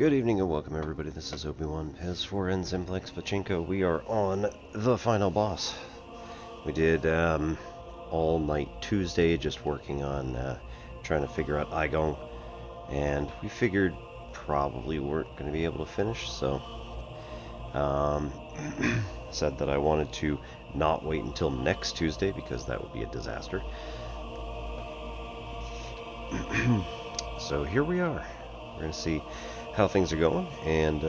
Good evening and welcome everybody, this is Obi-Wan Pez for Enzemplex Pachinko. We are on the final boss. We did all night Tuesday just working on trying to figure out Eigong, and we figured probably weren't going to be able to finish, so said that I wanted to not wait until next Tuesday because that would be a disaster. So here we are. We're going to see how things are going and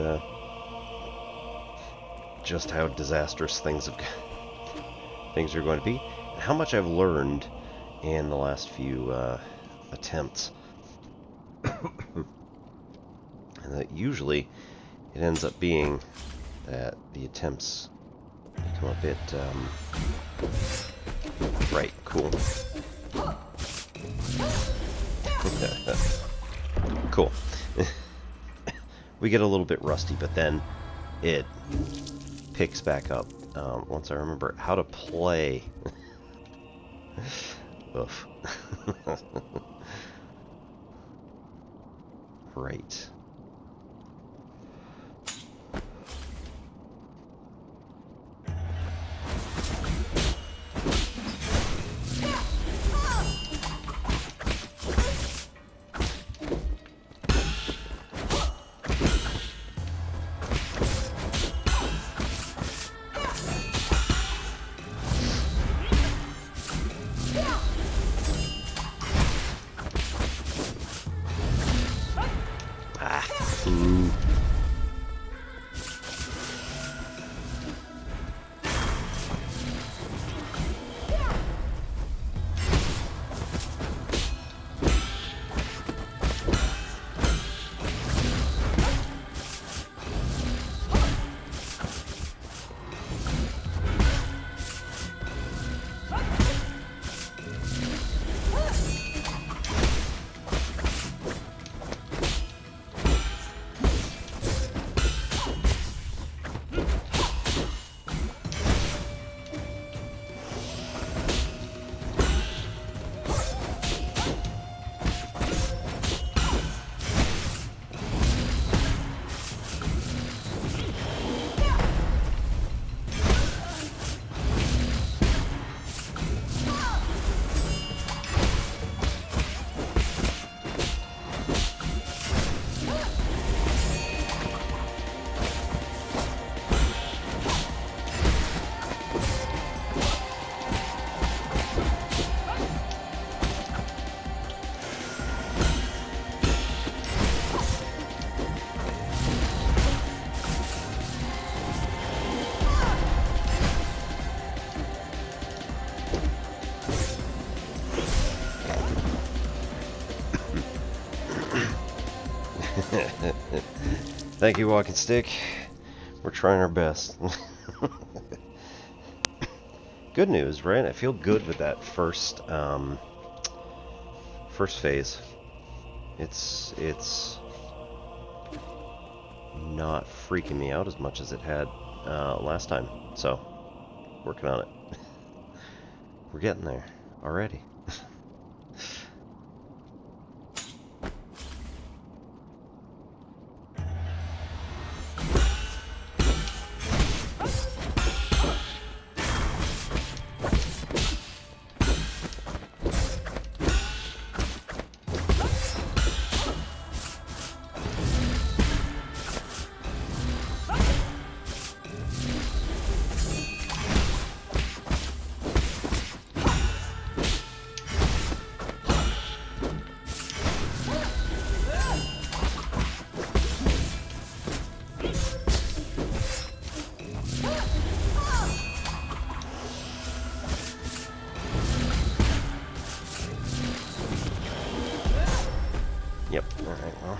just how disastrous things are going to be, and how much I've learned in the last few attempts. And that usually it ends up being that the attempts become a bit right, cool. Cool. We get a little bit rusty, but then it picks back up once I remember how to play. Oof. Right. Thank you, Walking Stick. We're trying our best. Good news, right? I feel good with that first phase. It's not freaking me out as much as it had last time. So, working on it. We're getting there already. Yep, alright, well.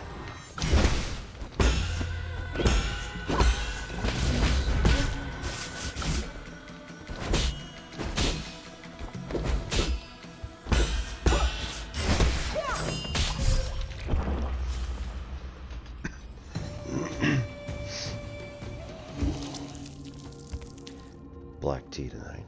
Black tea tonight.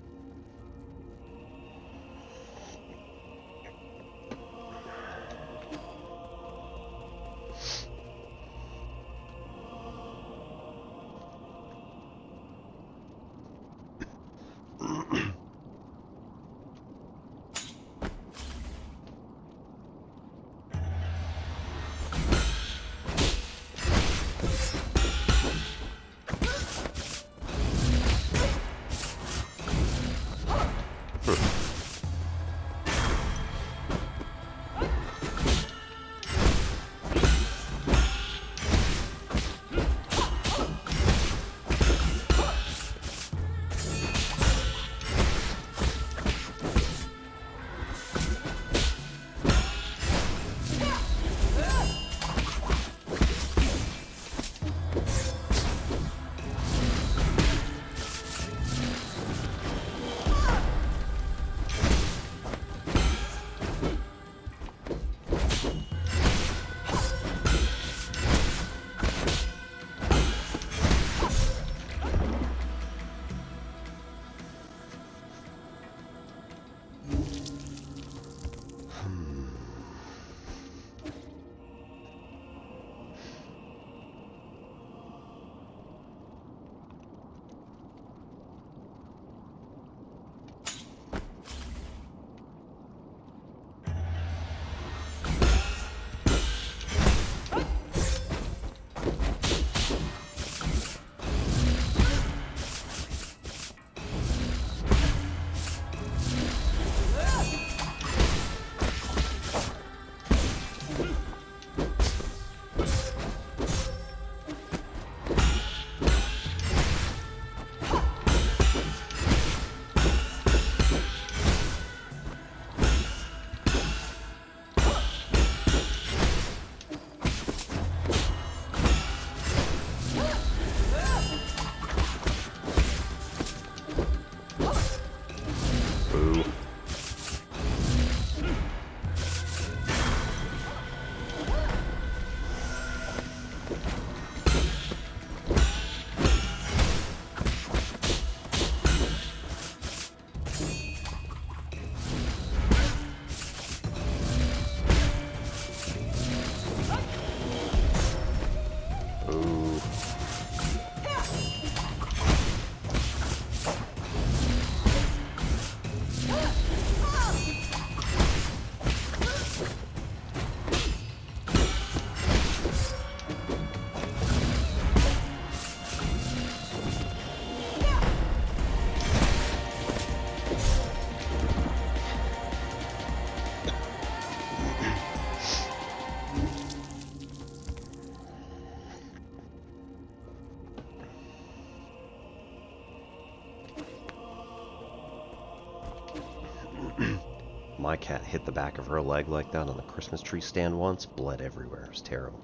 My cat hit the back of her leg like that on the Christmas tree stand once. Bled everywhere. It was terrible.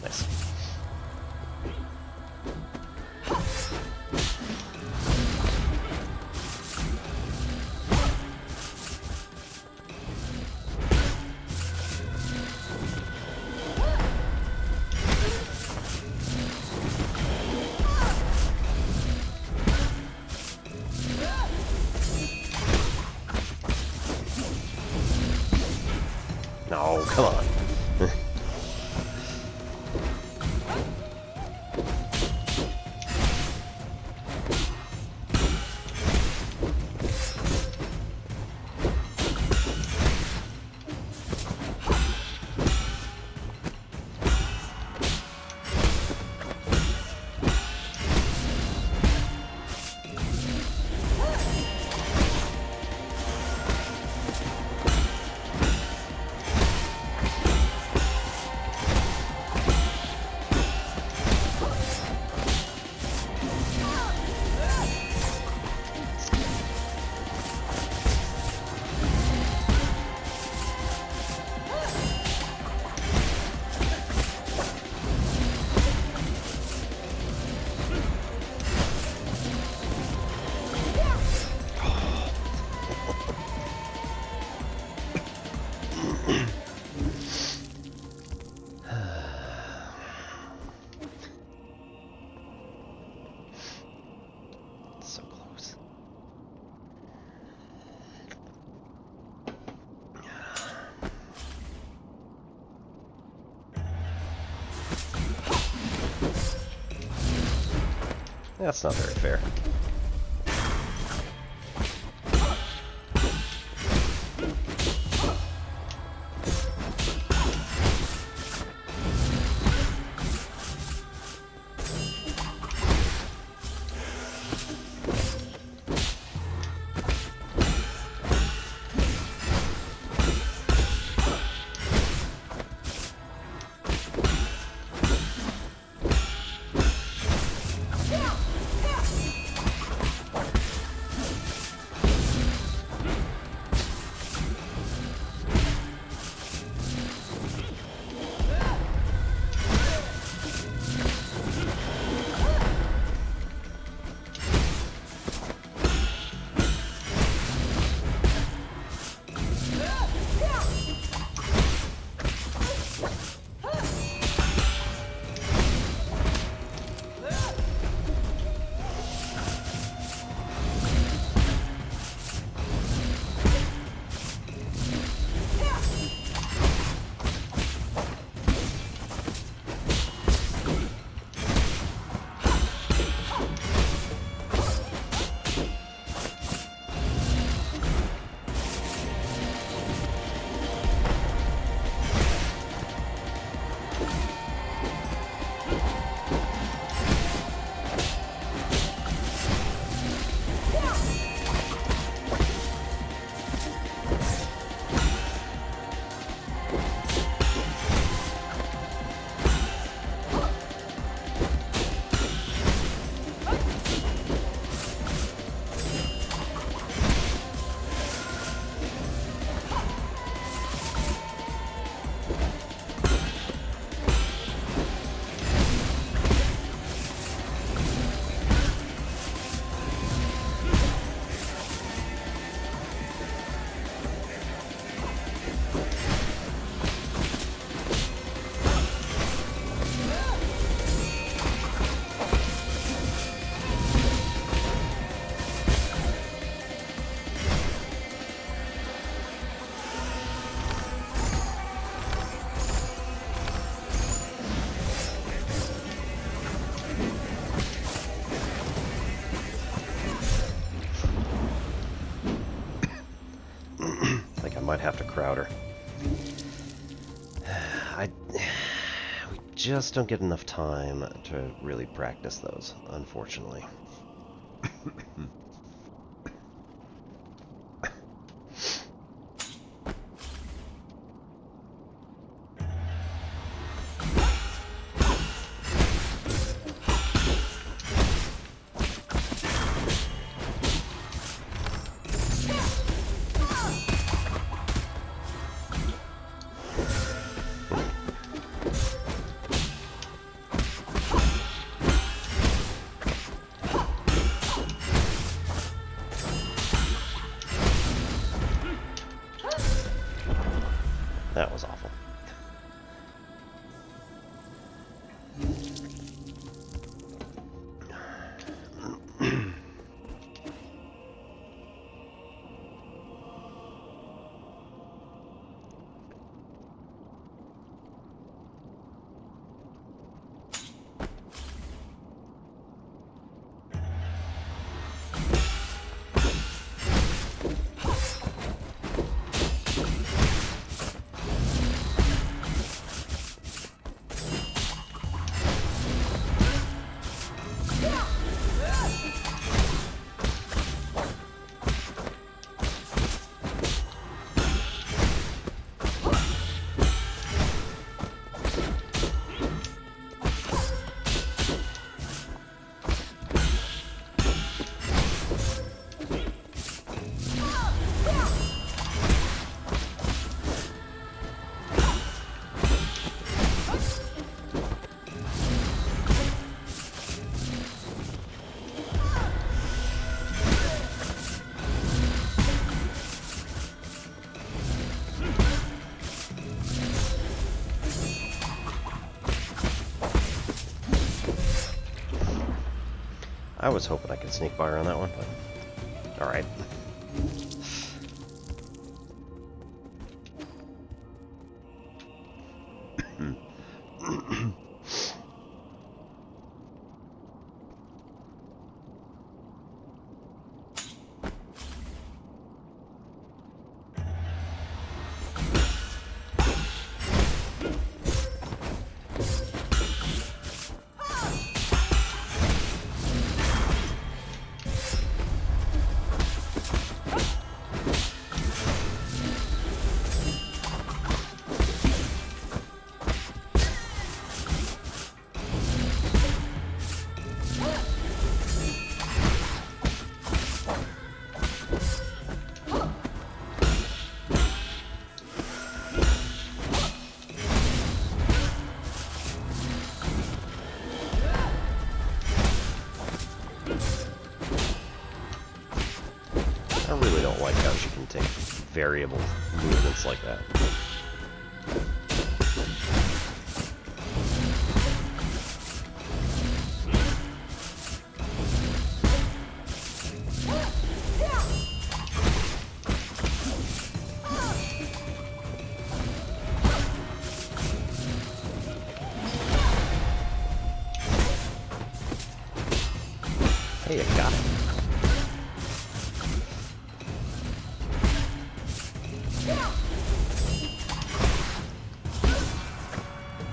Nice. No, come on. That's not very fair. Might have to crowd her. We just don't get enough time to really practice those, unfortunately. That was awful. I was hoping I could sneak by her on that one, but alright. like how she can take variable movements like that. Hey, I got it.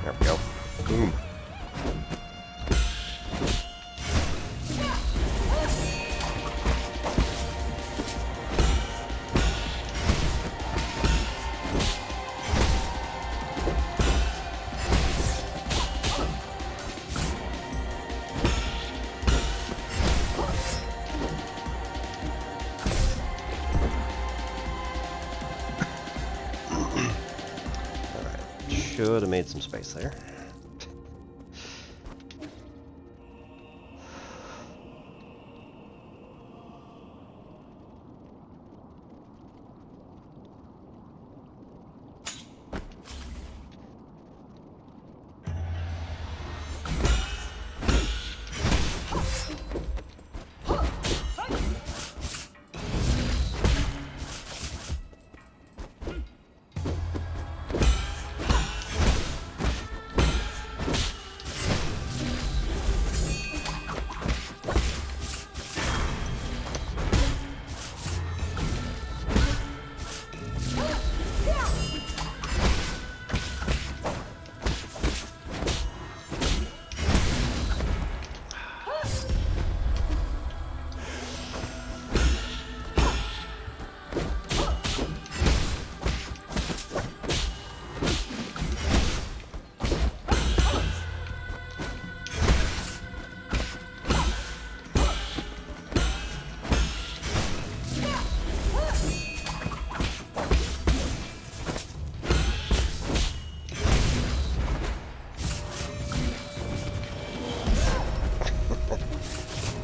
There we go. Boom. Should have made some space there.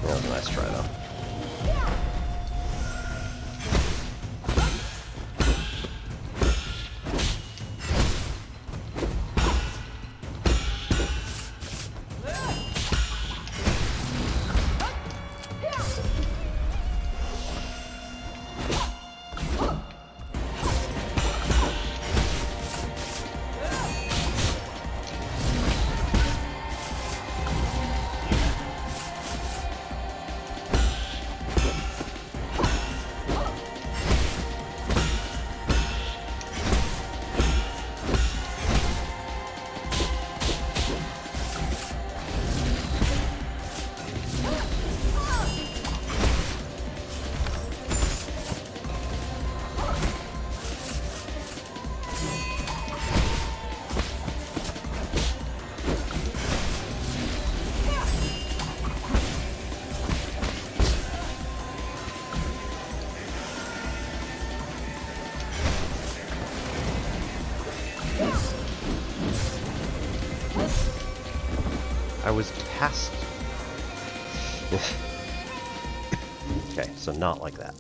That was a nice try, though. I was past... Okay, so not like that.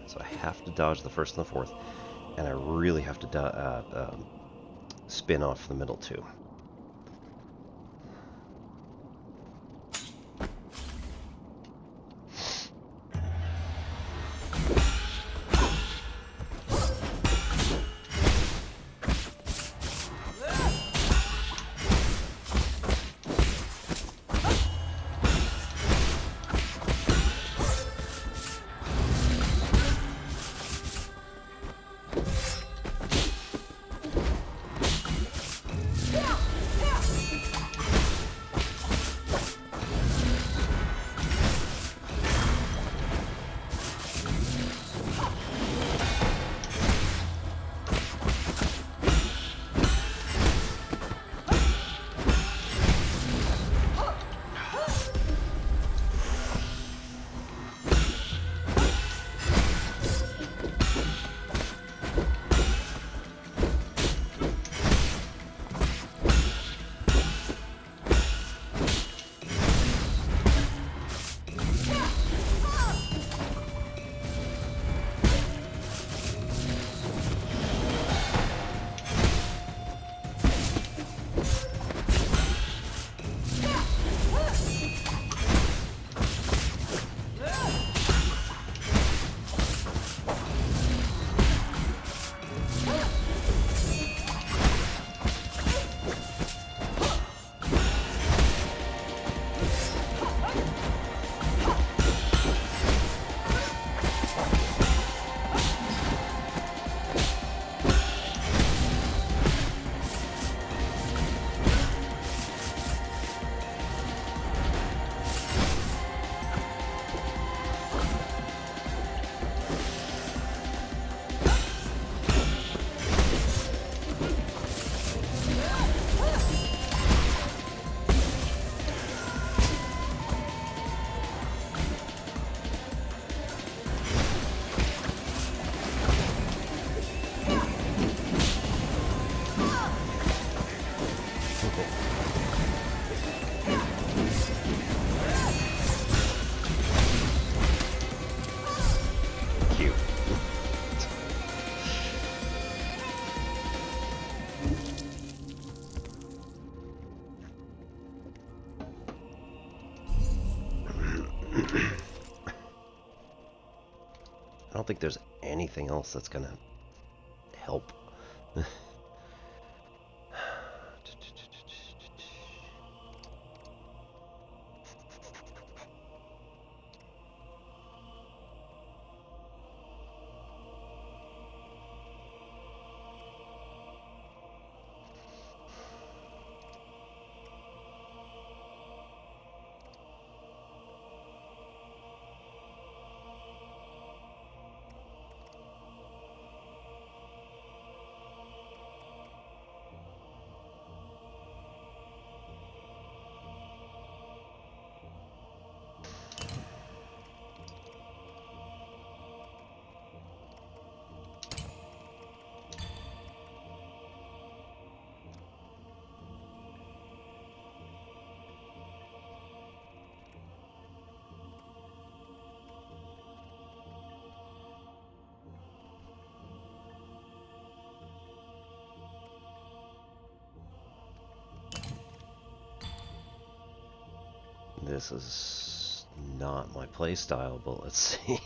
So I have to dodge the first and the fourth, and I really have to spin off the middle two. I don't think there's anything else that's gonna help. This is not my playstyle, but let's see.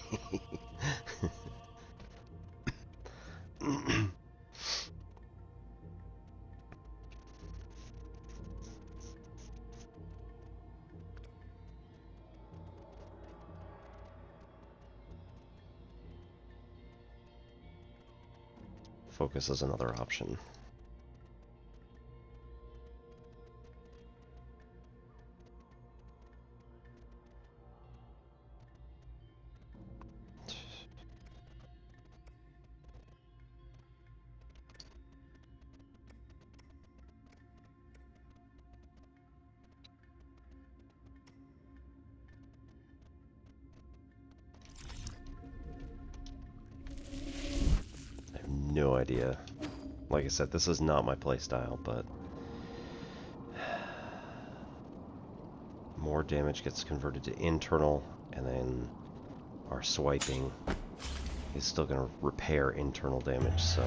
Focus is another option. No idea. Like I said, this is not my playstyle, but more damage gets converted to internal, and then our swiping is still going to repair internal damage, so...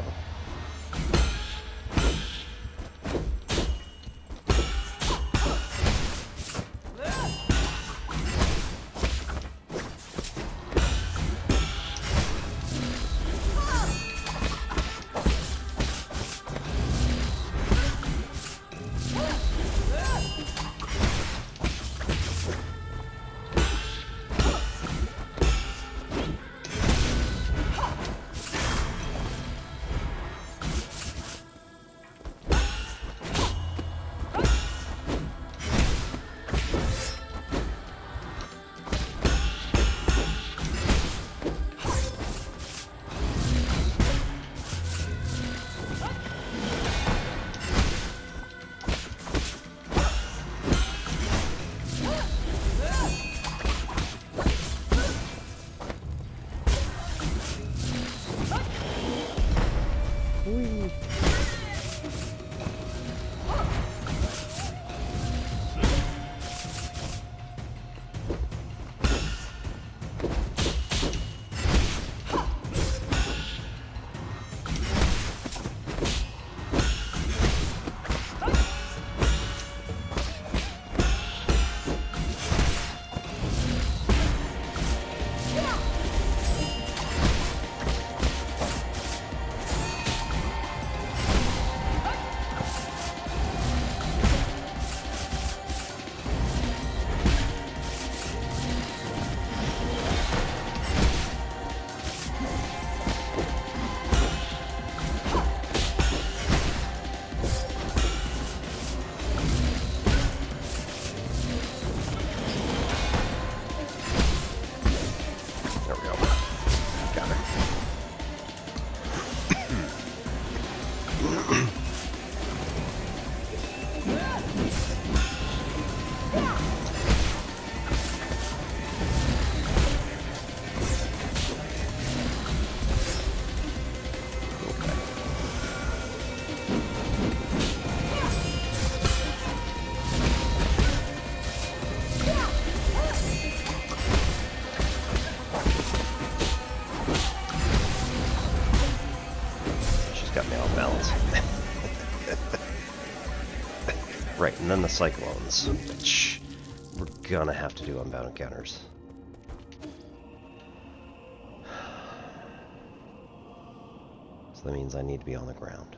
Right, and then the Cyclones, which we're gonna have to do unbound encounters. So that means I need to be on the ground.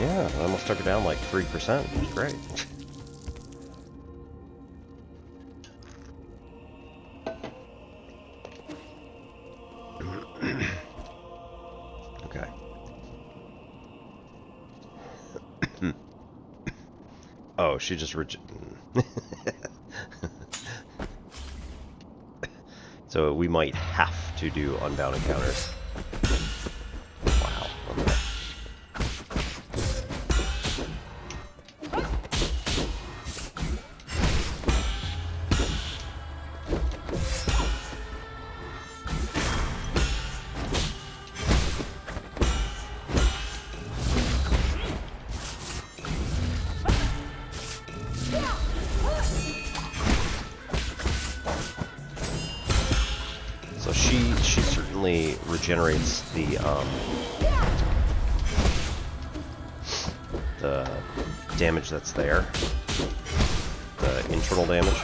Yeah, I almost took her down like 3%. It was great. Okay. Oh, she just So we might have to do unbound encounters. Wow. Okay. So she certainly regenerates the damage that's there, the internal damage.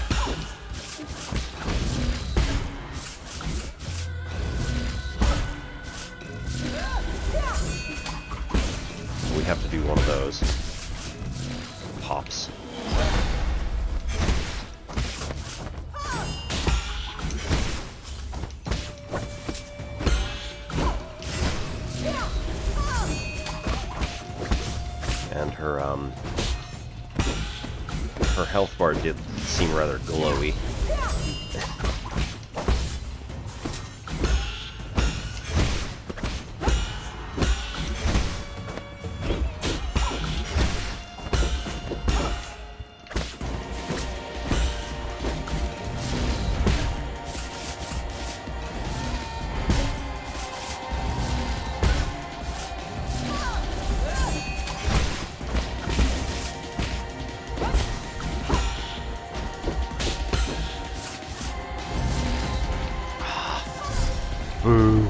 We have to do one of those pops. And her health bar did seem rather glowy. Boo.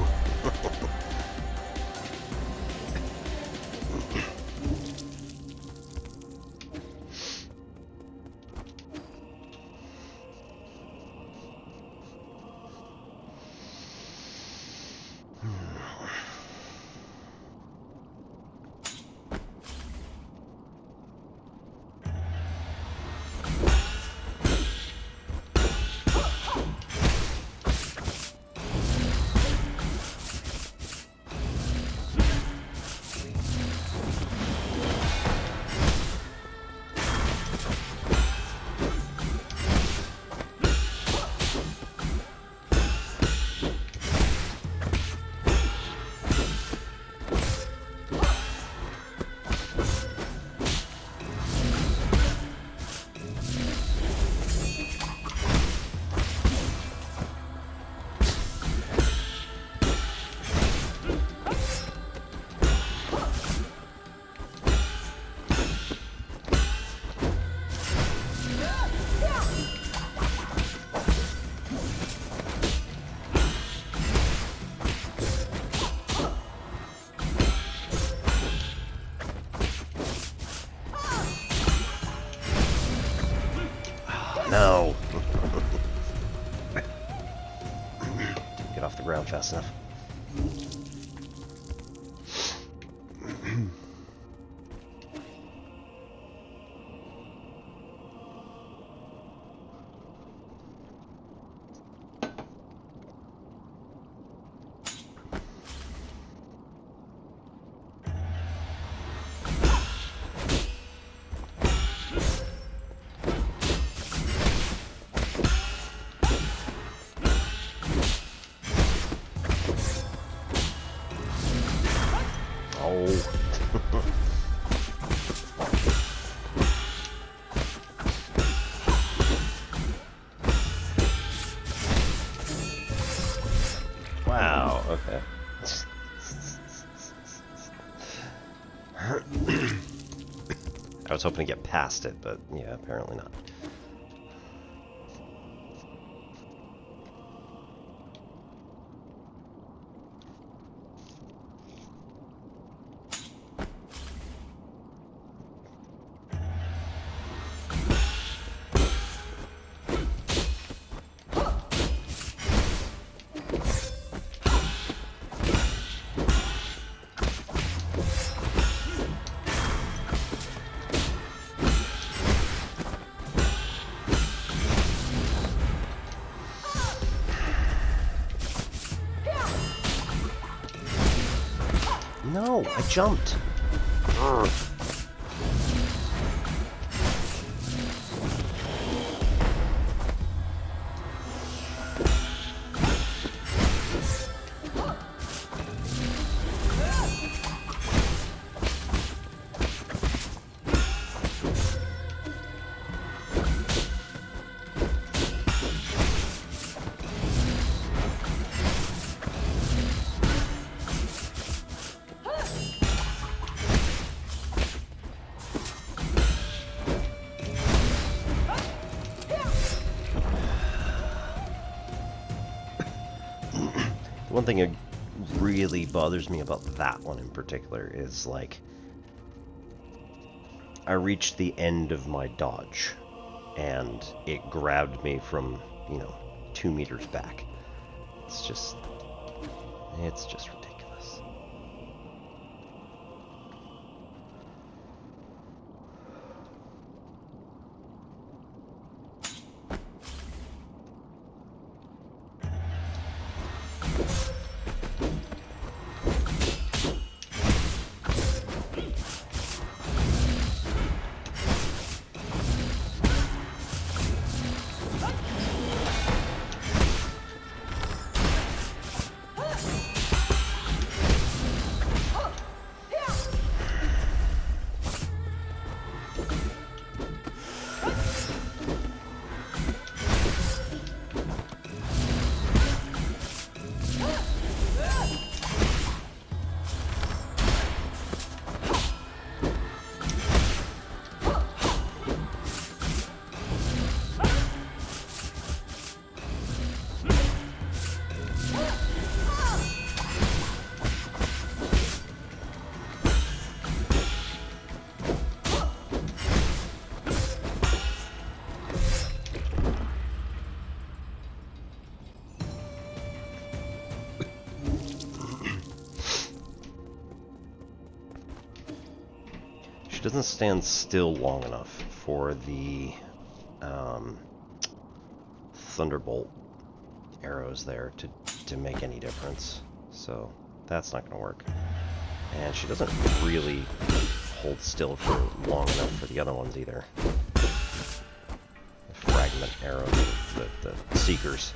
No. Get off the ground fast enough. Wow, okay. I was hoping to get past it, but yeah, apparently not. No, I jumped. Urgh. One thing that really bothers me about that one in particular is, like, I reached the end of my dodge, and it grabbed me from, 2 meters back. It's just ridiculous. She doesn't stand still long enough for the Thunderbolt arrows there to make any difference. So that's not going to work. And she doesn't really hold still for long enough for the other ones either. The fragment arrows, the seekers.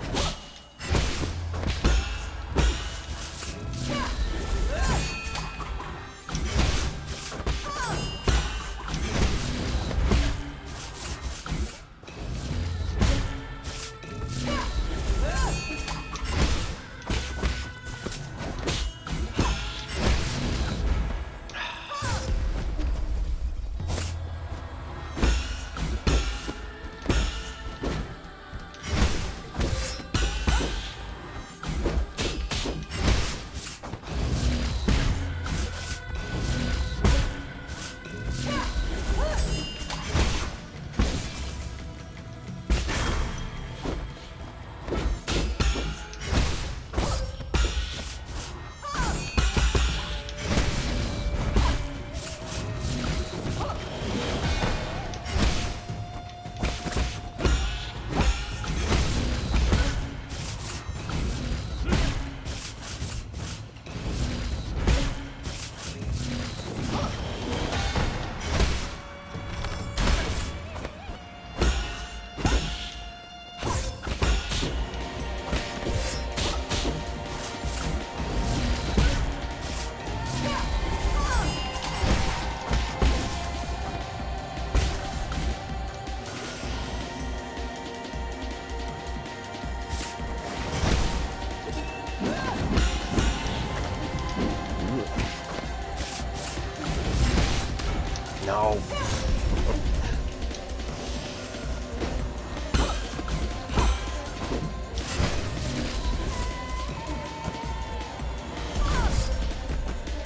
No.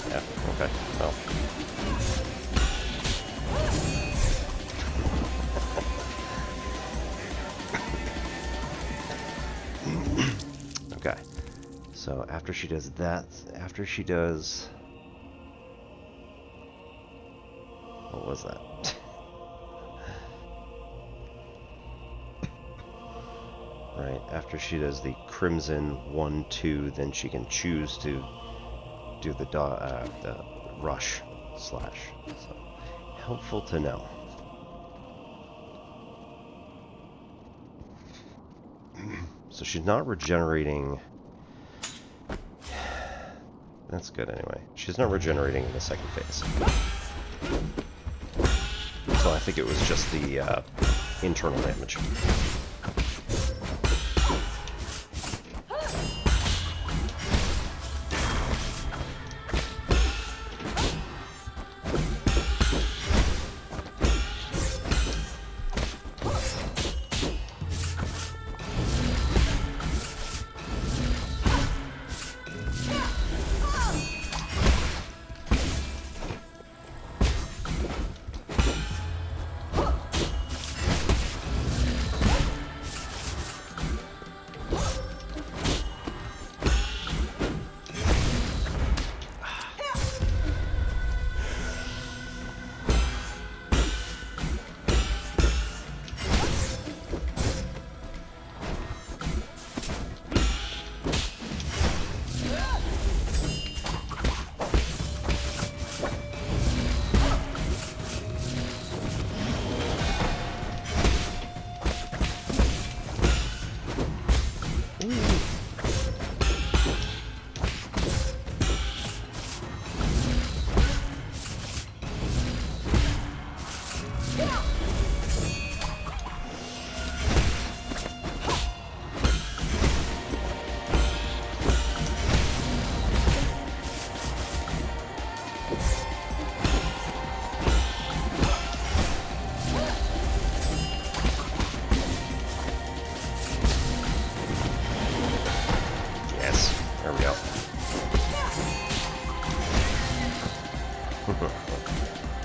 Yeah, okay. Well. Okay. So after she does that, what was that? Right, after she does the Crimson 1, 2, then she can choose to do the rush slash. So helpful to know. So she's not regenerating. That's good anyway. She's not regenerating in the second phase. So I think it was just the internal damage.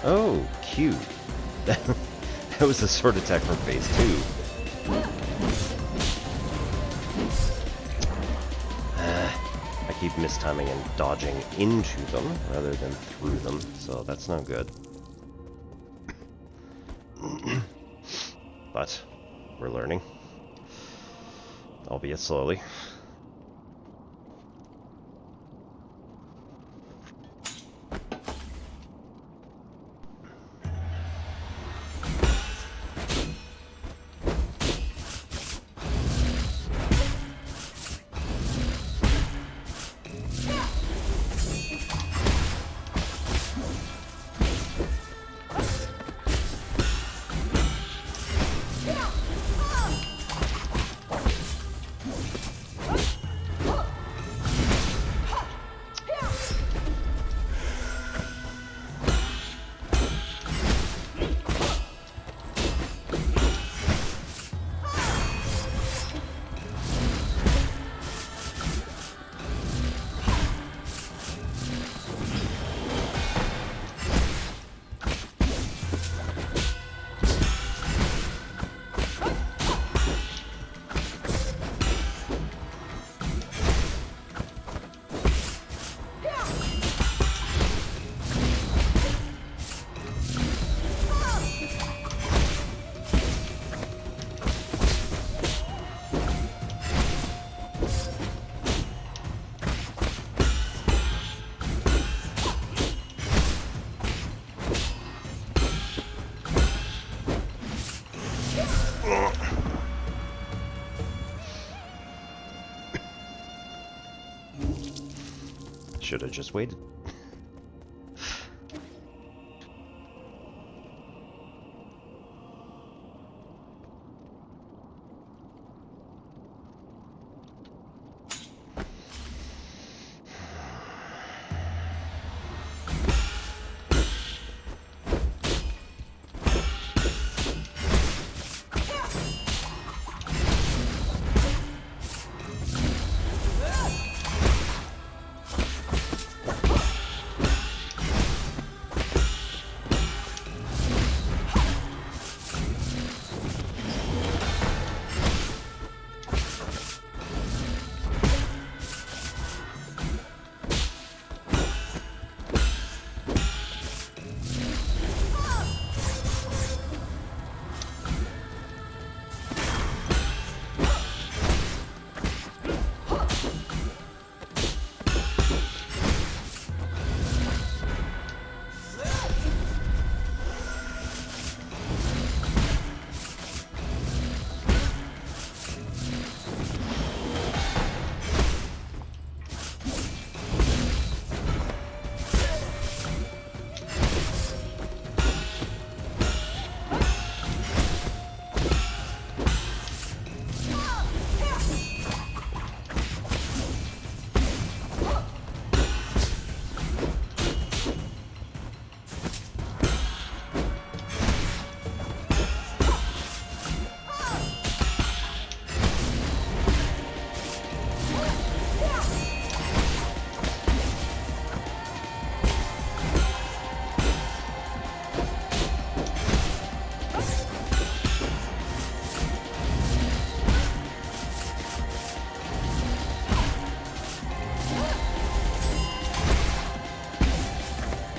Oh, cute. That was the sword attack from phase 2. I keep mistiming and dodging into them rather than through them, so that's not good. But we're learning, albeit slowly. Should have just waited.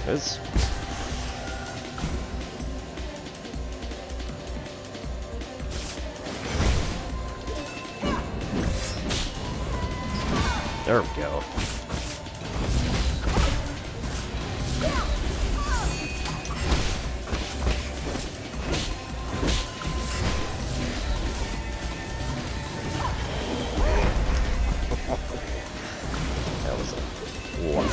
It's... There we go. That was a lot.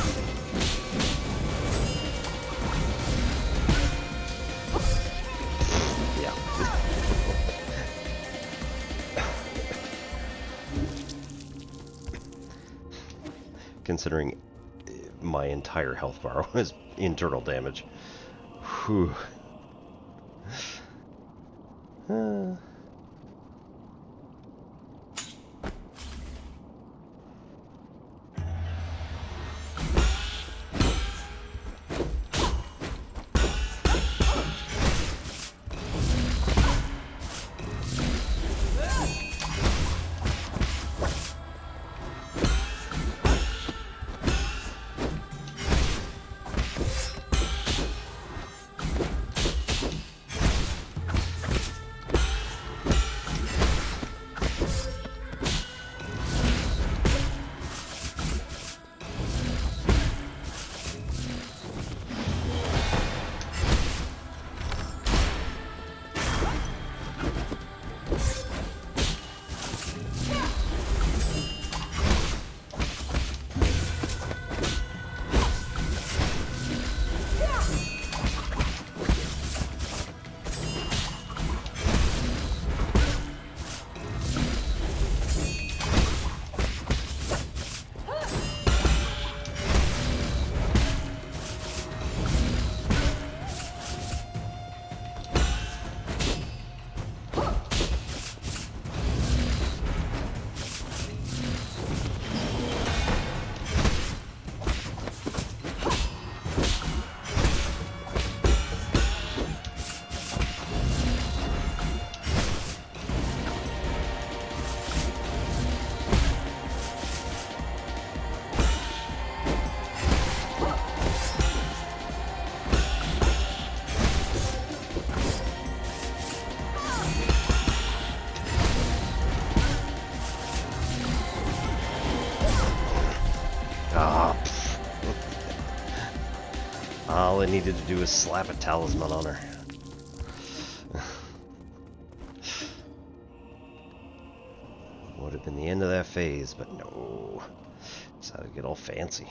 Yeah. Considering my entire health bar was internal damage. Whew. All I needed to do was slap a talisman on her. Would have been the end of that phase, but no. Decided to get all fancy.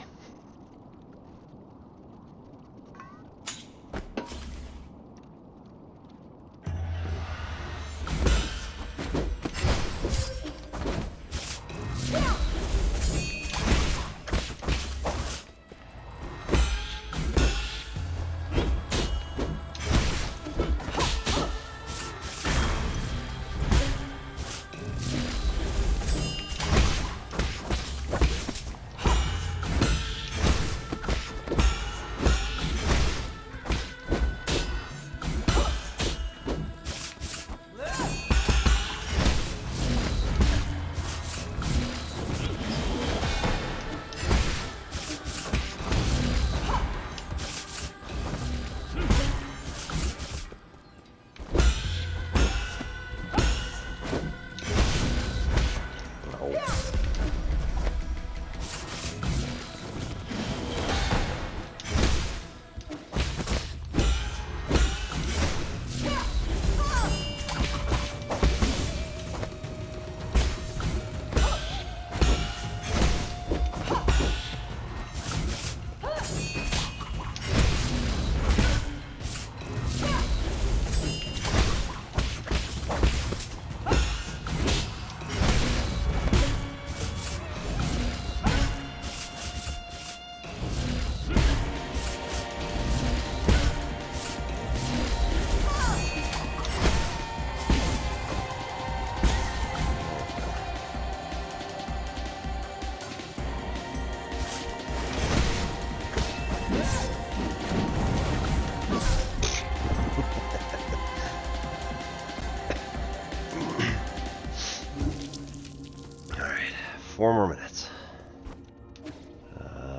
Alright, 4 more minutes.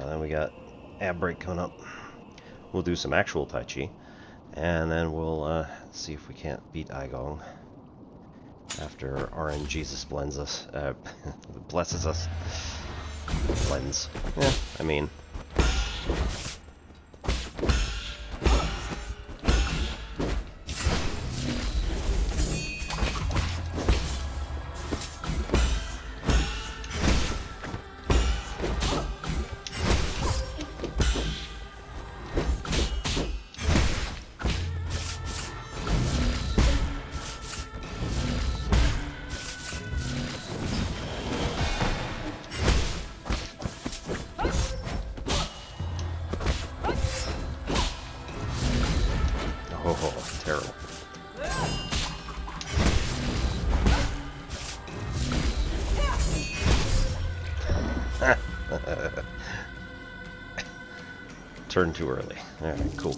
Then we got ab break coming up. we'll do some actual Tai Chi, and then we'll see if we can't beat Eigong after RN Jesus blends us, blesses us. Blends. Yeah, I mean... Oh, terrible. Turn too early. Alright, cool.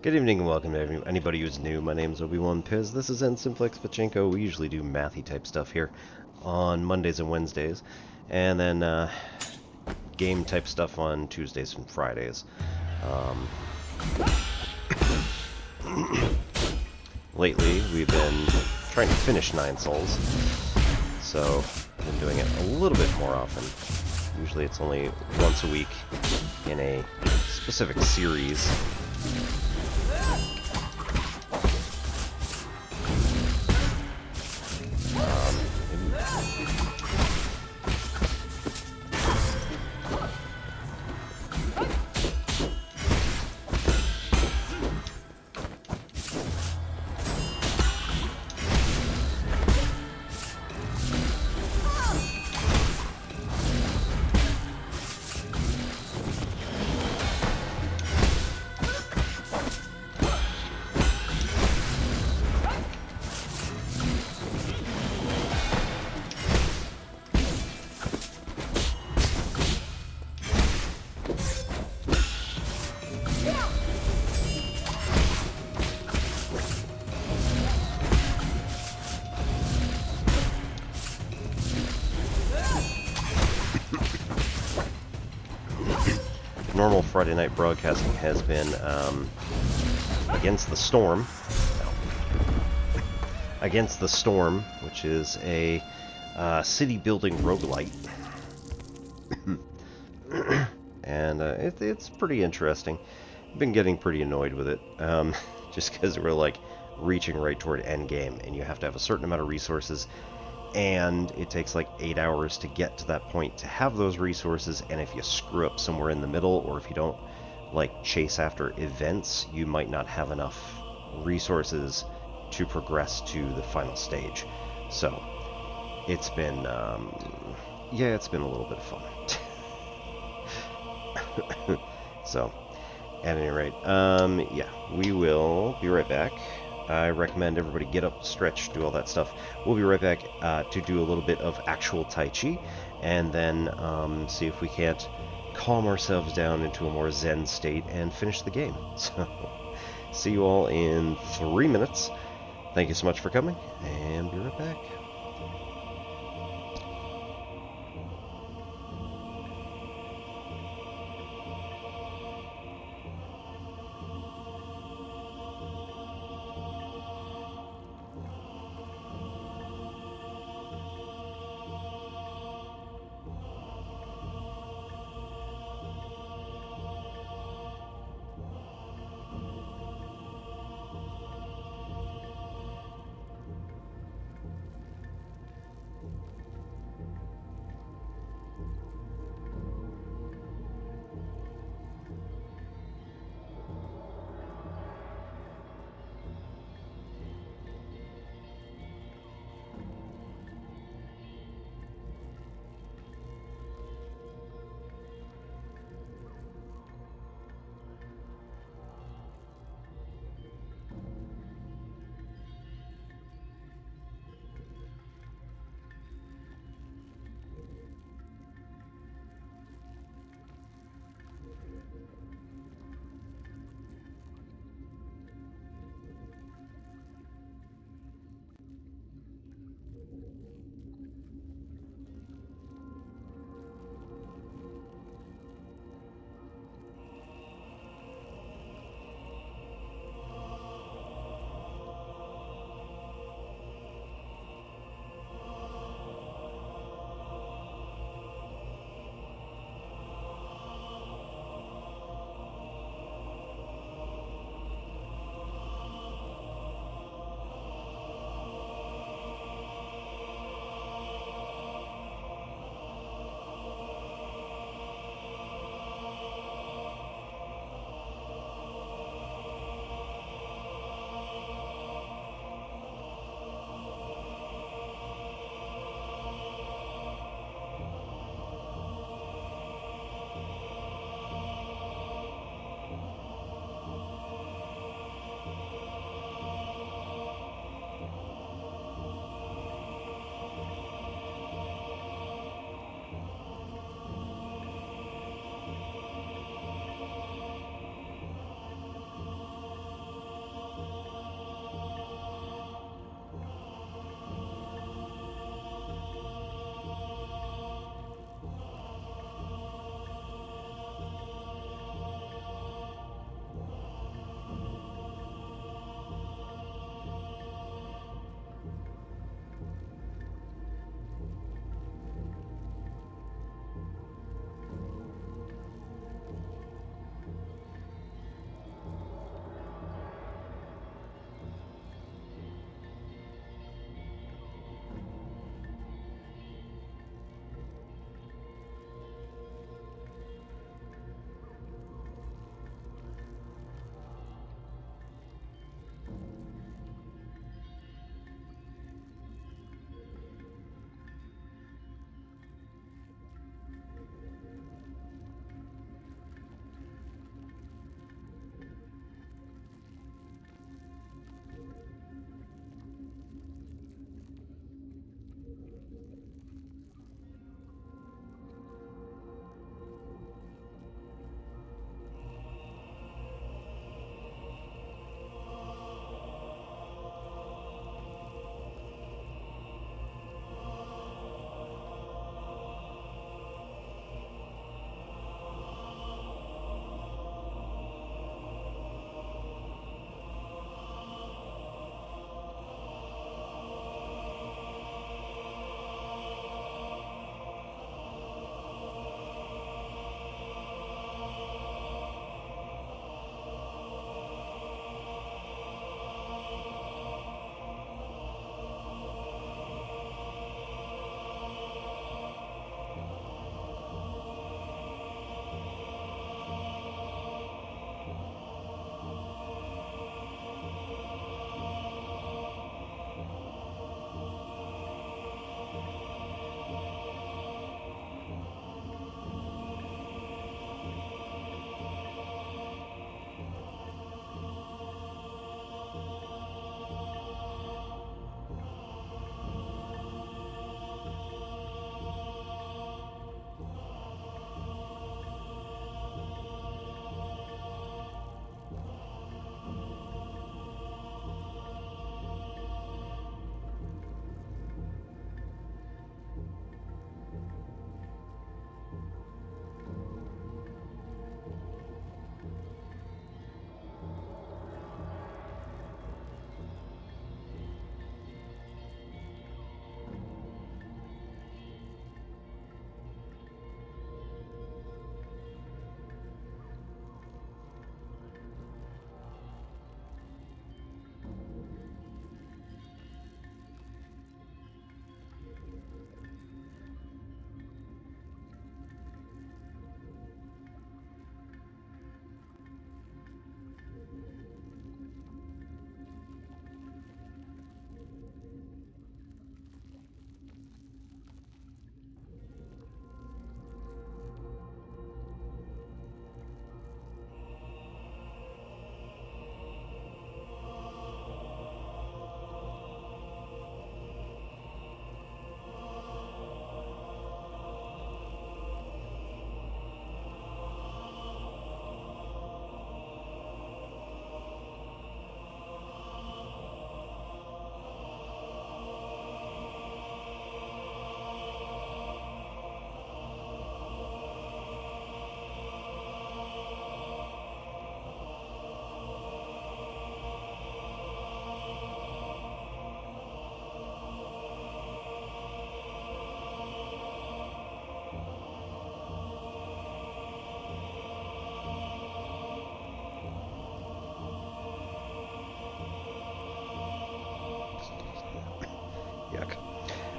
Good evening and welcome to anybody who's new. My name's Obi-Wan Piz. This is N-Simplex Pachinko. We usually do mathy type stuff here on Mondays and Wednesdays. And then game type stuff on Tuesdays and Fridays. Lately, we've been trying to finish 9 Souls, so I've been doing it a little bit more often. Usually it's only once a week in a specific series. Normal Friday night broadcasting has been Against the Storm. Against the Storm, which is a city building roguelite. And it's pretty interesting. I've been getting pretty annoyed with it, just because we're like reaching right toward endgame, and you have to have a certain amount of resources, and it takes like 8 hours to get to that point to have those resources, and if you screw up somewhere in the middle, or if you don't like chase after events, you might not have enough resources to progress to the final stage. So it's been yeah, it's been a little bit of fun. So at any rate, yeah, we will be right back. I recommend everybody get up, stretch, do all that stuff. We'll be right back to do a little bit of actual Tai Chi, and then see if we can't calm ourselves down into a more zen state and finish the game. So, see you all in 3 minutes. Thank you so much for coming, and be right back.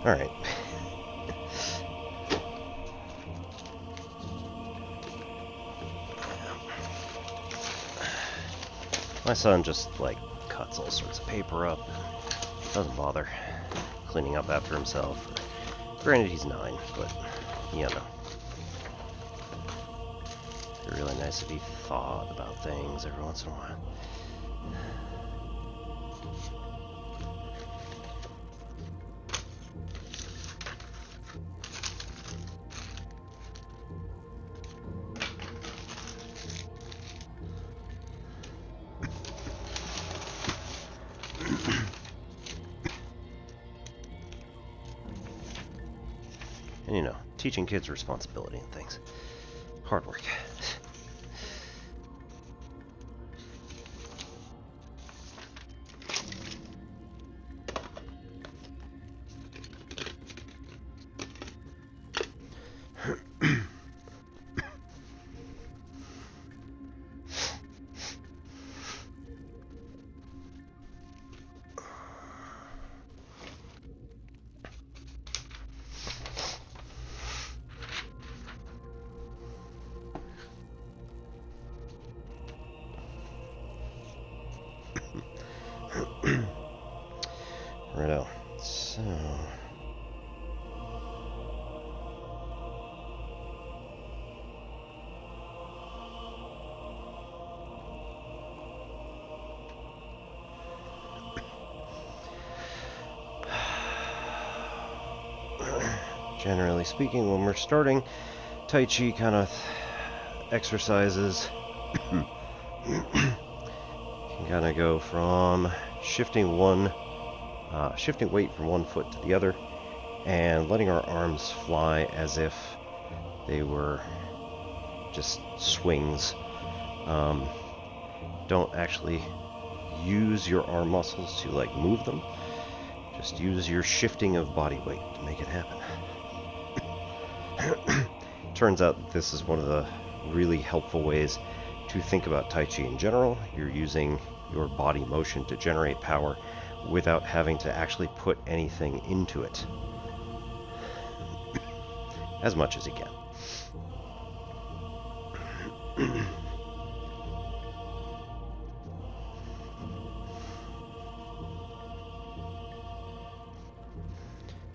Alright. My son just, like, cuts all sorts of paper up. Doesn't bother cleaning up after himself. Granted, he's 9, but, you know. It'd be really nice if he thought about things every once in a while. And you know, teaching kids responsibility and things. Hard work. Righto. So. Generally speaking, when we're starting Tai Chi kind of exercises, you can kind of go from shifting weight from one foot to the other and letting our arms fly as if they were just swings. Don't actually use your arm muscles to like move them. Just use your shifting of body weight to make it happen. Turns out that this is one of the really helpful ways to think about Tai Chi in general. You're using your body motion to generate power without having to actually put anything into it. As much as you can.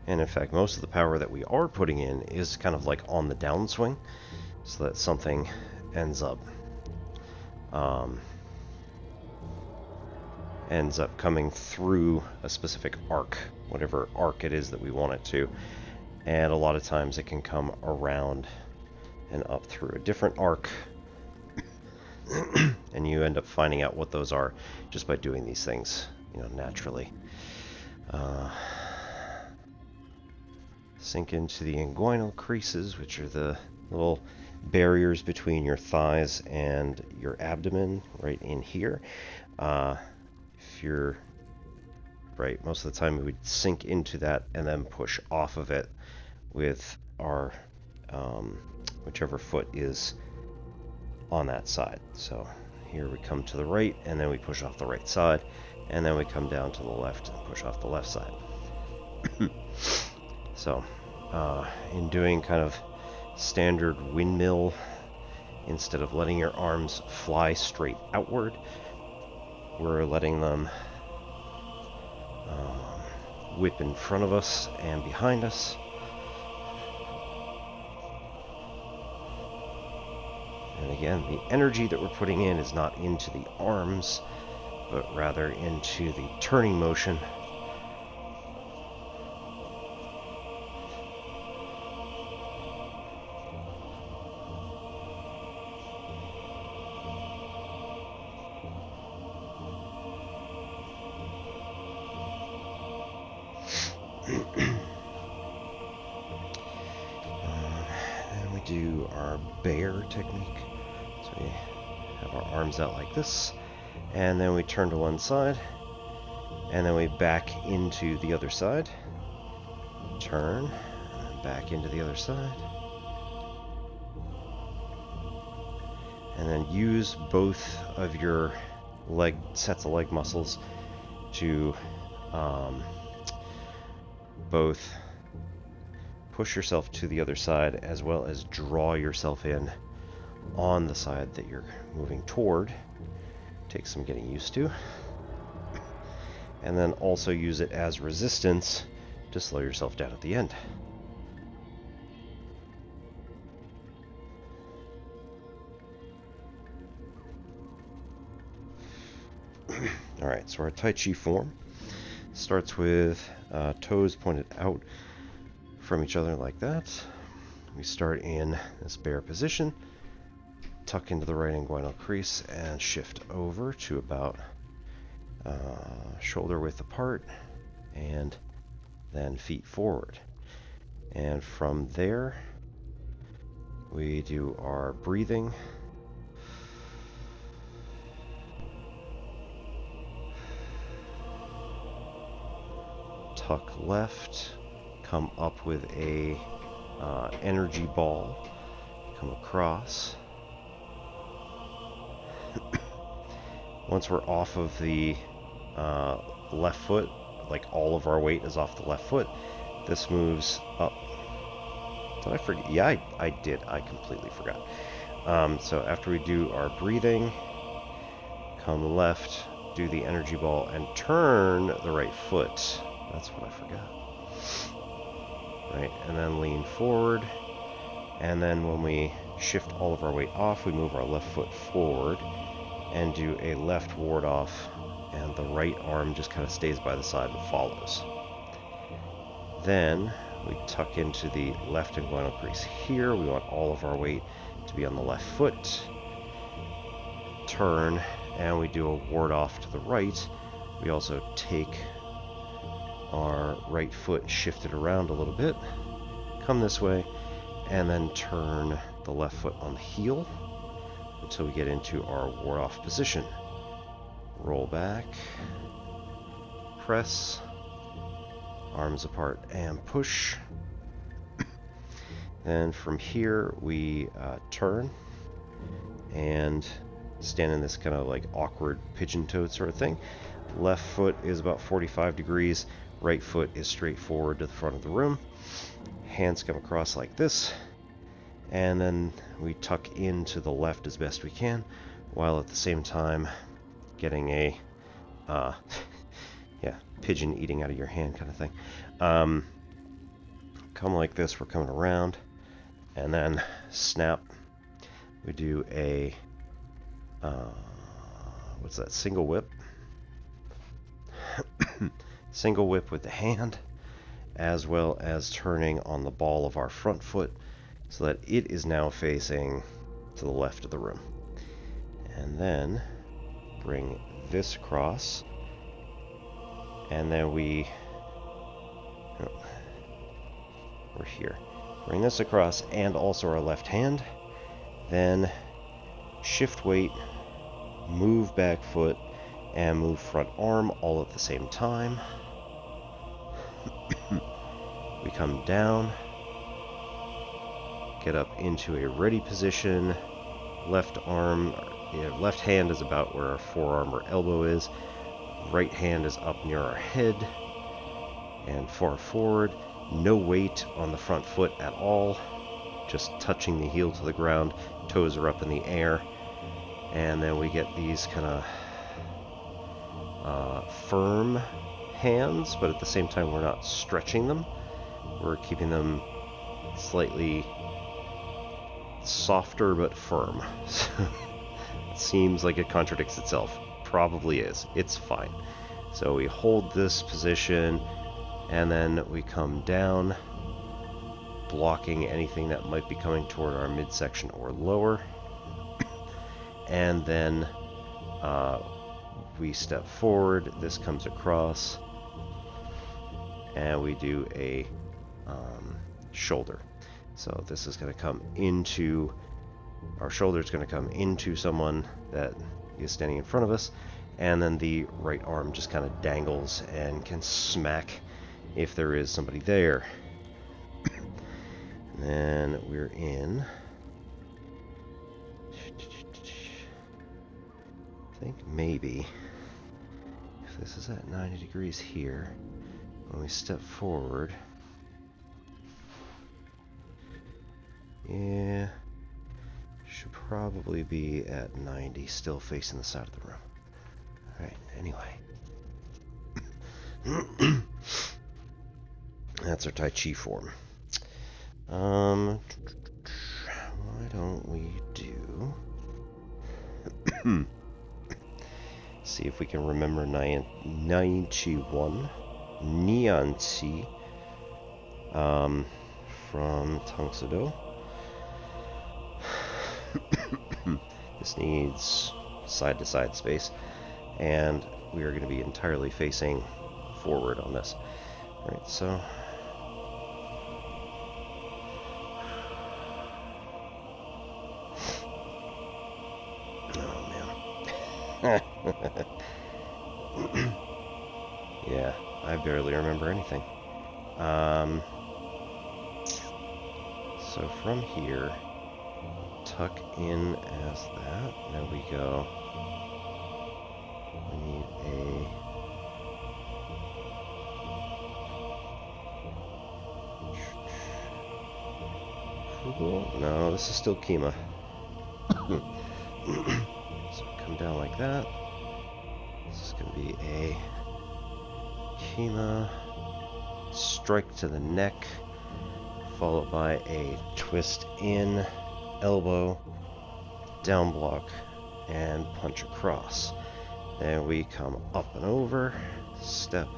And in fact, most of the power that we are putting in is kind of like on the downswing, so that something ends up coming through a specific arc, whatever arc it is that we want it to. And a lot of times it can come around and up through a different arc, and you end up finding out what those are just by doing these things, you know, naturally. Sink into the inguinal creases, which are the little barriers between your thighs and your abdomen, right in here. If you're right, most of the time we would sink into that and then push off of it with our whichever foot is on that side. So here we come to the right, and then we push off the right side, and then we come down to the left and push off the left side. So, in doing kind of standard windmill, instead of letting your arms fly straight outward, we're letting them whip in front of us and behind us. And again, the energy that we're putting in is not into the arms, but rather into the turning motion. And we do our bear technique. So we have our arms out like this, and then we turn to one side, and then we back into the other side. Turn, and back into the other side. And then use both of your sets of leg muscles to both push yourself to the other side as well as draw yourself in on the side that you're moving toward. Takes some getting used to. And then also use it as resistance to slow yourself down at the end. Alright, so our Tai Chi form starts with toes pointed out from each other like that. We start in this bear position, tuck into the right inguinal crease, and shift over to about shoulder width apart, and then feet forward. And from there, we do our breathing. Tuck left, come up with a energy ball, come across. Once we're off of the left foot, like all of our weight is off the left foot, this moves up. Did I forget? Yeah, I did. I completely forgot. So after we do our breathing, come left, do the energy ball, and turn the right foot. That's what I forgot. Right, and then lean forward. And then when we shift all of our weight off, we move our left foot forward and do a left ward off, and the right arm just kind of stays by the side and follows. Then we tuck into the left inguinal crease here. We want all of our weight to be on the left foot. Turn, and we do a ward off to the right. We also take our right foot, shift it around a little bit, come this way, and then turn the left foot on the heel until we get into our ward off position. Roll back, press, arms apart, and push. And from here we turn and stand in this kind of like awkward pigeon-toed sort of thing. Left foot is about 45 degrees, right foot is straight forward to the front of the room. Hands come across like this, and then we tuck into the left as best we can, while at the same time getting a yeah, pigeon eating out of your hand kind of thing. Come like this, we're coming around, and then snap. We do a what's that, single whip. Single whip with the hand, as well as turning on the ball of our front foot so that it is now facing to the left of the room. And then bring this across, and then we're here. Bring this across and also our left hand, then shift weight, move back foot, and move front arm all at the same time. We come down, get up into a ready position. Left arm, left hand is about where our forearm or elbow is. Right hand is up near our head and far forward. No weight on the front foot at all, just touching the heel to the ground. Toes are up in the air, and then we get these kind of firm hands, but at the same time we're not stretching them. We're keeping them slightly softer but firm. It seems like it contradicts itself. Probably is. It's fine. So we hold this position, and then we come down, blocking anything that might be coming toward our midsection or lower. And then we step forward, this comes across, and we do a shoulder. So this is going to come into, our shoulder is going to come into someone that is standing in front of us, and then the right arm just kind of dangles and can smack if there is somebody there. And then we're in, I think maybe, if this is at 90 degrees here, when we step forward, Yeah. Should probably be at 90, still facing the side of the room. Alright, anyway. That's our Tai Chi form. Why don't we do... see if we can remember Taijiquan, Nianqi, from Tang Soo. This needs side-to-side space, and we are going to be entirely facing forward on this. Alright, so... oh, man. Yeah, I barely remember anything. So from here, tuck in as that. There we go. We need a... cool. No, this is still Kima. So come down like that. This is going to be a Kima. Strike to the neck, followed by a twist in, elbow, down block, and punch across. Then we come up and over, step,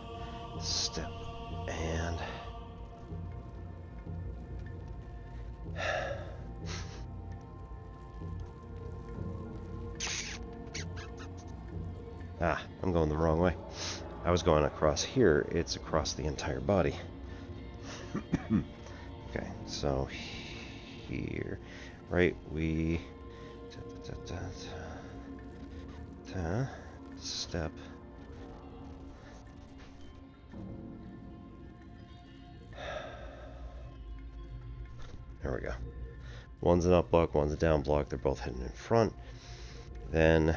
step, and... ah, I'm going the wrong way. I was going across here, it's across the entire body. Okay, so here, right, we step, there we go. One's an up block, one's a down block, they're both hidden in front. Then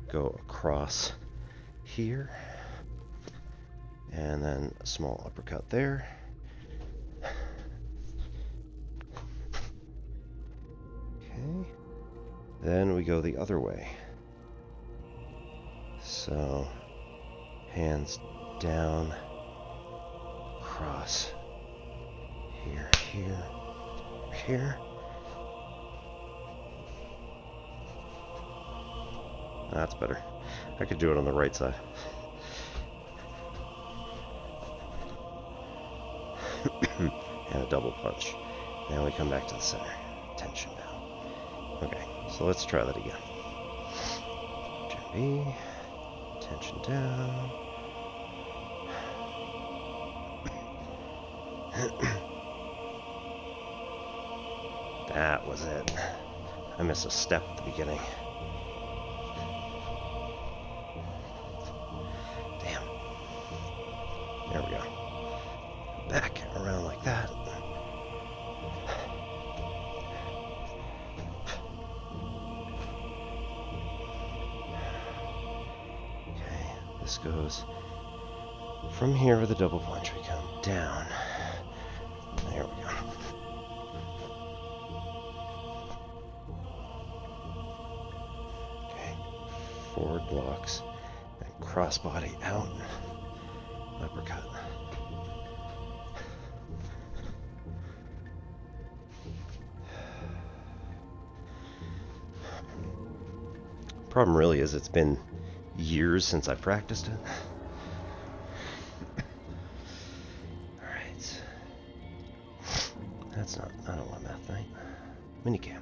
go across here, and then a small uppercut there. Okay, then we go the other way. So, hands down, cross, here, here, here. That's better. I could do it on the right side. And a double punch. Now we come back to the center. Tension down. Okay, so let's try that again. Turn B. Tension down. That was it. I missed a step at the beginning. Damn. There we go. Back around like that. Okay, this goes from here with a double punch. We come down. There we go. Okay, forward blocks and crossbody out. Uppercut. Problem really is it's been years since I practiced it. Alright. That's not, I don't want that thing. Minicam.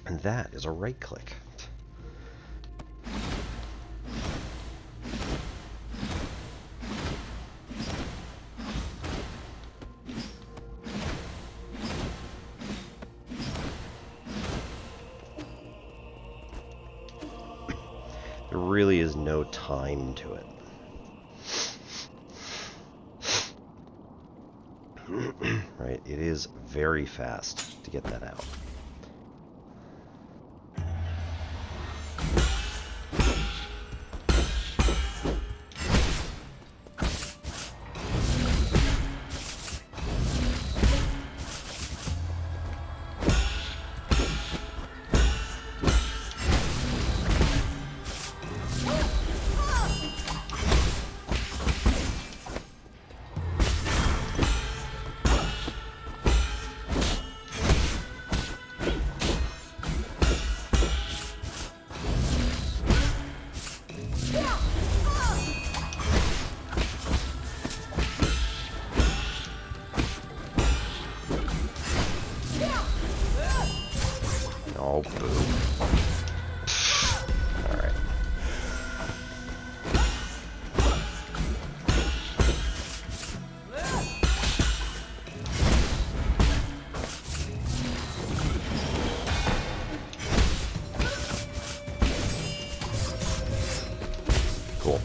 And that is a right click. There really is no time to it. Right, it is very fast to get that out. Oh, boo. Alright. Cool.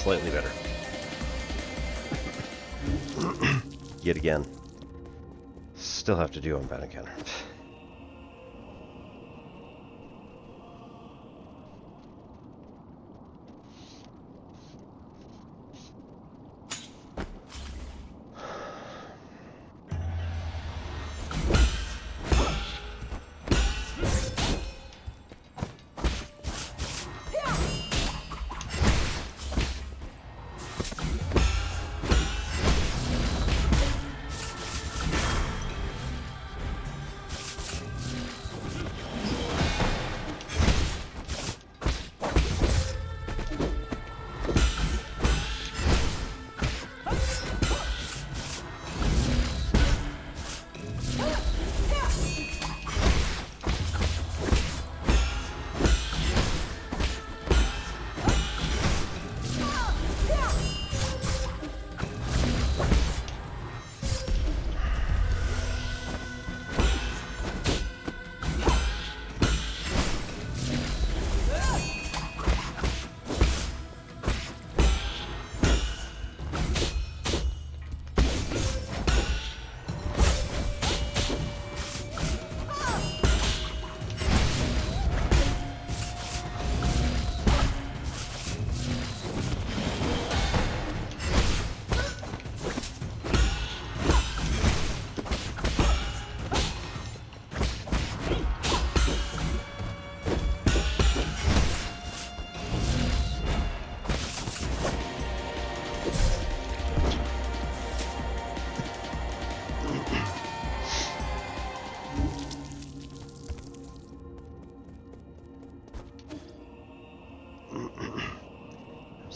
slightly better. Yet again. Still have to do on battle encounter.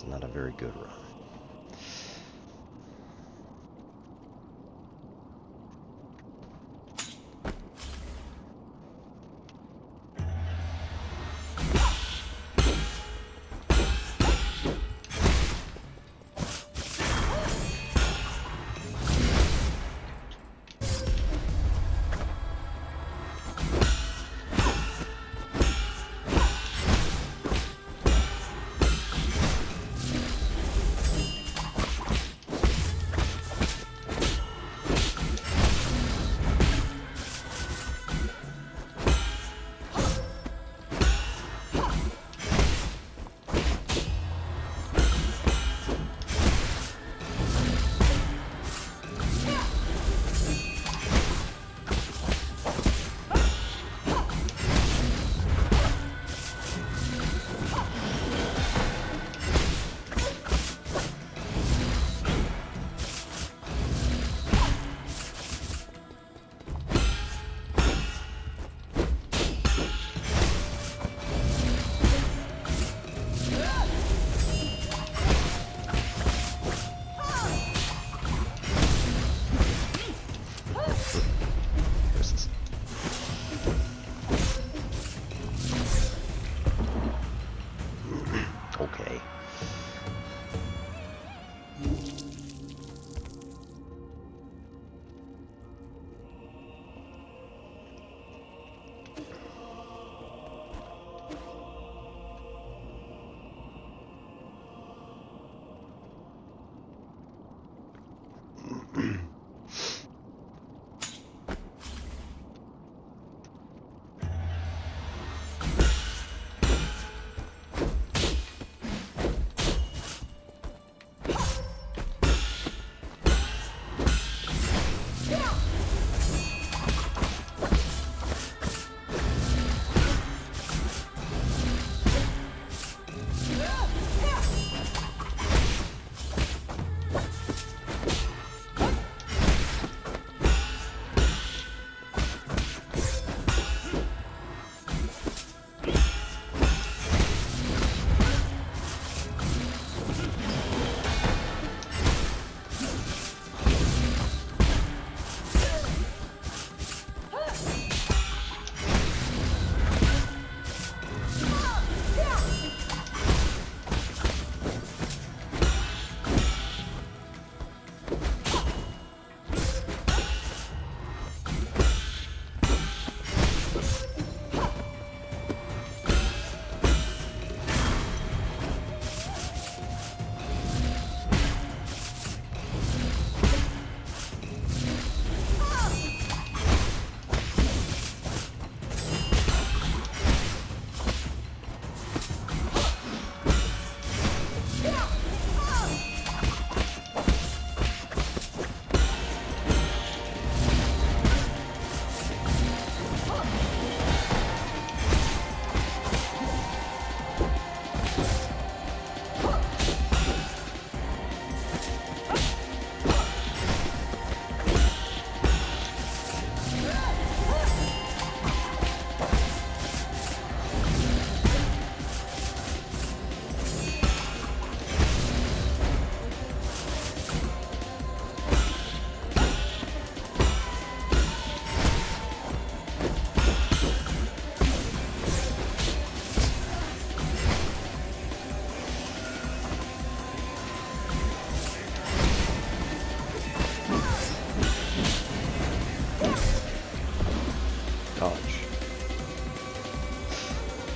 Not a very good run.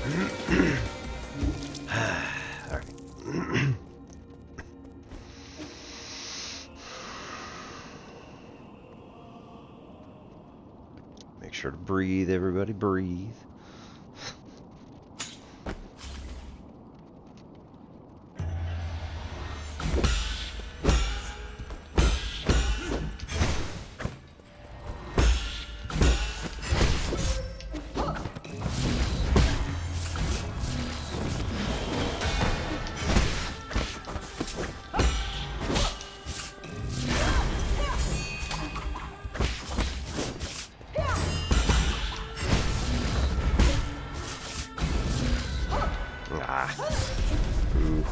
Alright. Make sure to breathe, everybody, breathe. Ooh.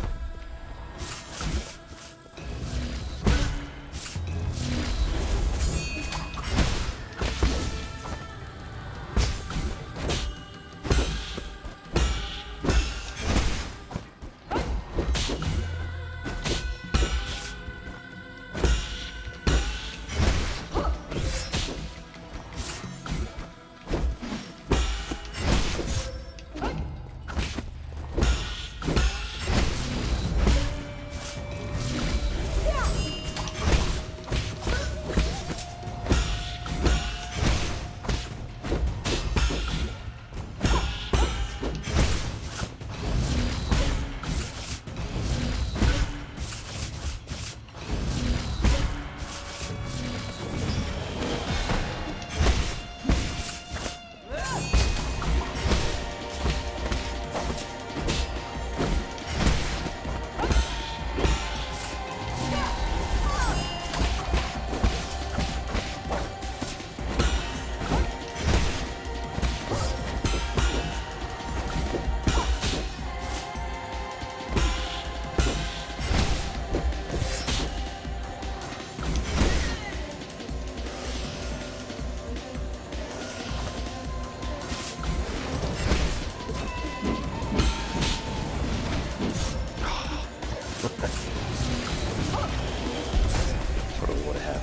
Totally would have had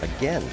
that. Again.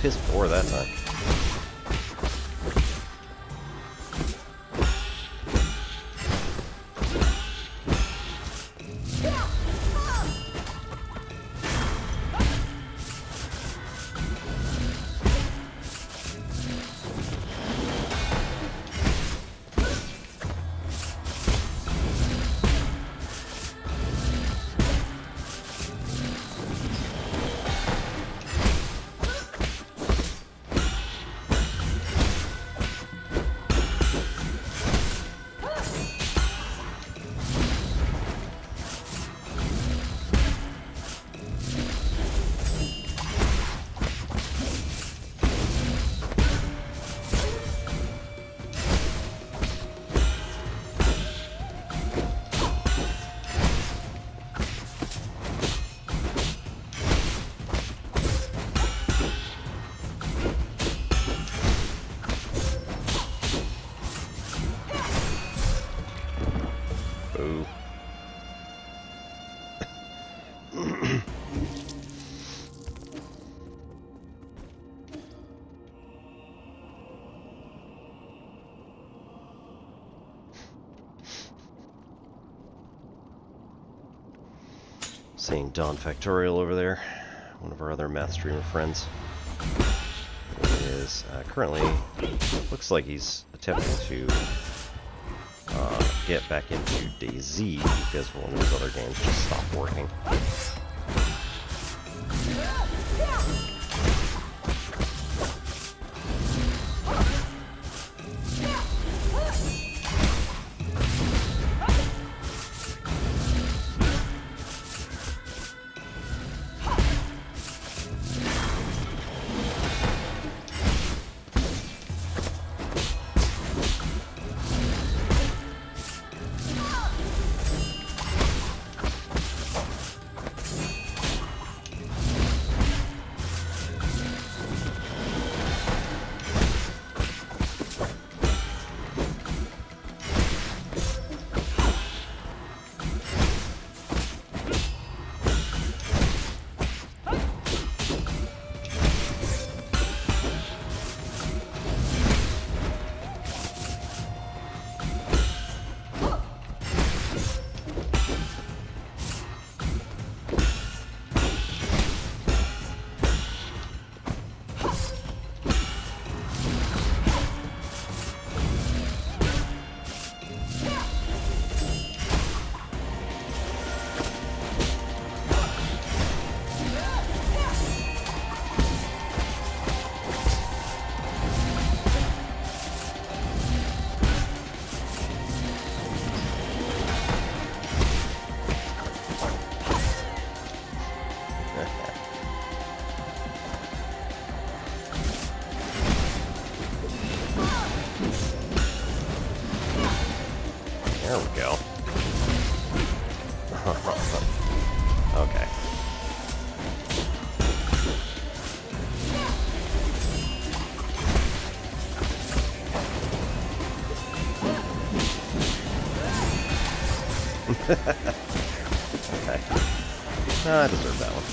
Piss poor that time. Ooh. Seeing Don Factorial over there, one of our other math streamer friends, is currently, looks like he's attempting to get back into DayZ because one of his other games just stopped working. There we go. Okay. Okay. I deserve that one.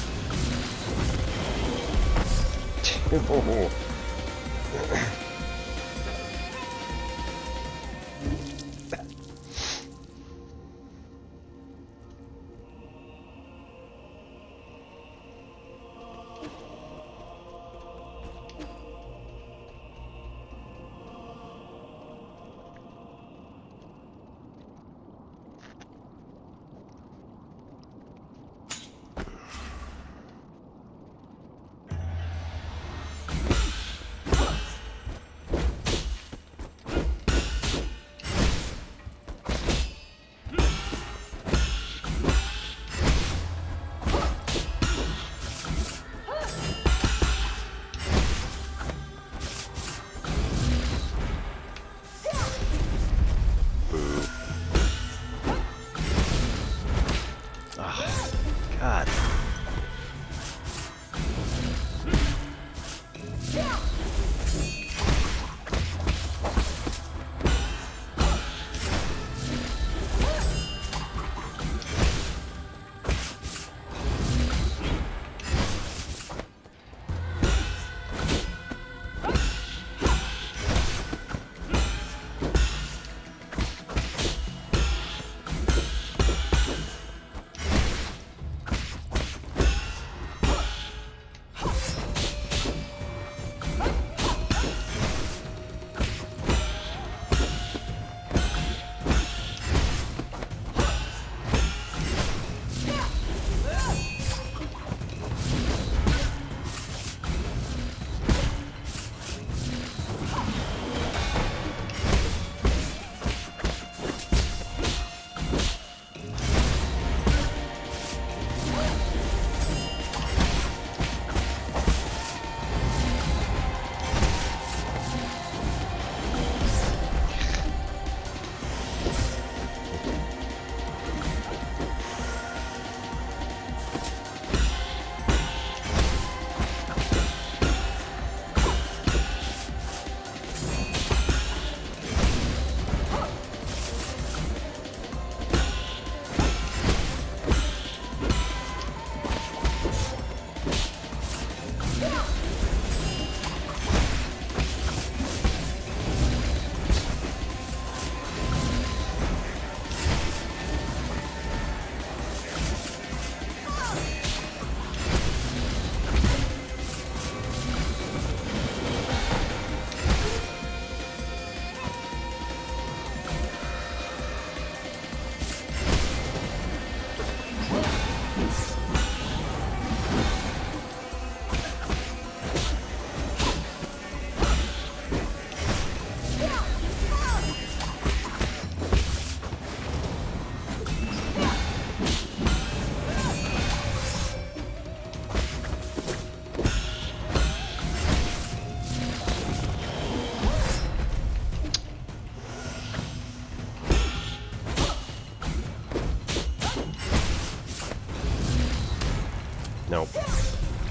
Nope.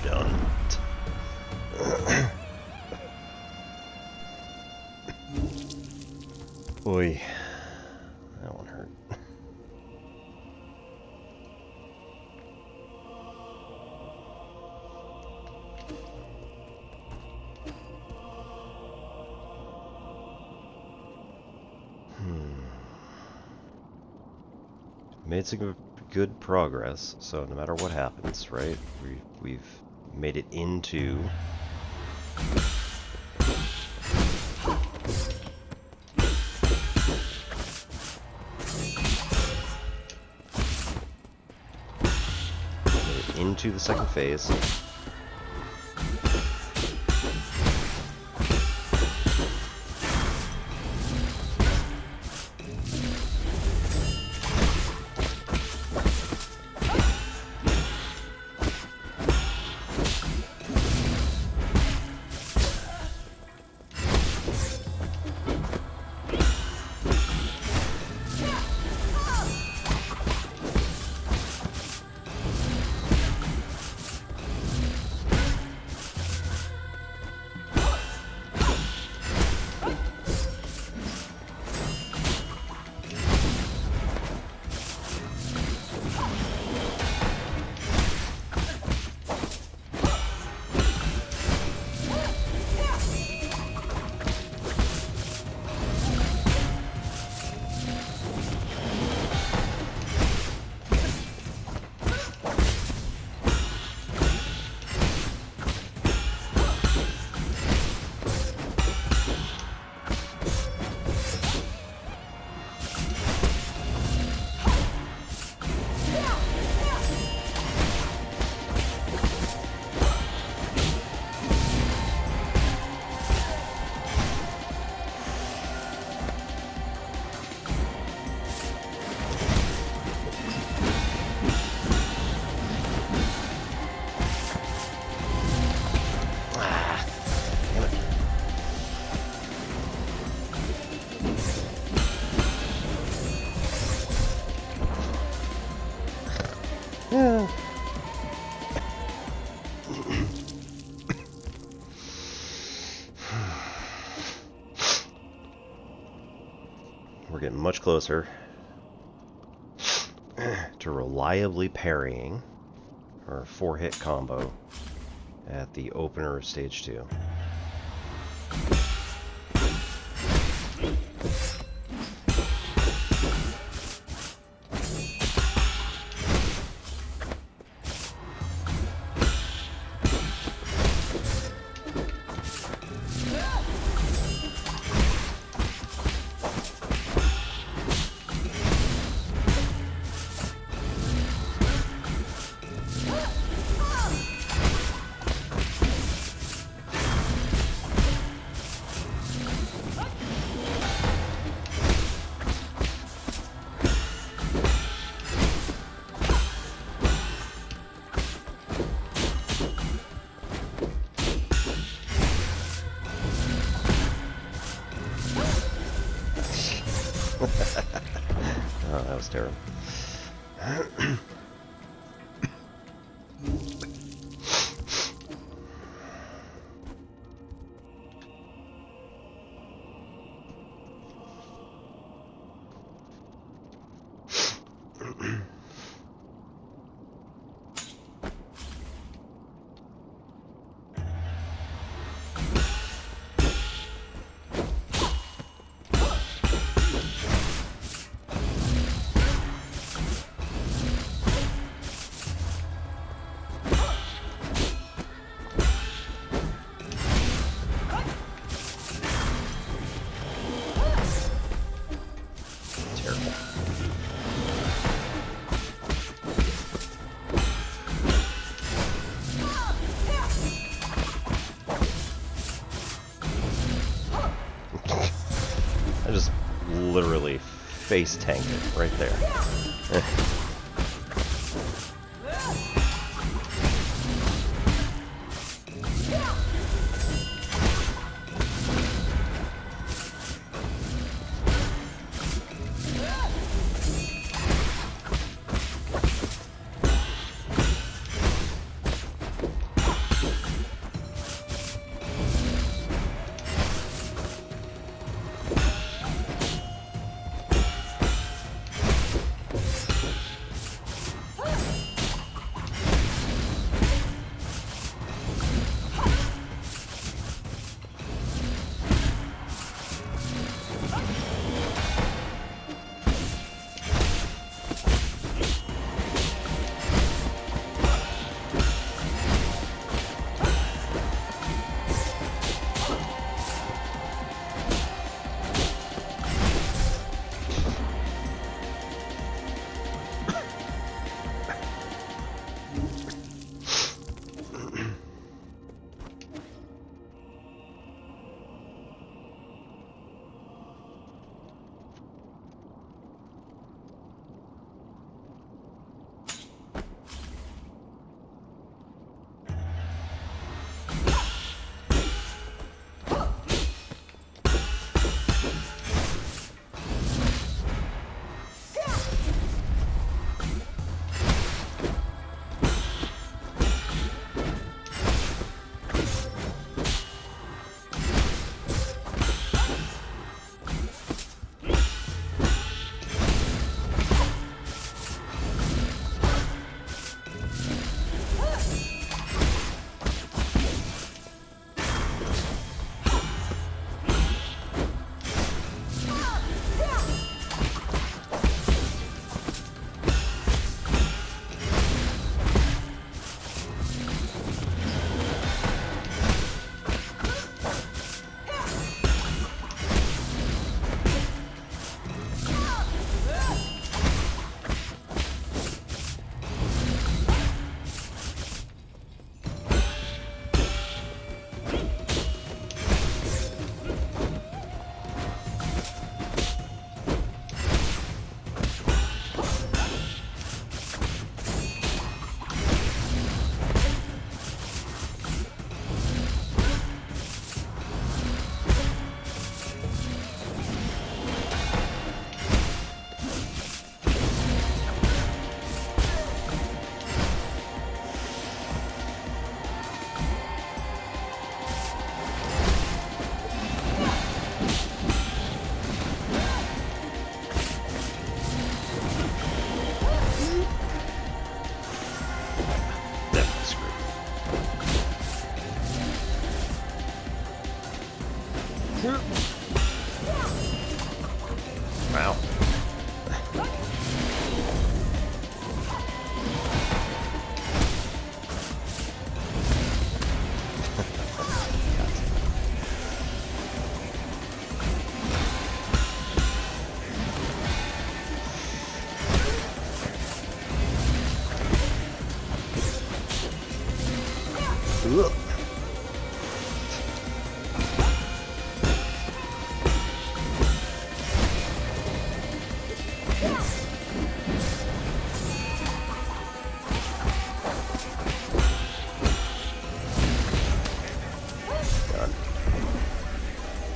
Done. Oy. That one hurt. Made some good progress, so no matter what happens, right? We've made it into the second phase. We're getting much closer to reliably parrying our 4-hit combo at the opener of stage 2. Oh, that was terrible. I just literally face tanked it right there. Ugh.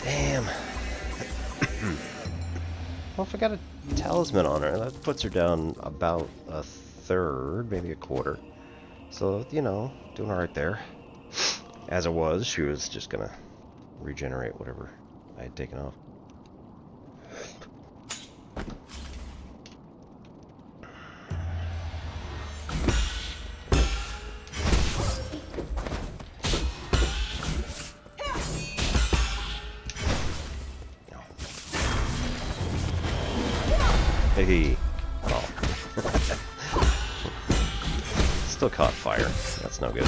Damn. Well, if I got a talisman on her, that puts her down about a third, maybe a quarter. So, you know, doing alright there. As it was, she was just gonna regenerate whatever I had taken off. Hey. Oh. Still caught fire. That's no good.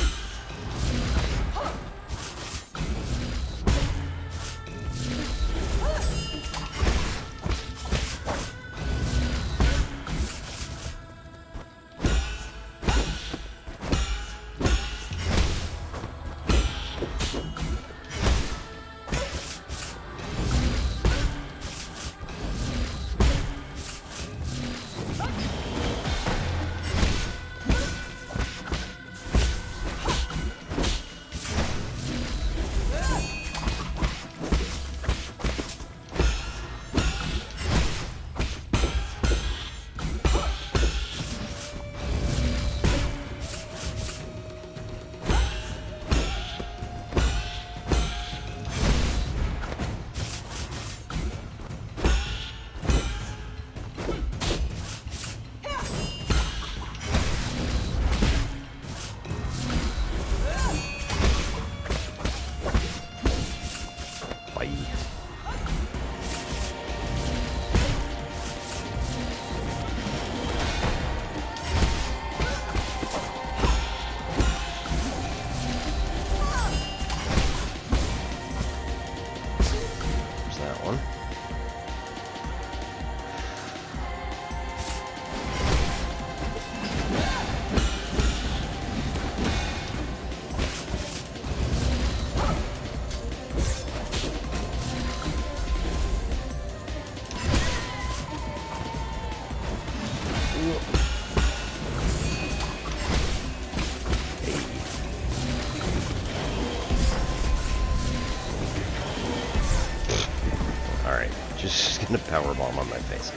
Alright, just gonna powerbomb on my face.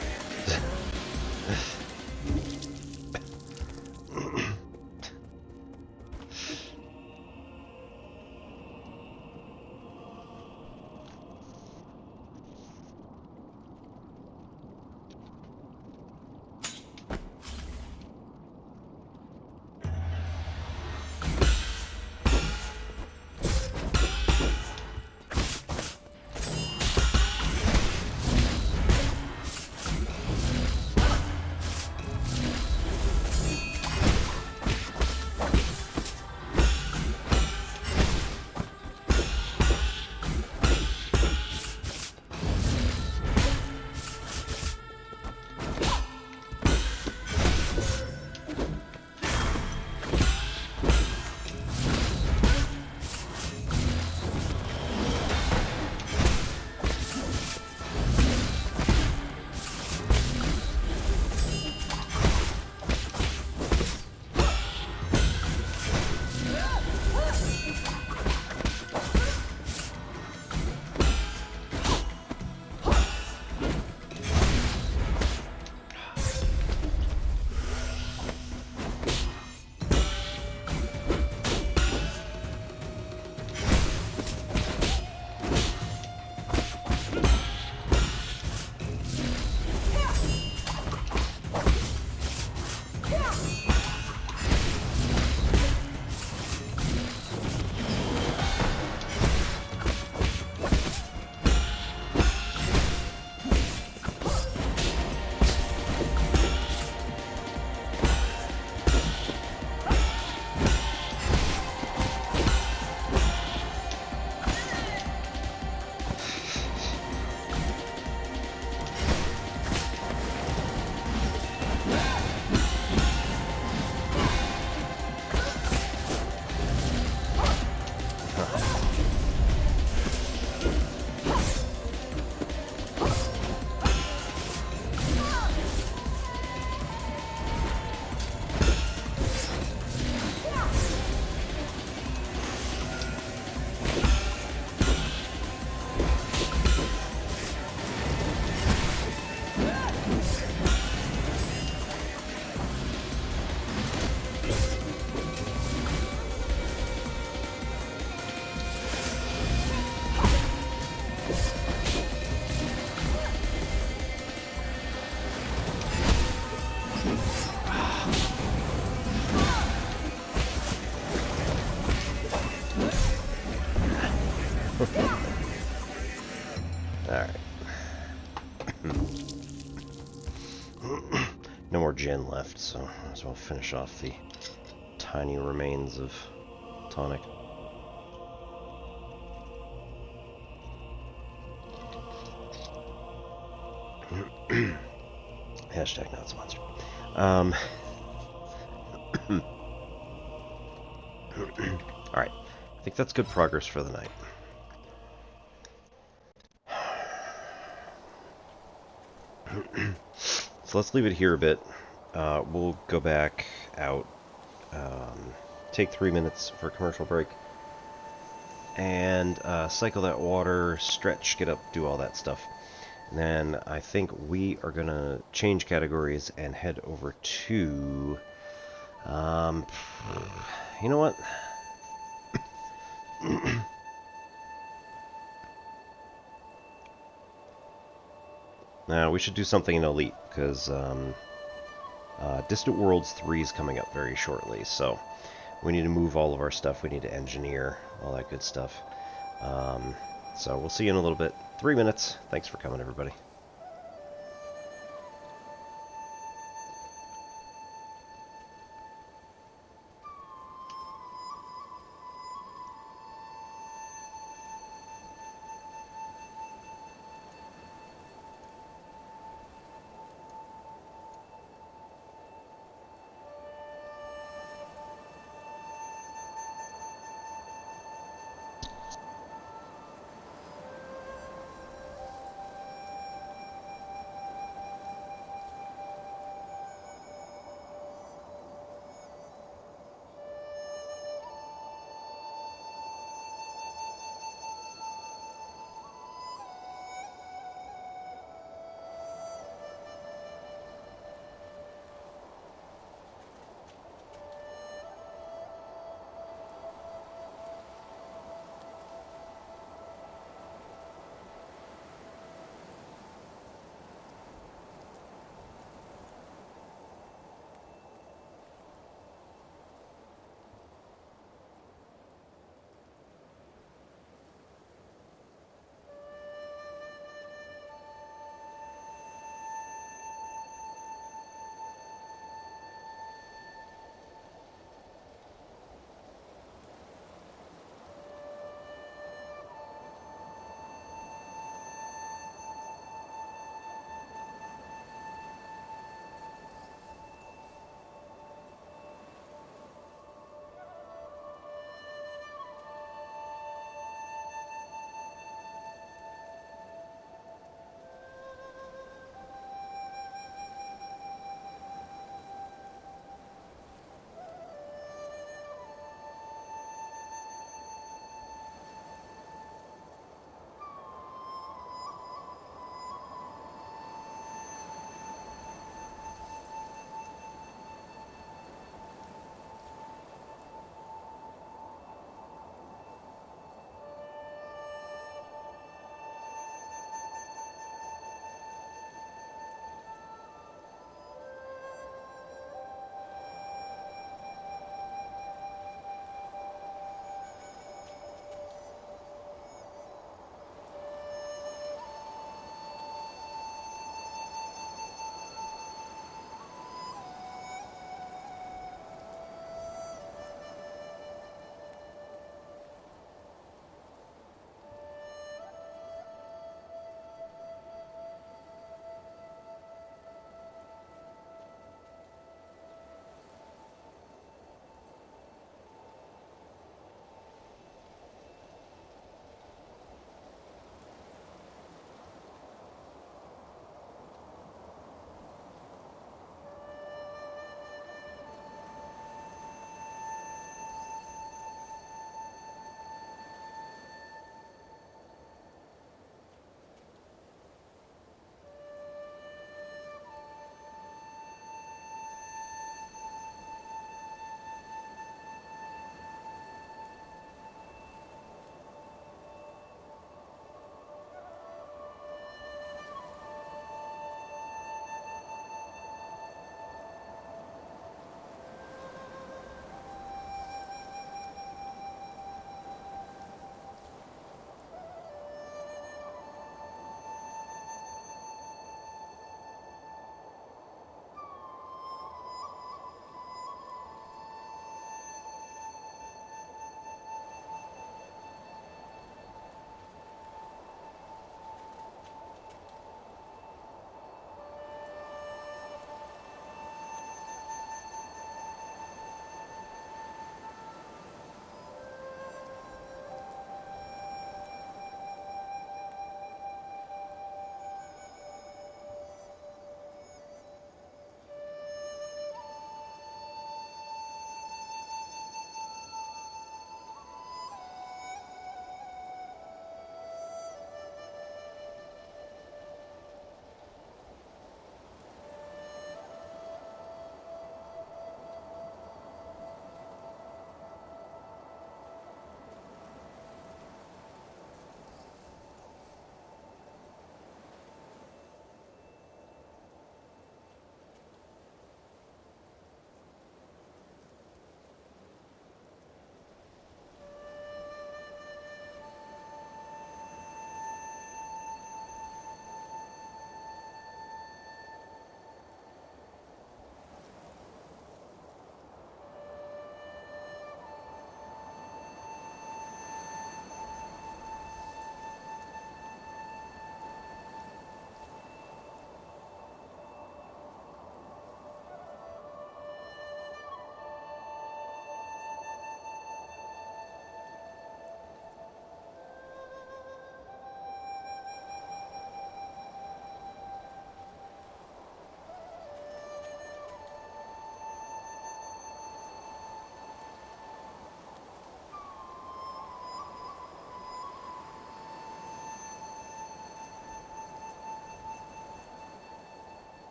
No more gin left, so might as well finish off the tiny remains of tonic. Hashtag not sponsored. Alright, I think that's good progress for the night. So let's leave it here a bit. We'll go back out, take 3 minutes for a commercial break, and cycle that water, stretch, get up, do all that stuff. And then I think we are going to change categories and head over to... you know what? Now, we should do something in Elite, because Distant Worlds 3 is coming up very shortly, so we need to move all of our stuff, we need to engineer, all that good stuff. So we'll see you in a little bit. 3 minutes. Thanks for coming, everybody.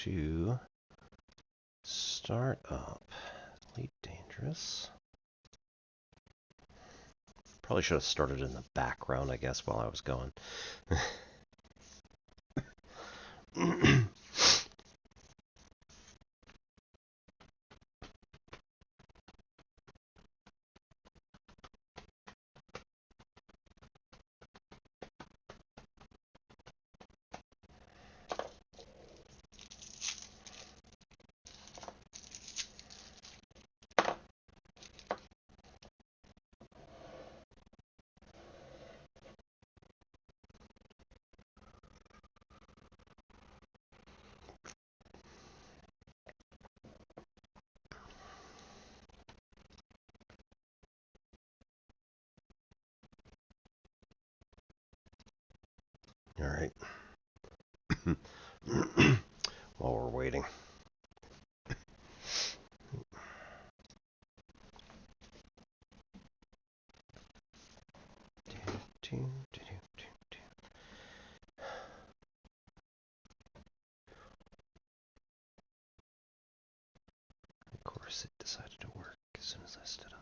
to start up. Elite Dangerous. Probably should have started in the background, I guess, while I was going. All right. While we're waiting. Of course, it decided to work as soon as I stood up.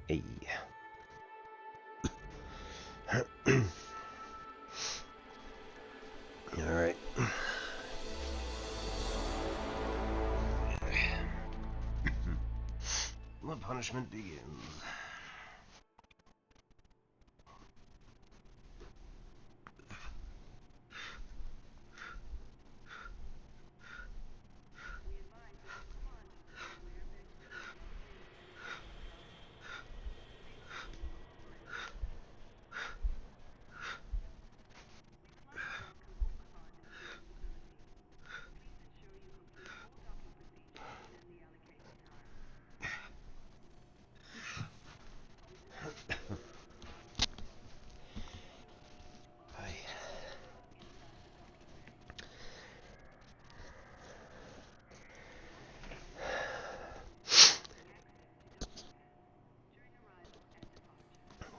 Hey. All right. The punishment begins.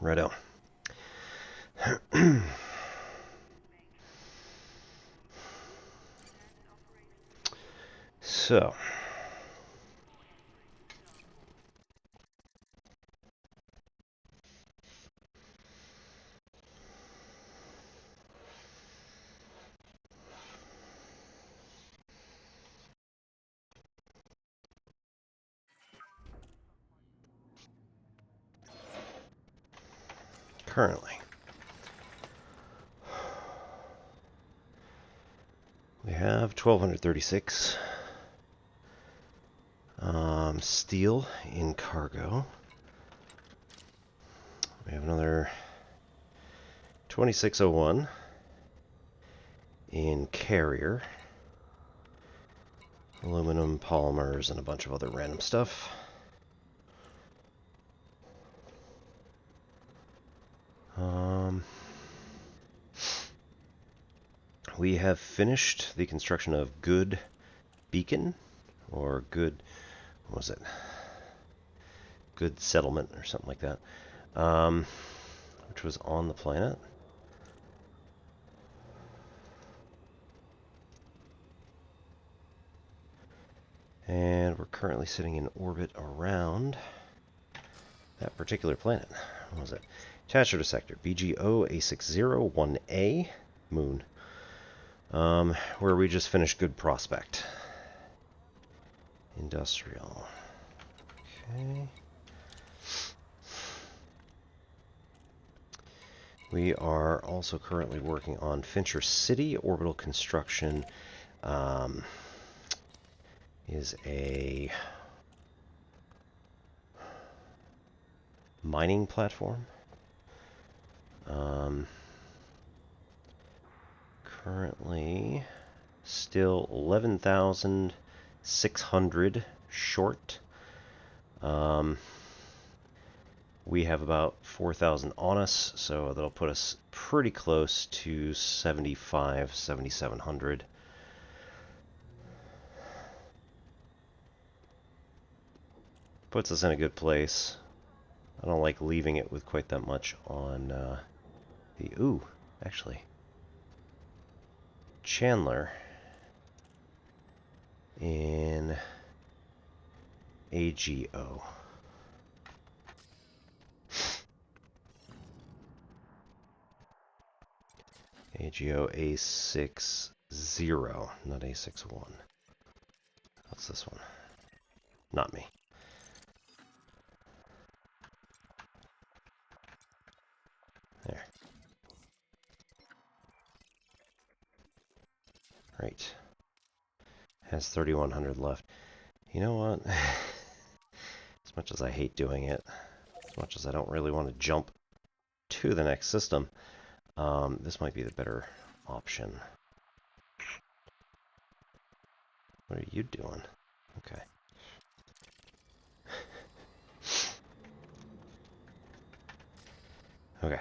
Righto. So. Currently, we have 1,236 steel in cargo. We have another 2,601 in carrier, aluminum, polymers, and a bunch of other random stuff. We have finished the construction of Good Beacon, or Good, what was it? Good Settlement, or something like that, which was on the planet. And we're currently sitting in orbit around that particular planet. What was it? Attached sector, BGO A601A, Moon. Where we just finished Good Prospect. Industrial. Okay. We are also currently working on Fincher City. Orbital construction is a mining platform. Currently, still 11,600 short. We have about 4,000 on us, so that'll put us pretty close to 7,700. Puts us in a good place. I don't like leaving it with quite that much on the... Ooh, actually. Chandler in AGO. AGO A60, not A61. What's this one? Not me. There. Right. Has 3,100 left. You know what? As much as I hate doing it, as much as I don't really want to jump to the next system, this might be the better option. What are you doing? Okay. Okay.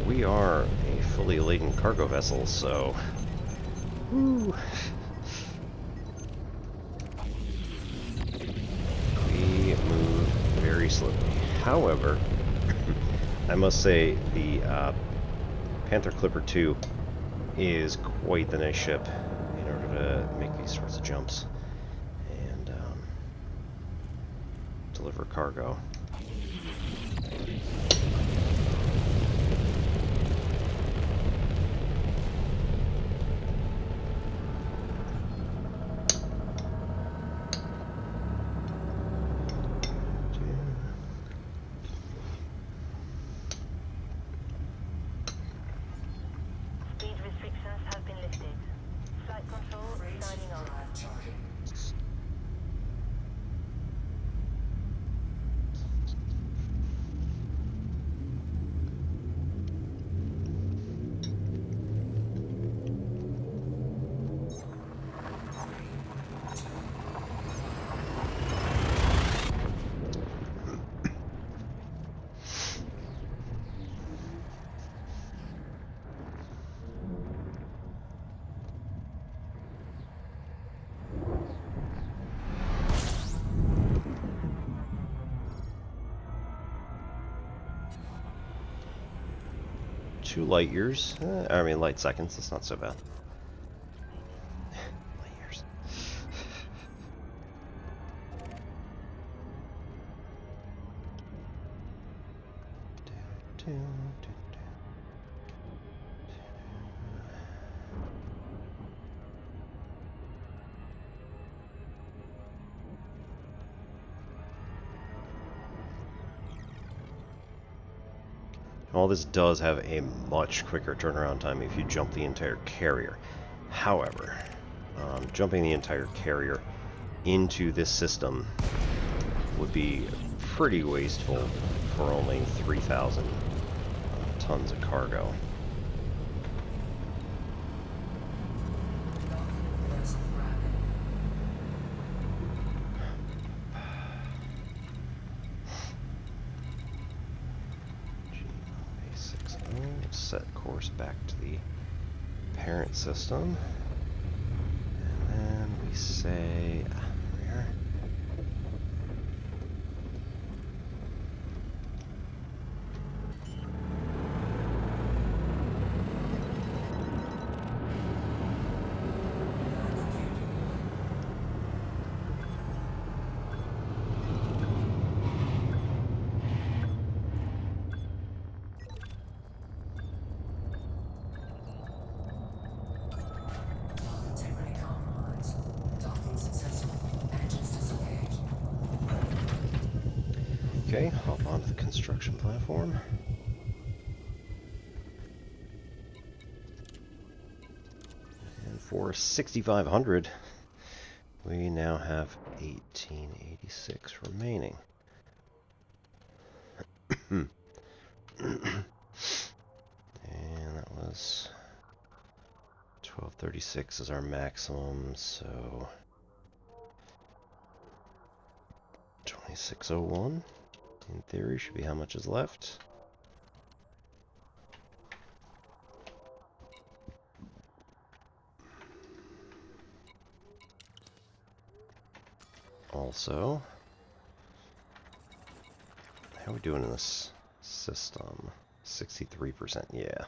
We are a fully laden cargo vessel, so... Woo. We move very slowly. However, I must say the Panther Clipper 2 is quite the nice ship in order to make these sorts of jumps and deliver cargo. Two light years. I mean, light seconds. That's not so bad. Light years. Well, this does have a much quicker turnaround time if you jump the entire carrier. However, jumping the entire carrier into this system would be pretty wasteful for only 3,000 tons of cargo. Set course back to the parent system, and then we say where? Okay, hop onto the construction platform. And for 6,500, we now have 1886 remaining. And that was 1236 is our maximum, so 2601 in theory should be how much is left. Also, how are we doing in this system? 63%, yeah.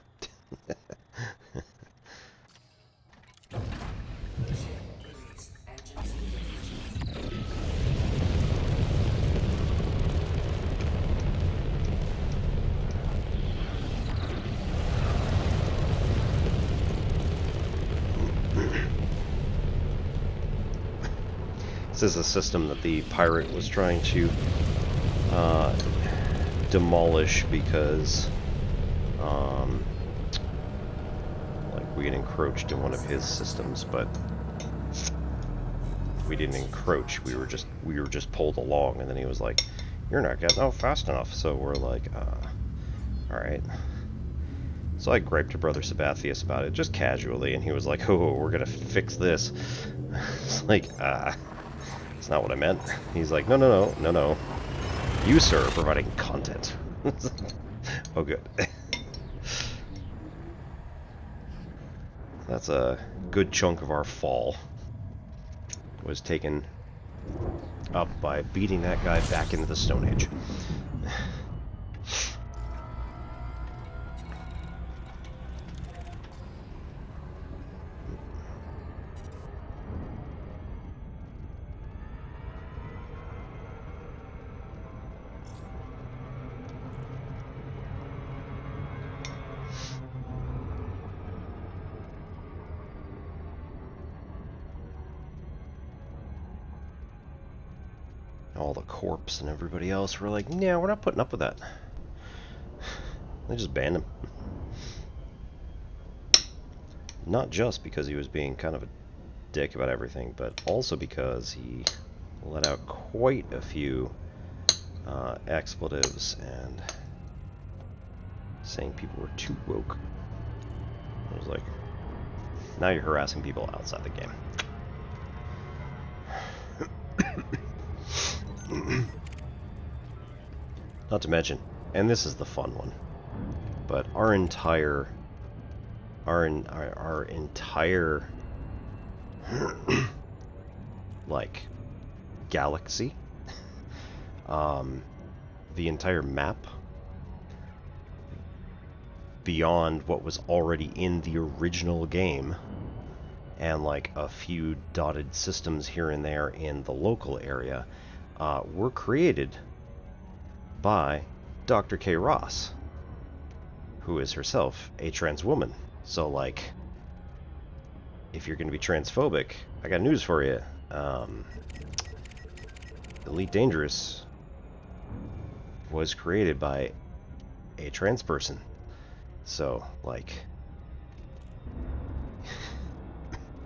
This is a system that the pirate was trying to demolish because like we had encroached in one of his systems, but we didn't encroach. We were just pulled along, and then he was like, "You're not getting out fast enough." So we're like, "All right." So I griped to Brother Sabathius about it, just casually, and he was like, "Oh, we're gonna fix this." It's like, it's not what I meant. He's like, no. You, sir, are providing content. Oh, good. That's a good chunk of our fall. Was taken up by beating that guy back into the Stone Age. All the corpse and everybody else were like, "No, we're not putting up with that." They just banned him. Not just because he was being kind of a dick about everything, but also because he let out quite a few expletives and saying people were too woke. I was like, now you're harassing people outside the game. Not to mention, and this is the fun one, but our entire like galaxy, the entire map beyond what was already in the original game, and like a few dotted systems here and there in the local area, were created by Dr. K. Ross, who is herself a trans woman. So, like, if you're going to be transphobic, I got news for you. Elite Dangerous was created by a trans person. So, like,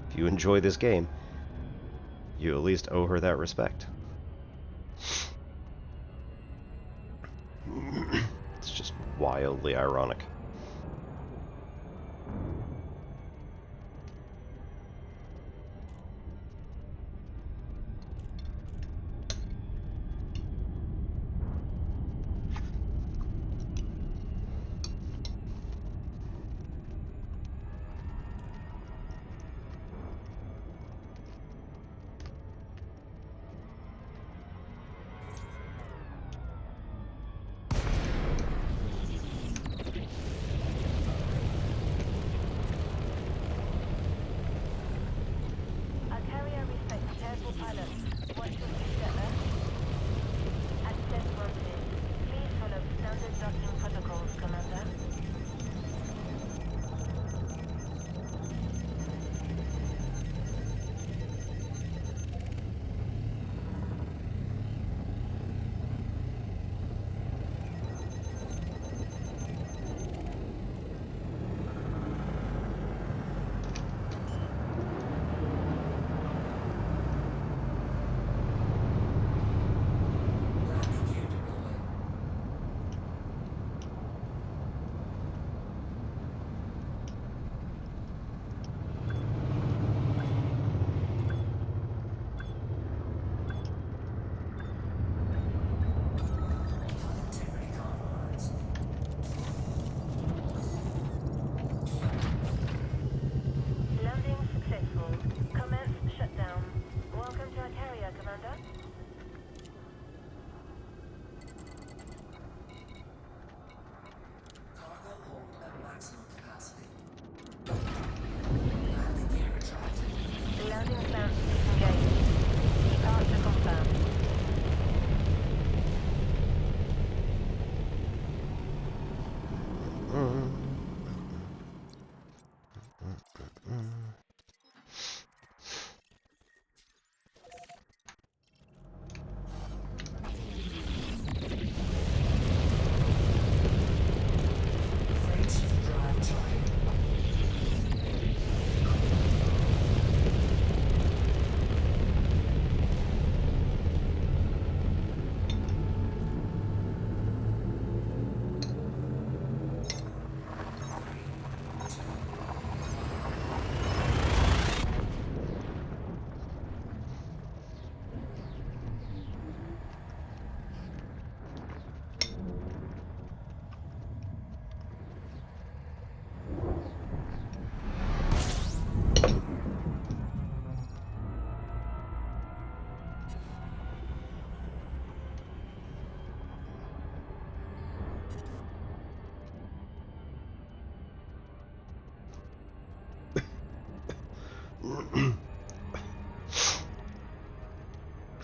if you enjoy this game, you at least owe her that respect. It's just wildly ironic.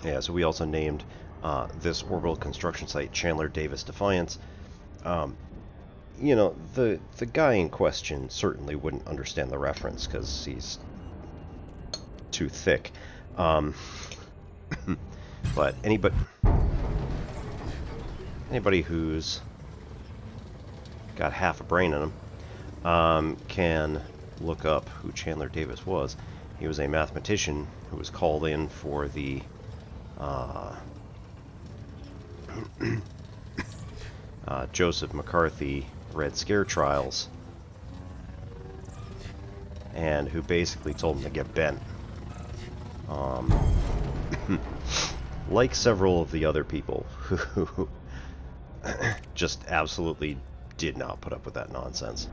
Yeah, so we also named this orbital construction site Chandler Davis Defiance. You know, the guy in question certainly wouldn't understand the reference because he's too thick. But anybody who's got half a brain in him can look up who Chandler Davis was. He was a mathematician who was called in for the Joseph McCarthy Red Scare trials, and who basically told him to get bent. Like several of the other people who just absolutely did not put up with that nonsense.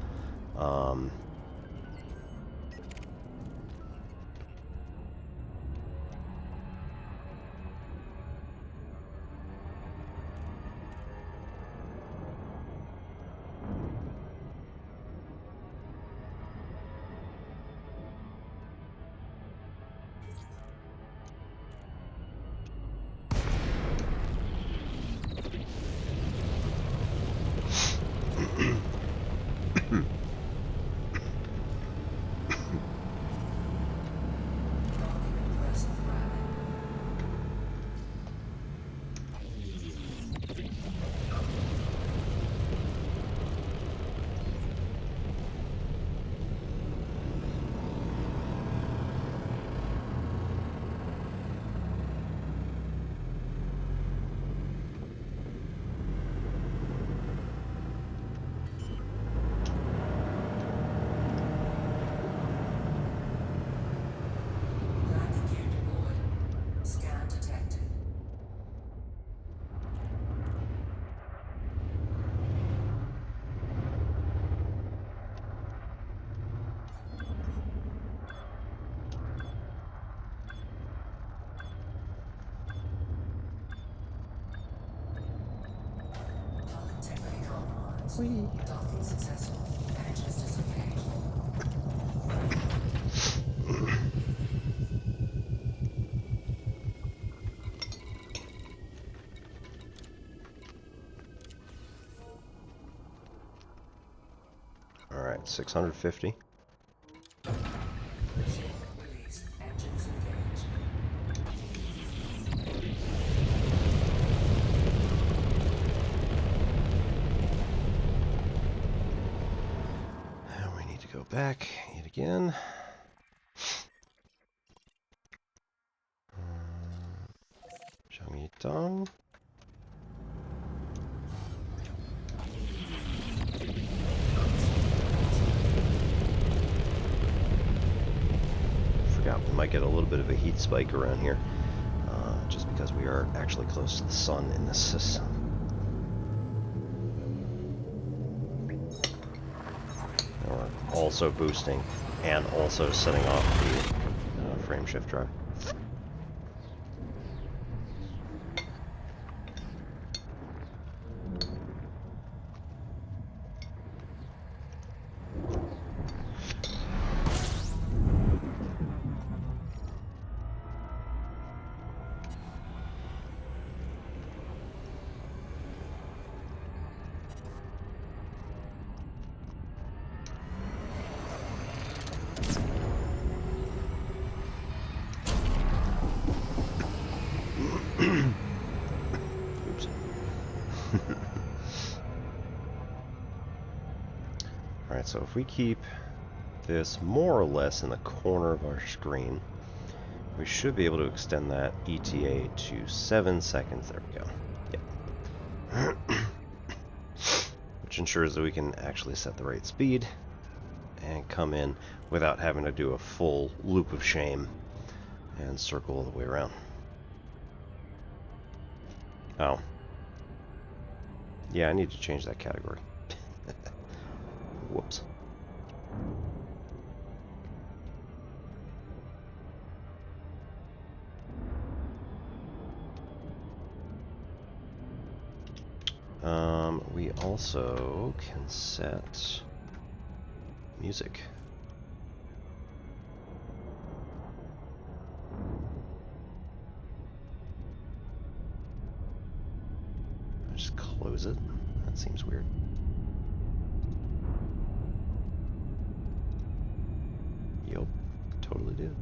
Whee. Docking successful. Engines disengaged. All right, 650. Release. Engines engaged. And we need to go back yet again. Dong. Forgot we might get a little bit of a heat spike around here, just because we are actually close to the sun in this system. And we're also boosting and also setting off the frame shift drive. Oops. Alright, so if we keep this more or less in the corner of our screen, we should be able to extend that ETA to 7 seconds. There we go. Yep. Which ensures that we can actually set the right speed and come in without having to do a full loop of shame and circle all the way around. Oh. Yeah, I need to change that category. Whoops. We also can set music. Yup, totally did.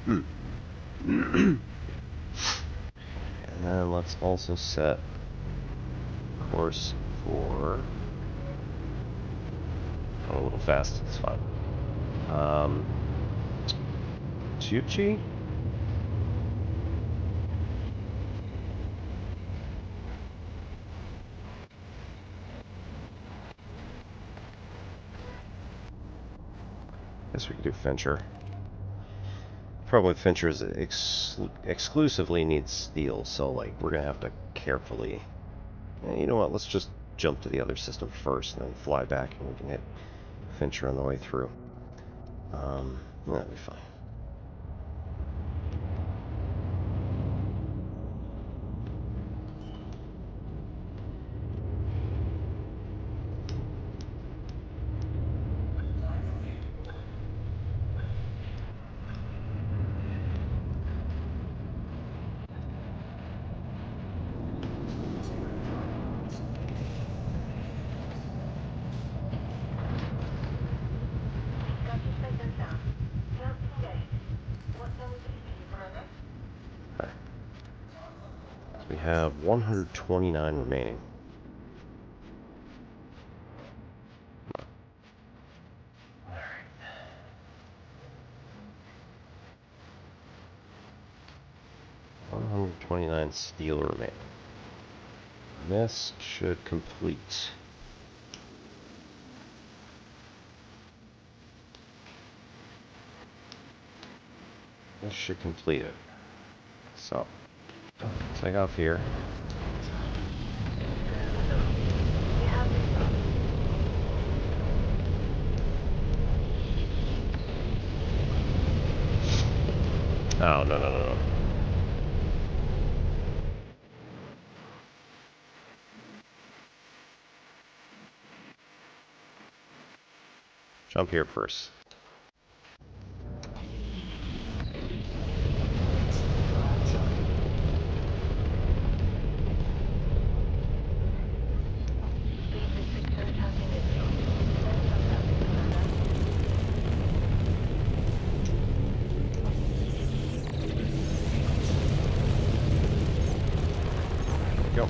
And then let's also set course for... I'm a little fast, it's fine. Chuchi? Guess we could do Fincher. Problem with Fincher is it exclusively needs steel, so like we're gonna have to carefully. You know what? Let's just jump to the other system first, and then fly back, and we can hit Fincher on the way through. That'll be fine. We have 129 remaining. Alright. 129 steel remaining. This should complete. This should complete it. So, take off here. Oh, no. Jump here first. Go.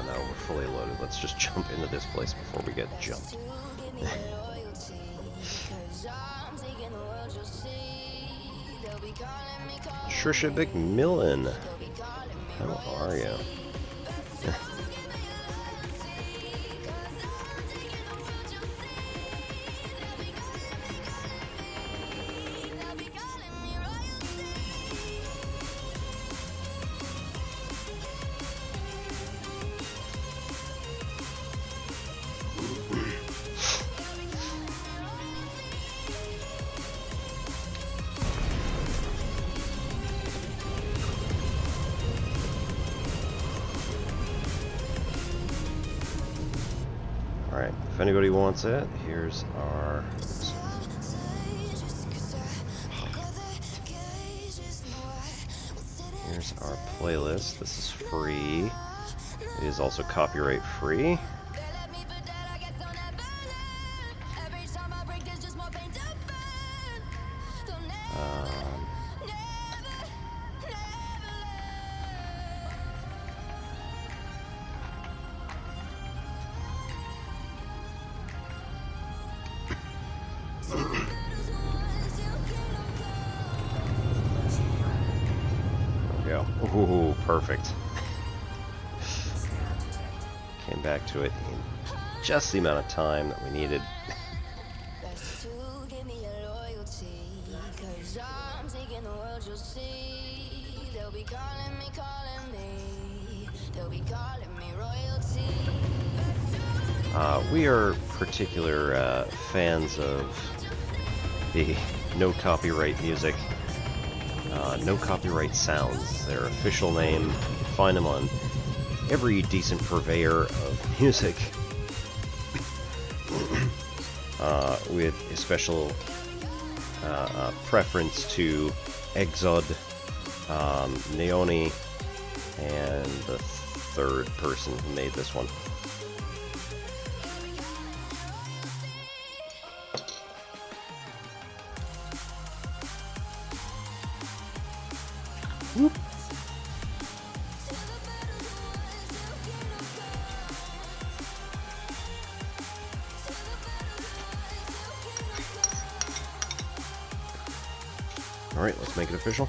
No, we're fully loaded. Let's just jump into this place before we get jumped. Trisha McMillan, how are you? Alright, if anybody wants it, here's our... Here's our playlist. This is free. It is also copyright free. There we go. Ooh, perfect. Came back to it in just the amount of time that we needed. We are particular fans of the no copyright music, no copyright sounds. Their official name. You can find them on every decent purveyor of music, with a special preference to Exod, Neoni, and the third person who made this one. Whoop. Alright, let's make it official.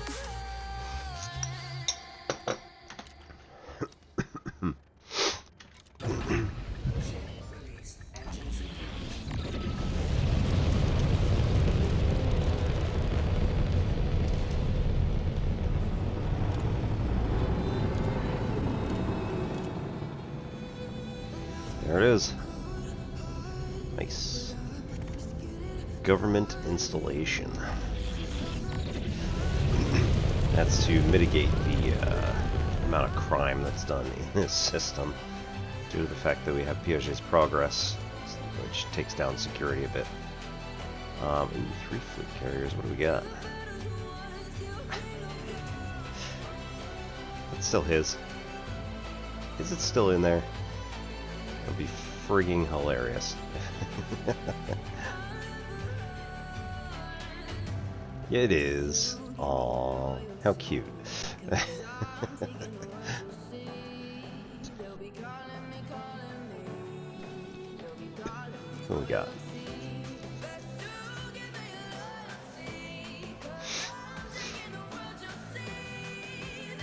There it is. Nice. Government installation. That's to mitigate the amount of crime that's done in this system due to the fact that we have Piaget's progress, which takes down security a bit. Ooh, 3 fleet carriers, what do we got? It's still his. Is it still in there? It would be frigging hilarious. Yeah, it is. Aww, how cute. What we got?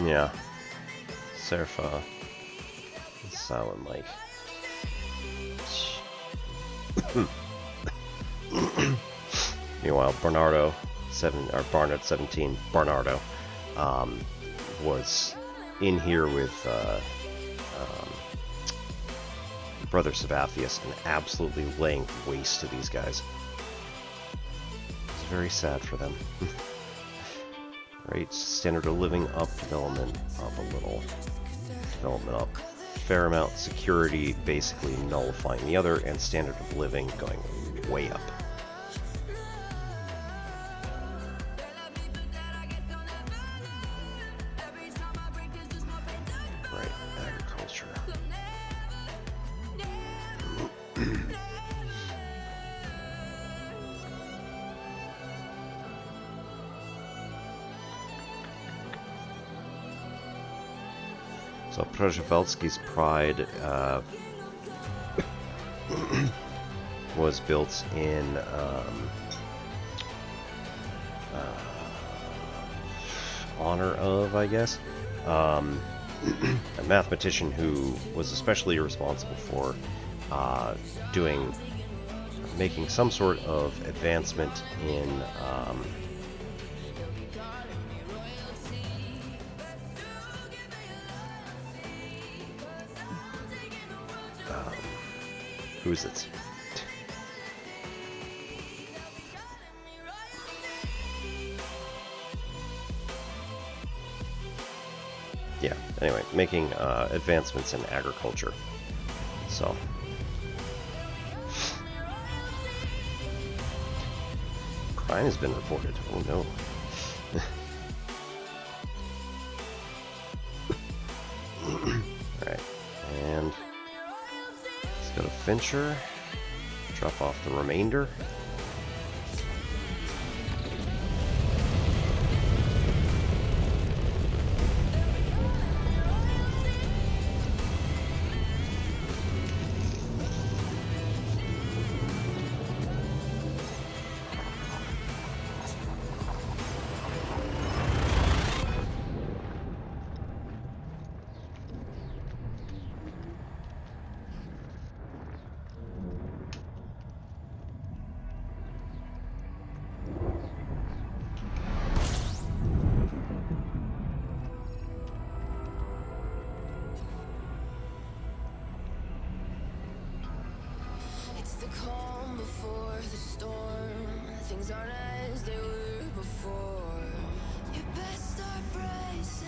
Yeah. Serapha. Silent Mike. Meanwhile, Barnard 17, Barnardo, was in here with Brother Sabathius and absolutely laying waste to these guys. It's very sad for them. Right, standard of living up, development up a little. Development up. Fair amount, security basically nullifying the other, and standard of living going way up. Right, agriculture. So Przewalski's Pride was built in honor of, I guess, a mathematician who was especially responsible for making some sort of advancement in who is it? Yeah, anyway, making advancements in agriculture. So. Crime has been reported. Oh no. Alright. adventure. Drop off the remainder. The calm before the storm. Things aren't as they were before. You best start bracing.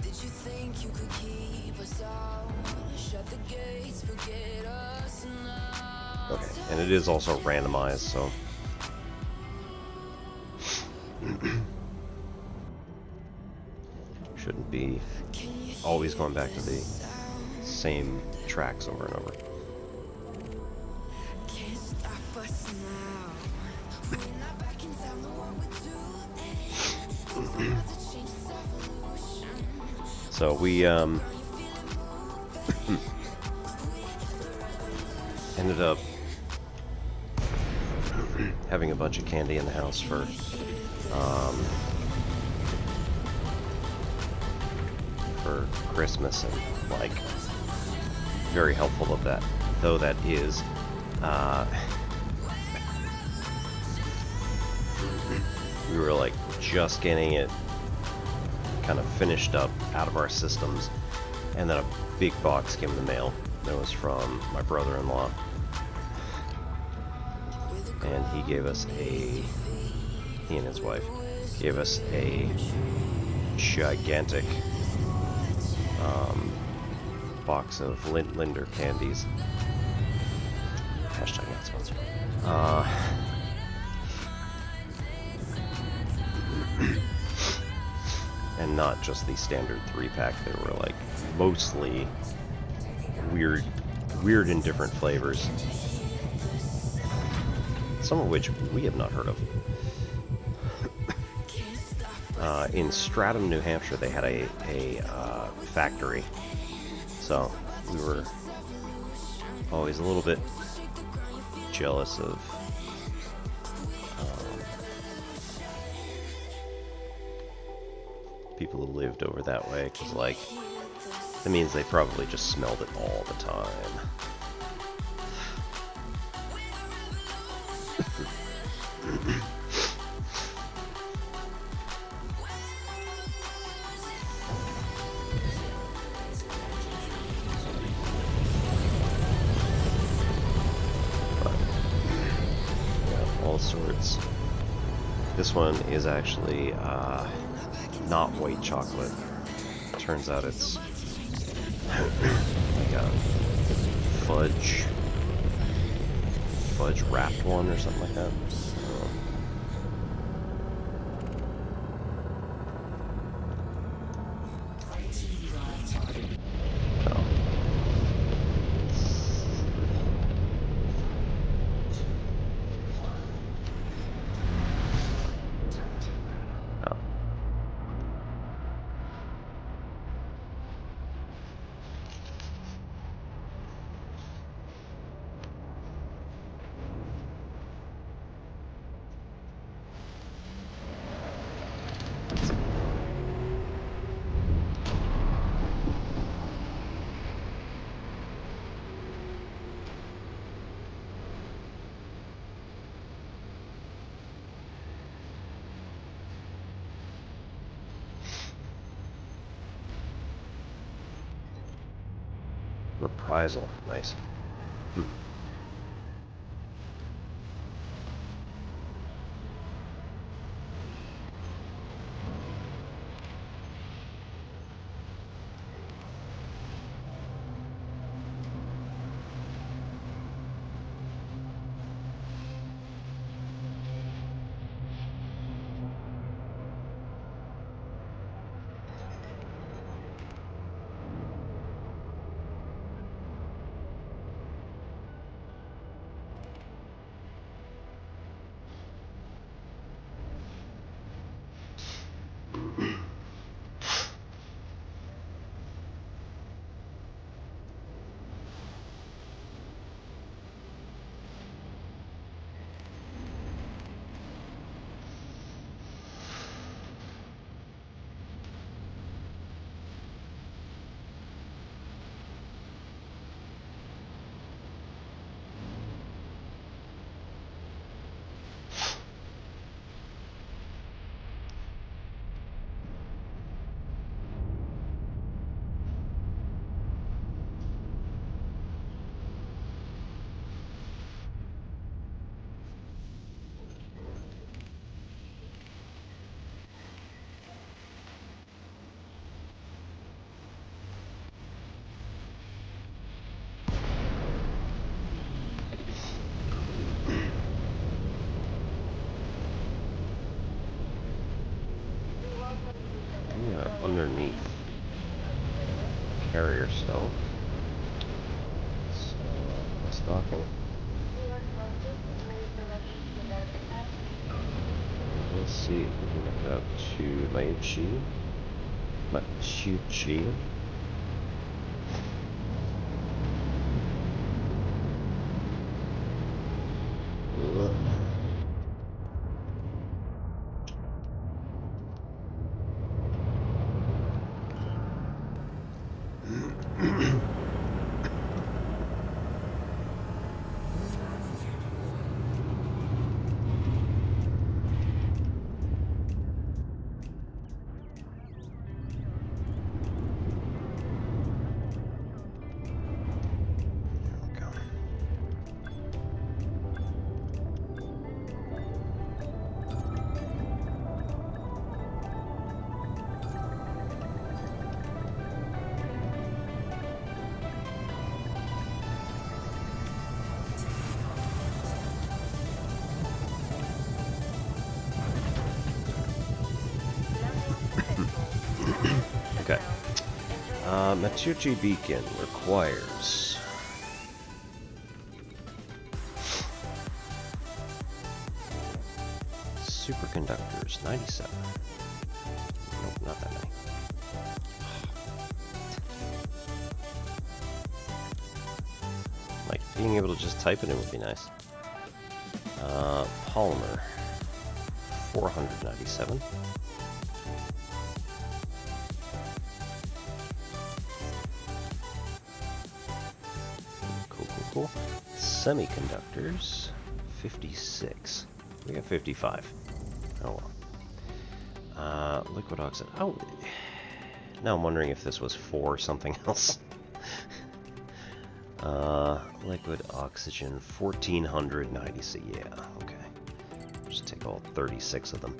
Did you think you could keep us out? Shut the gates, forget us now. Okay, and it is also randomized, so shouldn't be always going back to the same tracks over and over. Can't stop us now. We're not backing down the one with two ends. Things are about to change this evolution. So we ended up having a bunch of candy in the house for Christmas, and like very helpful of that, though that is we were like just getting it kind of finished up out of our systems, and then a big box came in the mail that was from my brother-in-law, and he and his wife gave us a gigantic box of Linder candies. Hashtag not sponsored. And not just the standard 3-pack. They were like mostly weird and different flavors. Some of which we have not heard of. In Stratham, New Hampshire, they had a factory. So we were always a little bit jealous of people who lived over that way, because like that means they probably just smelled it all the time. Sorts. This one is actually not white chocolate. Turns out it's like a fudge wrapped one or something like that. Reprisal, nice. underneath. Carrier stone. So, what's docking? Let's see, we can look it up to Maichi. Machuchi. Okay. Machuchi Beacon requires superconductors, 97. Nope, not that many. Like, being able to just type it in would be nice. Polymer, 497. Cool. Semiconductors, 56. We got 55. Oh well. Liquid oxide. Oh, now I'm wondering if this was for something else. Liquid oxygen, 1490. Yeah, okay. Just take all 36 of them.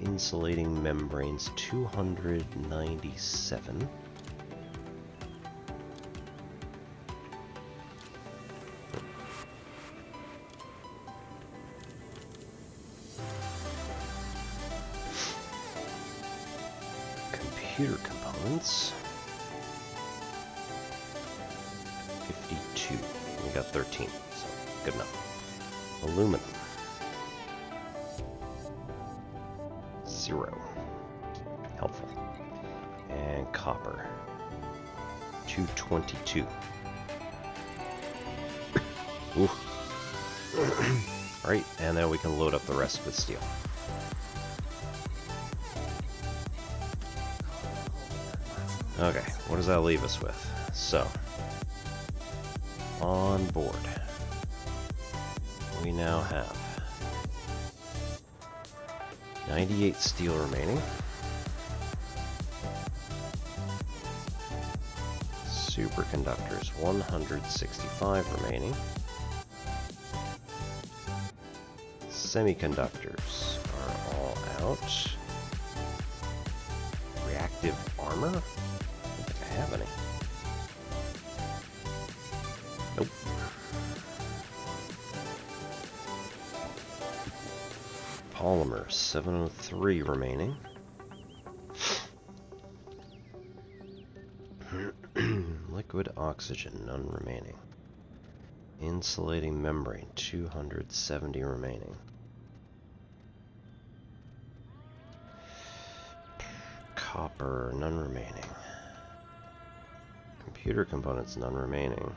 Insulating membranes, 297. Computer components, 52. We got 13, so good enough. Aluminum, 0. Helpful. And copper, 222. Ooh. Alright, and then we can load up the rest with steel. Okay, what does that leave us with? So, on board, we now have 98 steel remaining, superconductors 165 remaining, semiconductors are all out, reactive armor? Have any? Nope. Polymer, 703 remaining. Liquid oxygen, none remaining. Insulating membrane, 270 remaining. Copper, none remaining. Computer components, none remaining.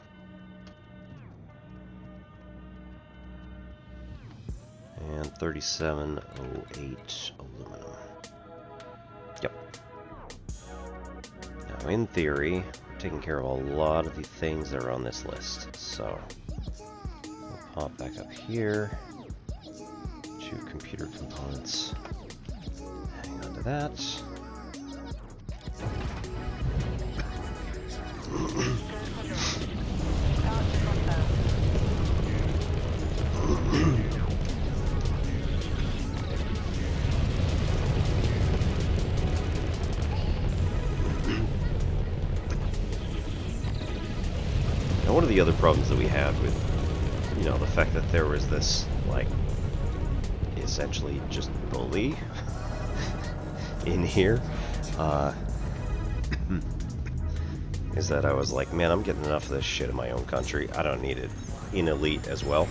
And 3708 aluminum. Yep. Now, in theory, we're taking care of a lot of the things that are on this list. So, we'll pop back up here to computer components. Hang on to that. Now, one of the other problems that we had with, you know, the fact that there was this, like, essentially just bully in here, is that I was like, man, I'm getting enough of this shit in my own country. I don't need it in Elite as well.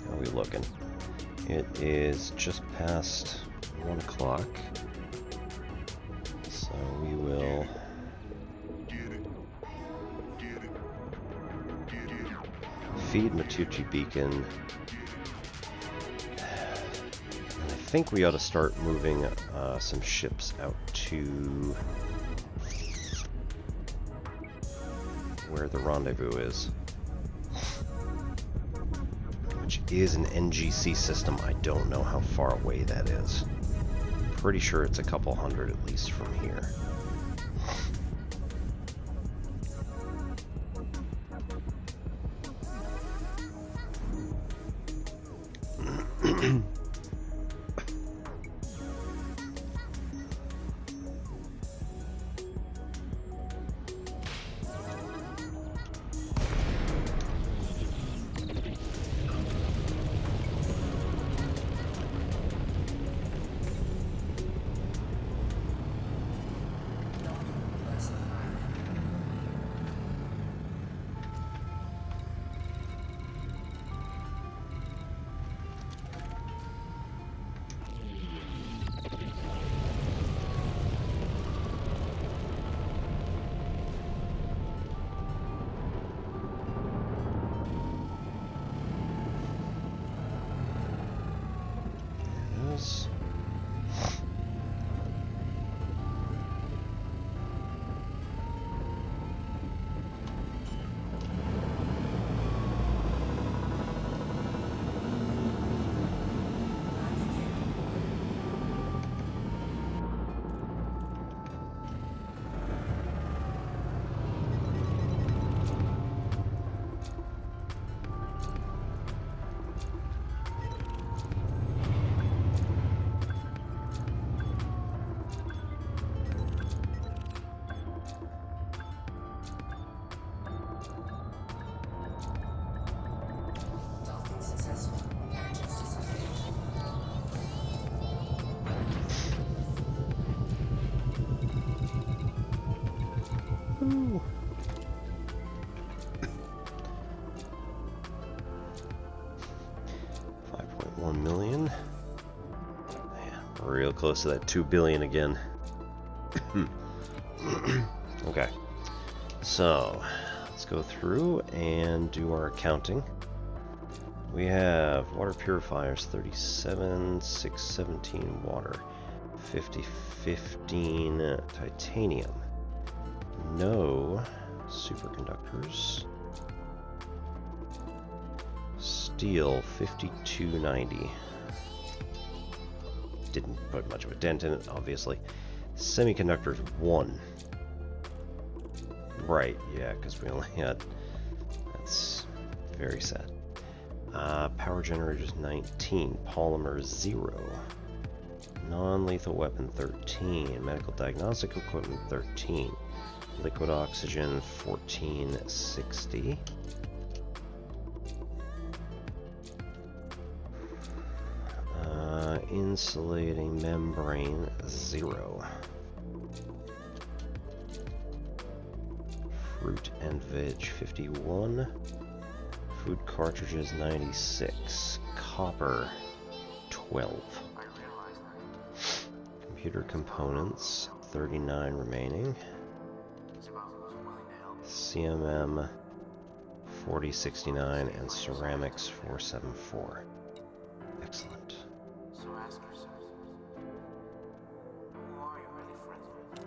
How are we looking? It is just past 1 o'clock. So we will feed Matucci Beacon. And I think we ought to start moving some ships out to where the rendezvous is. Which is an NGC system. I don't know how far away that is. Pretty sure it's a couple hundred at least from here. Yes. Docking successful. Engines disengaged. Ooh. 5.1 million. Man, we're real close to that 2 billion again. Okay. So, let's go through and do our accounting. We have water purifiers 37, 617 water, 50, 15 titanium. No superconductors. Steel 5290. Didn't put much of a dent in it, obviously. Semiconductors 1. Right, yeah, because we only had. That's very sad. Power generators 19. Polymer 0. Non-lethal weapon 13. Medical diagnostic equipment 13. Liquid oxygen 1460. Insulating membrane 0. Fruit and veg 51. Food cartridges 96. Copper 12. Computer components 39 remaining. CMM 4069 and ceramics 474. Excellent. So ask yourself, who are you really friends with?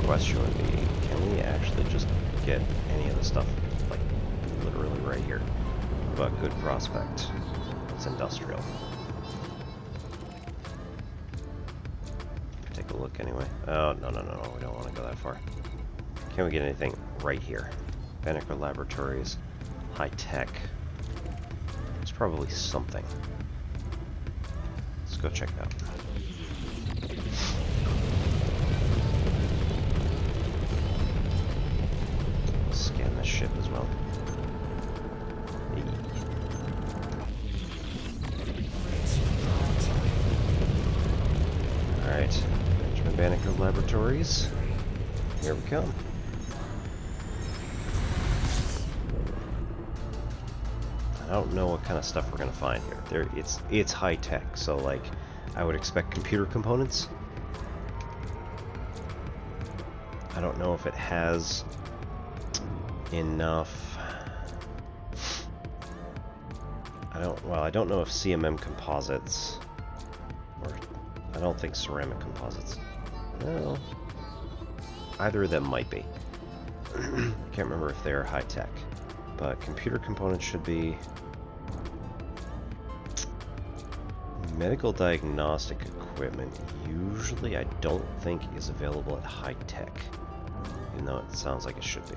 question would be, can we actually just get any of the stuff, like, literally right here? But good prospect. It's industrial. Take a look anyway. Oh, no, we don't want to go that far. Can we get anything right here? Banneker Laboratories, high tech. It's probably something. Let's go check it out. Scan this ship as well. Hey. Alright, Benjamin Banneker Laboratories. Here we come. I don't know what kind of stuff we're gonna find here. It's high tech, so like I would expect computer components. I don't know if it has enough. I don't know if CMM composites, or I don't think ceramic composites. Well, either of them might be. I can't remember if they are high tech, but computer components should be. Medical diagnostic equipment usually I don't think is available at high tech, even though it sounds like it should be.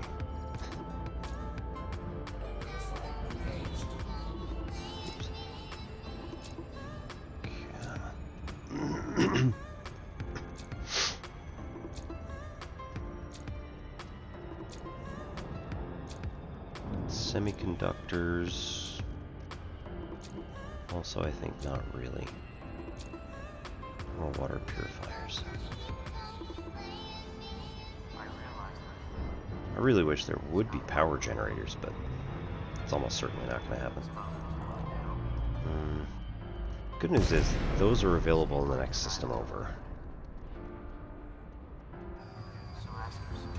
Semiconductors. Also, I think not really. Or water purifiers. I really wish there would be power generators, but it's almost certainly not going to happen. Good news is, those are available in the next system over. So ask yourself.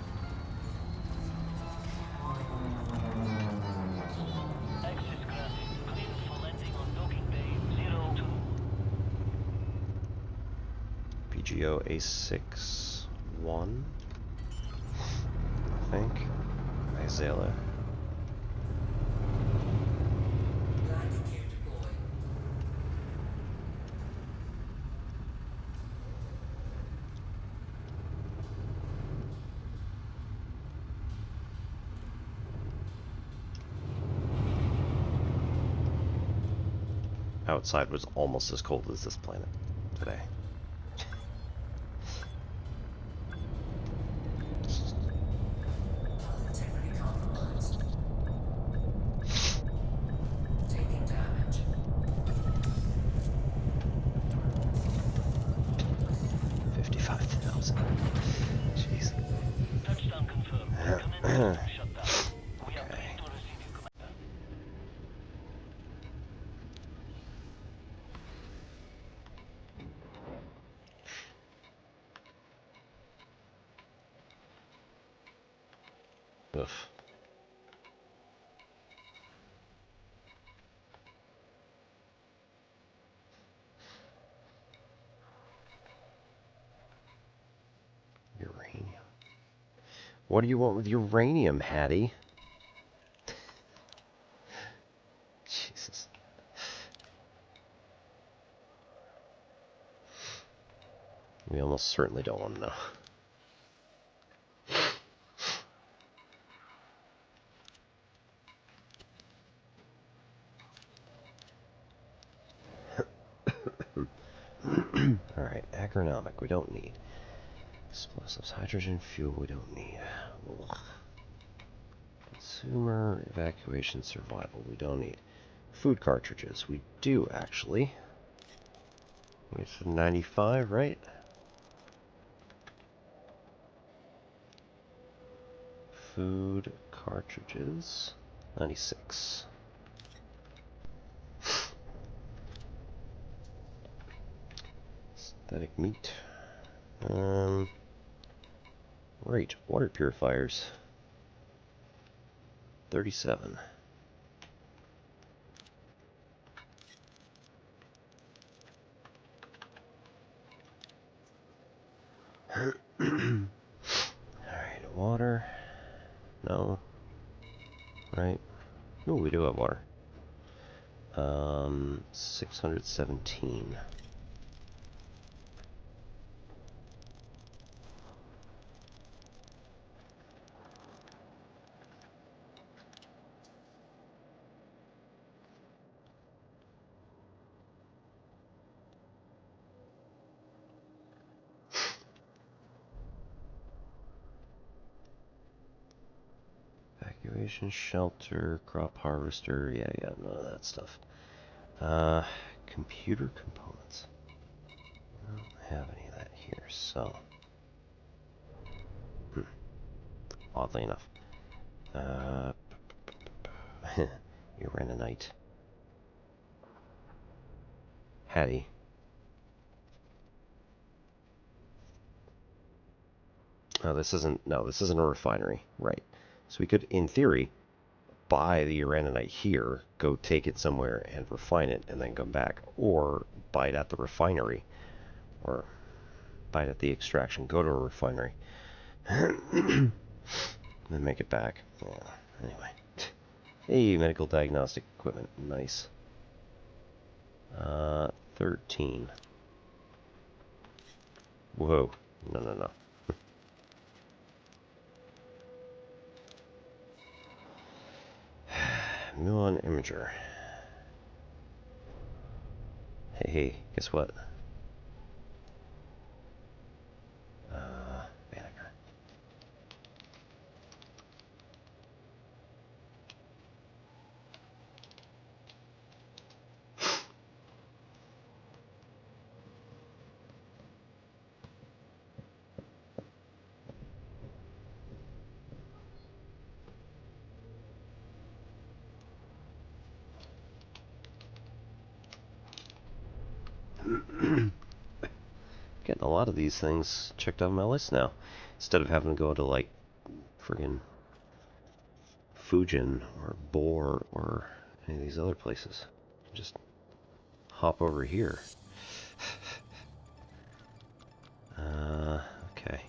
Access granted. Cleared for landing on docking bay 02. PGO A61, I think. Isala. Landing gear deployed. Outside was almost as cold as this planet today. Health integrity compromised. Taking damage. 55,000. Jeez. Touchdown confirmed. Command system shut down. We are Okay. ready to receive you, Commander. Oof. Uranium. What do you want with uranium, Hattie? Jesus. We almost certainly don't want to know. Alright, agronomic, we don't need. Explosives, hydrogen fuel, we don't need. Ugh. Consumer, evacuation, survival, we don't need. Food cartridges, we do actually. It's 95, right? Food cartridges, 96. Synthetic meat. Right, water purifiers. 37. water? No. Right? Ooh, we do have water. 617. Evacuation shelter, crop harvester, yeah, none of that stuff. Computer components. I don't have any of that here, so. Oddly enough. Uranite. Hattie. Oh, this isn't a refinery. Right. So we could, in theory, buy the uraninite here, go take it somewhere and refine it, and then come back. Or buy it at the refinery. Or buy it at the extraction, go to a refinery. Then make it back. Yeah, anyway. Hey, medical diagnostic equipment. Nice. 13. Whoa. No. Muon Imager. Hey, guess what? Banneker. Getting a lot of these things checked off my list now. Instead of having to go to, like, friggin' Fujin or Bor or any of these other places. Just hop over here. Okay.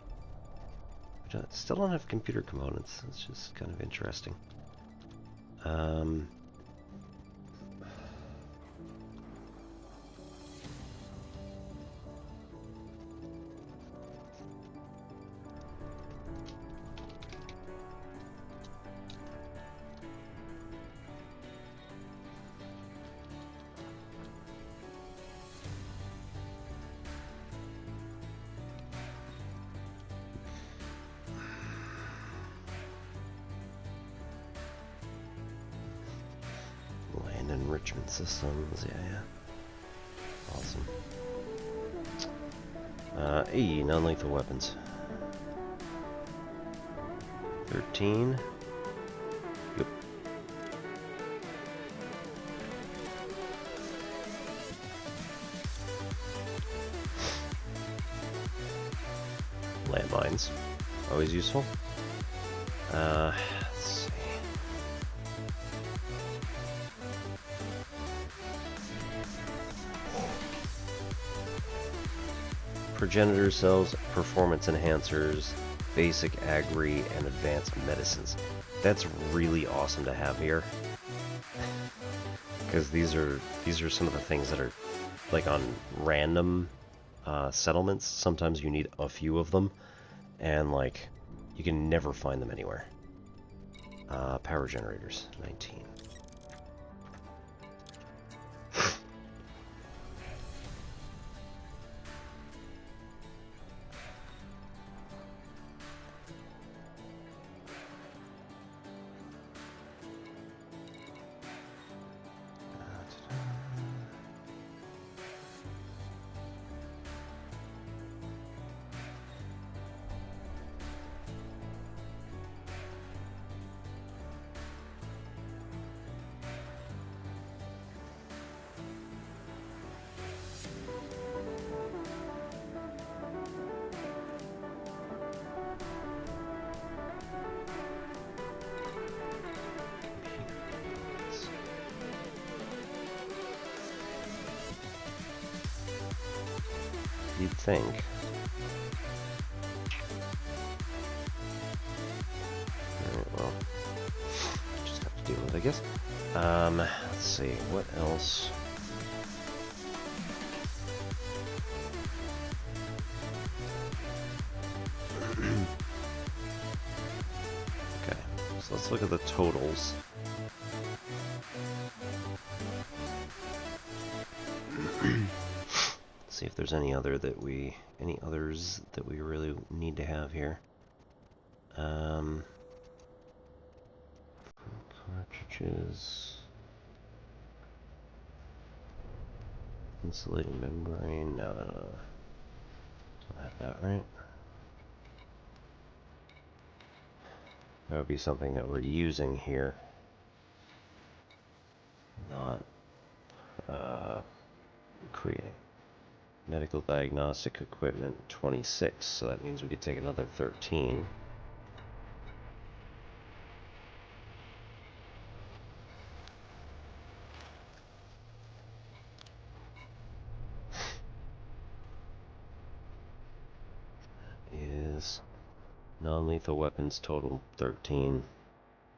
Still don't have computer components. It's just kind of interesting. Land enrichment systems, yeah. Awesome. Hey, non-lethal weapons. 13. Yep. Landmines. Always useful. Let's see. Progenitor cells, performance enhancers, basic agri, and advanced medicines. That's really awesome to have here. Because these are some of the things that are like on random settlements. Sometimes you need a few of them, and like you can never find them anywhere. Power generators, 19. You'd think. deal with, I guess. Let's see, what else? Okay, so let's look at the totals. See if there's any others that we really need to have here. Cartridges. Insulating membrane. No. Don't have that, right? That would be something that we're using here. Not creating. Medical diagnostic equipment, 26. So that means we could take another 13. Is non-lethal weapons total 13.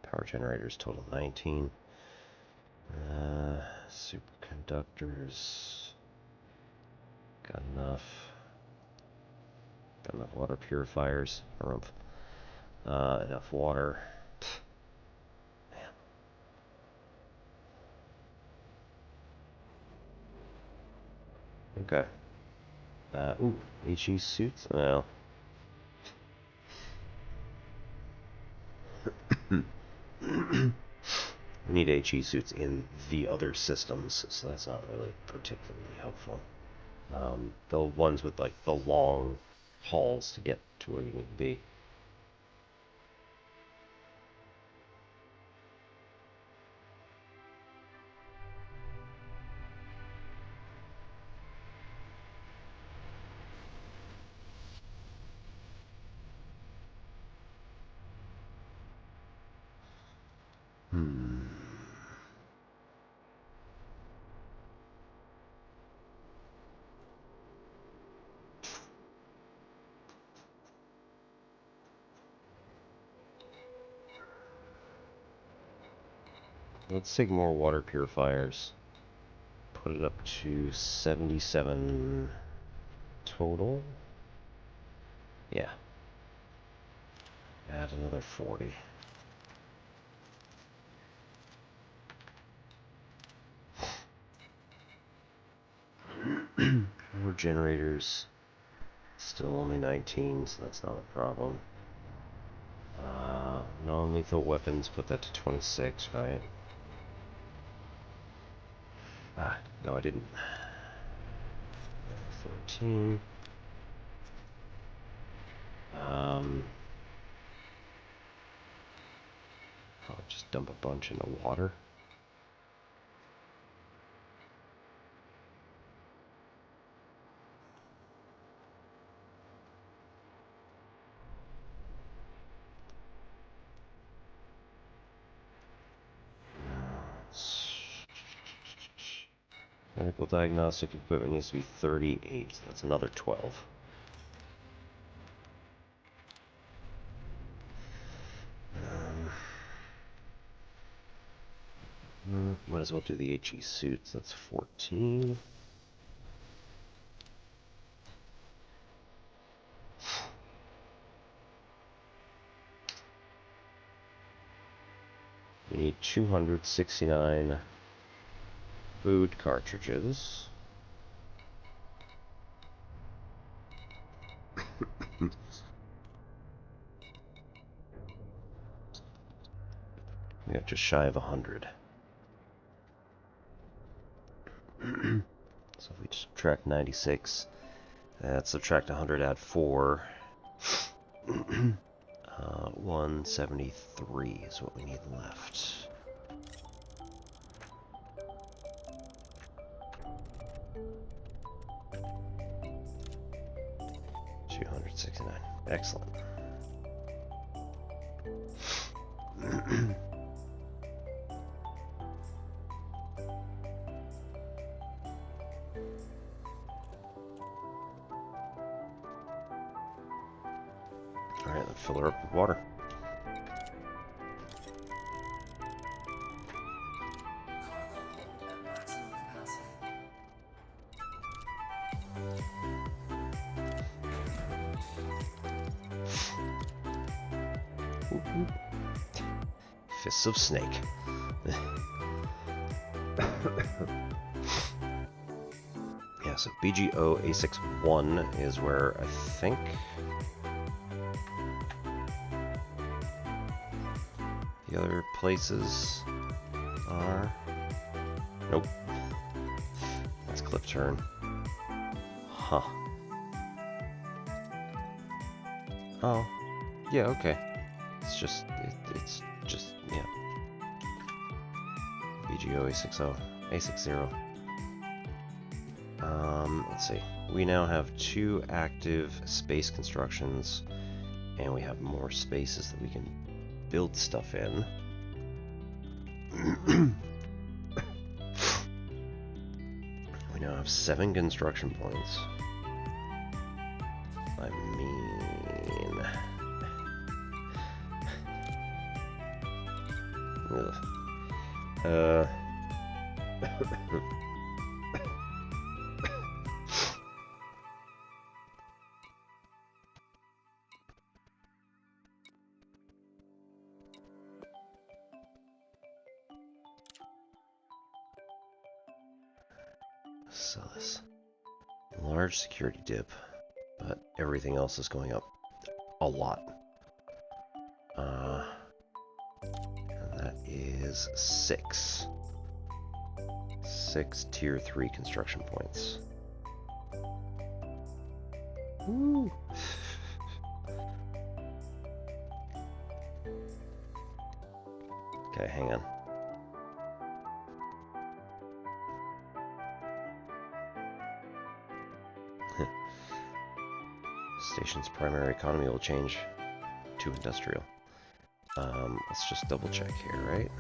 Power generators total 19. Superconductors. Got enough. Got enough water purifiers. Enough water. Man. Okay. Ooh, HE suits? Well. We need HE suits in the other systems, so that's not really particularly helpful. The ones with like the long hauls to get to where you need to be. Let's take more water purifiers. Put it up to 77 total. Yeah. Add another 40. More generators. Still only 19, so that's not a problem. Non-lethal weapons, put that to 26, right? No, I didn't. 13. I'll just dump a bunch into water. Medical diagnostic equipment needs to be 38, so that's another 12. Might as well do the HE suits, that's 14. We need 269 food cartridges. We have just shy of 100. So if we subtract 96, subtract 100, add 4. 173 is what we need left. $269. Excellent. Alright, let's fill her up with water. Fists of Snake. Yeah, so BGO A61 is where I think the other places are. Nope. That's Cliff Turn. Huh. Oh. Yeah, okay. It's just, yeah. BGO A60. A60. Let's see. We now have 2 active space constructions, and we have more spaces that we can build stuff in. We now have 7 construction points. I mean... Ugh. Sell this. Large security dip, but everything else is going up a lot. And that is 6 tier 3 construction points. Woo! Okay, hang on. Station's primary economy will change to industrial. Let's just double check here, right?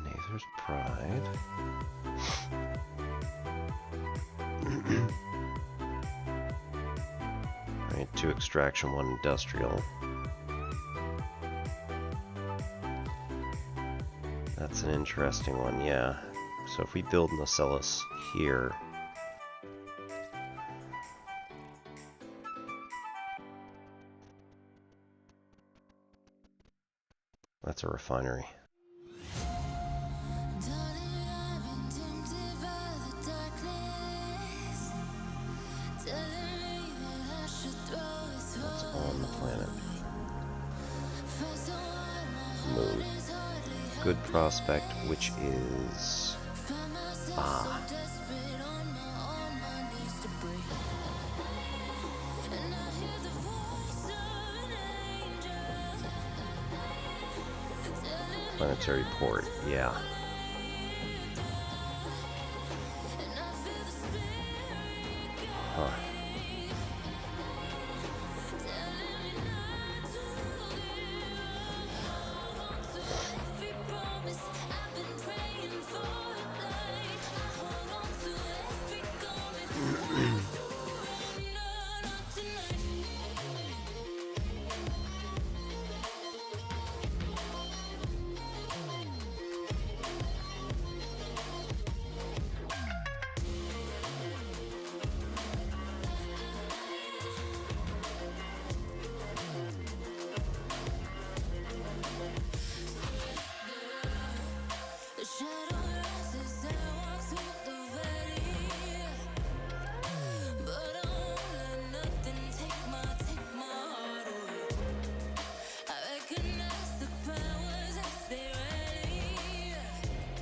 Nather's Pride. Right, 2 extraction, 1 industrial. That's an interesting one, yeah. So if we build Nacellus here, that's a refinery. That's on the planet. Moon. Good prospect, which is... Ah. Planetary port, yeah. Huh.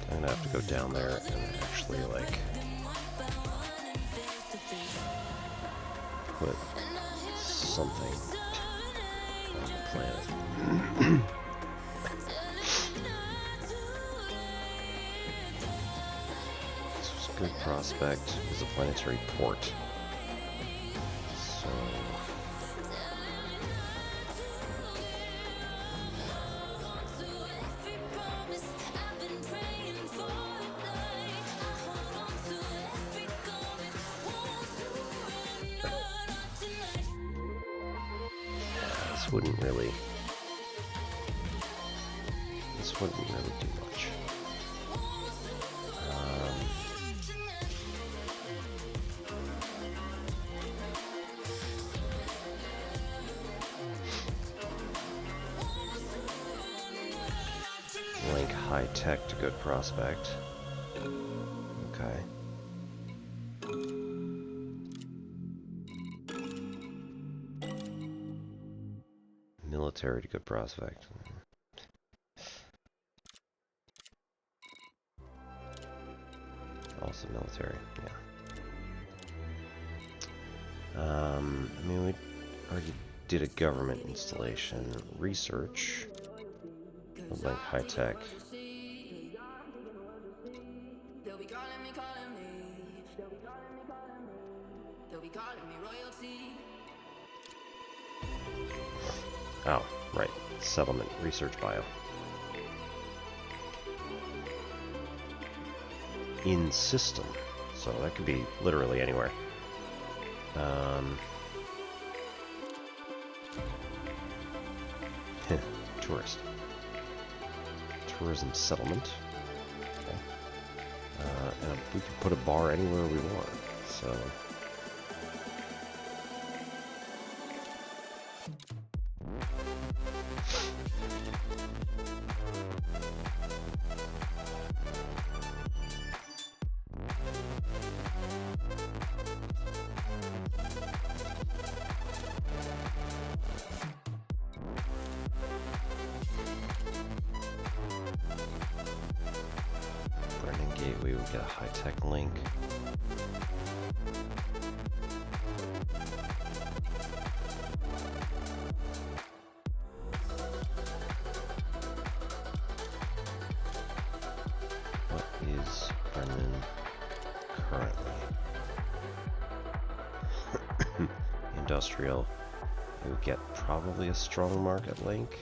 I'm gonna have to go down there and actually, like, put something on the planet. This was a good prospect. Is a planetary port. So... wouldn't really do much. high tech to good prospect. Okay. Military to good prospect. Also military, yeah. I mean, we already did a government installation. Research. Like high tech. They'll be calling me, calling me. They'll be calling me royalty. Oh, right. Settlement. Research bio. In system. So that could be literally anywhere. Tourist. Tourism settlement. Okay. And we can put a bar anywhere we want. So. Gateway, we get a high-tech link. What is Brendan currently? Industrial. We would get probably a strong market link.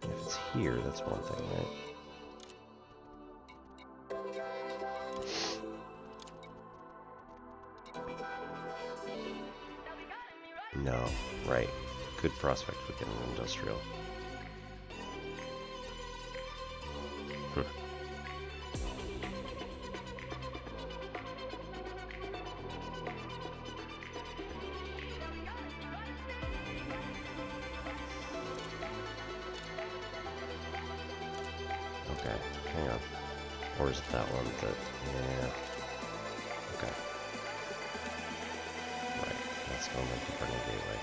If it's here, that's one thing, right? No, right. Good prospect for getting an industrial. Okay, hang on. Or is it that one that... Yeah. Okay. Right, that's going like the Brennan Gateway.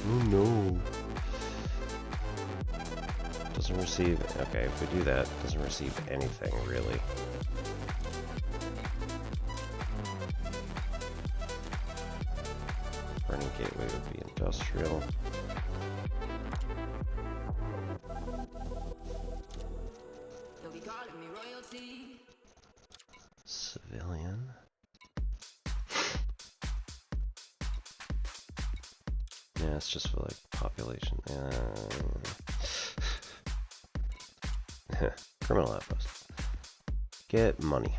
Oh no. Doesn't receive... Okay, if we do that, doesn't receive anything, really. Brennan Gateway would be industrial. They'll be calling me royalty. Civilian. Yeah, it's just for like population. Criminal outpost. Get money.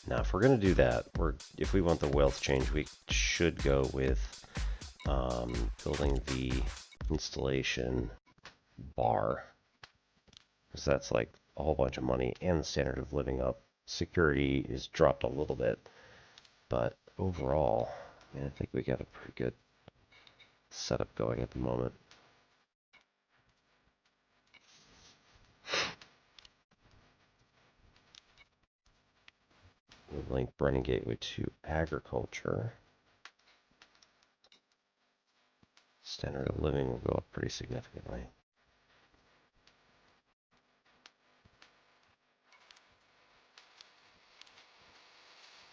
Now, if we're gonna do that, if we want the wealth change, we should go with building the installation bar, because that's like a whole bunch of money, and the standard of living up. Security is dropped a little bit, but overall, man, I think we got a pretty good setup going at the moment. We'll link Brennan Gateway to agriculture. Standard of living will go up pretty significantly.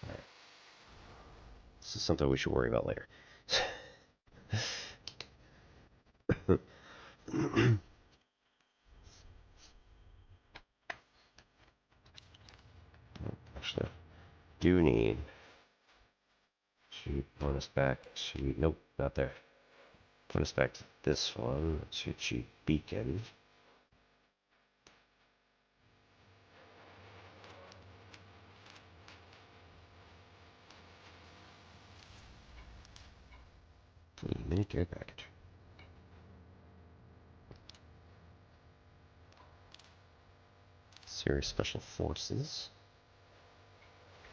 All right. This is something we should worry about later. Actually, do need to point us back to... Nope, not there. Put us back to this one, to Cheap Beacon. Mini care package. Military Special Forces.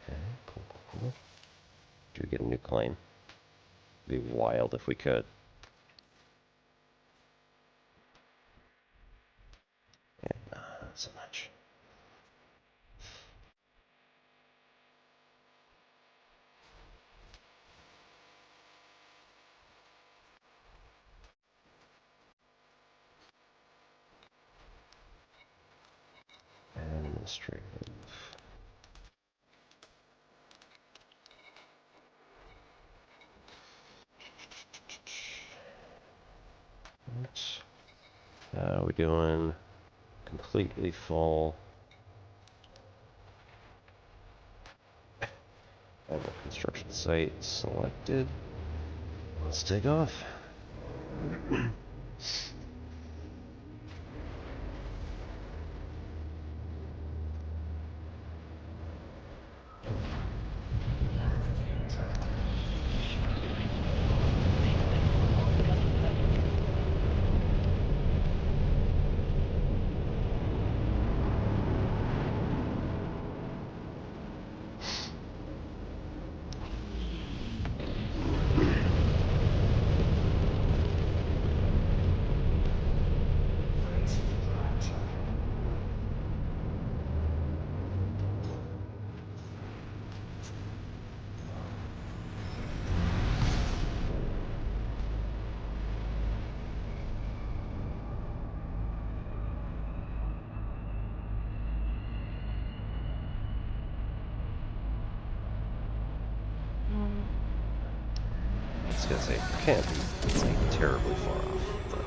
Okay, cool, cool, cool. Do get a new claim. It'd be wild if we could. Okay, not so much. Administrative. How we doing? Completely full. I have a construction site selected. Let's take off. I was gonna say, it can't be like terribly far off, but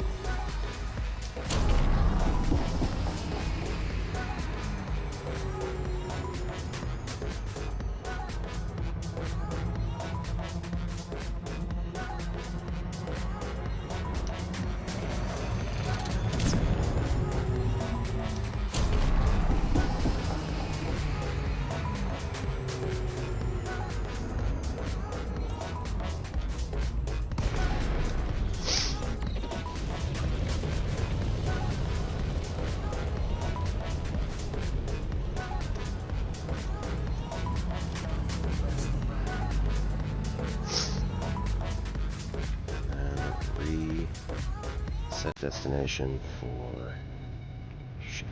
set destination for ship.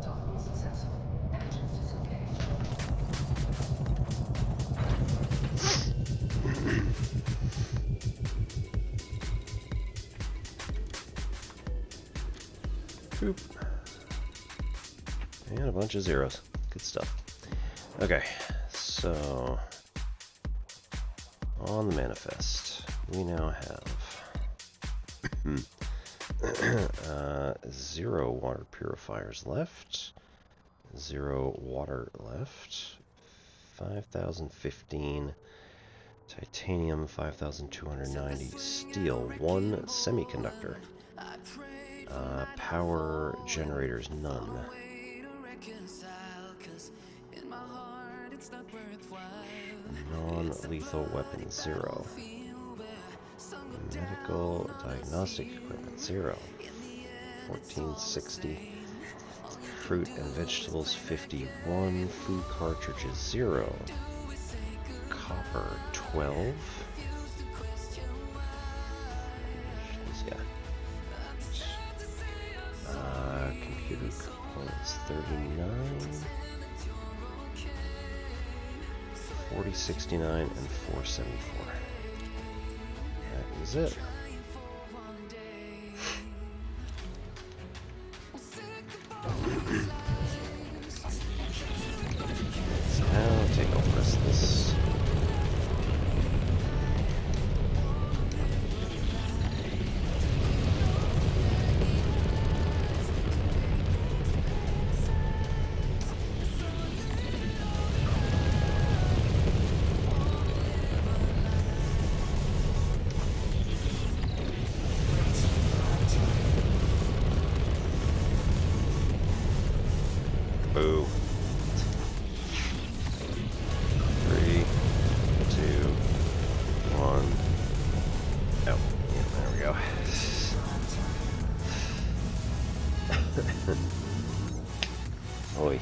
Docking successful. Engines disengaged. Boop. And a bunch of zeros. Good stuff. Okay, so on the manifest, we now have 0 water purifiers left, 0 water left, 5,015 titanium, 5,290 steel, 1 semiconductor, power generators none. Non-lethal weapon 0. Medical diagnostic equipment 0. 1460. Fruit and vegetables 51. Food cartridges 0. Copper 12. Yeah. Computer components 39. 4069 and 474. That is it. Boo. 3, 2, 1. Oh, yeah, there we go. Oi.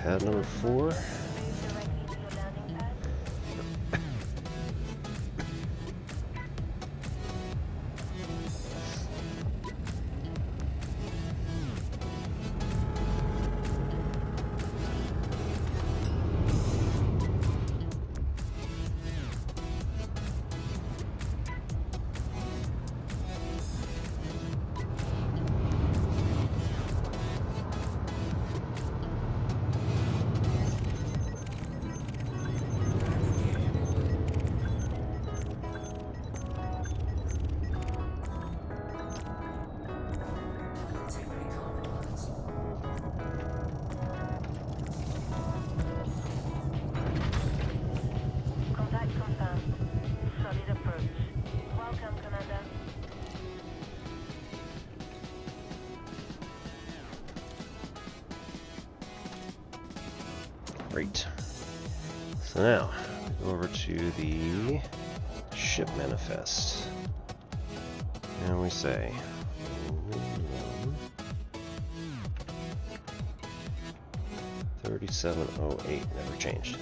Pad number 4. Contact confirmed. Solid approach. Welcome, Commander. Great. So now, go over to the ship manifest. And we say, 3708, never changed.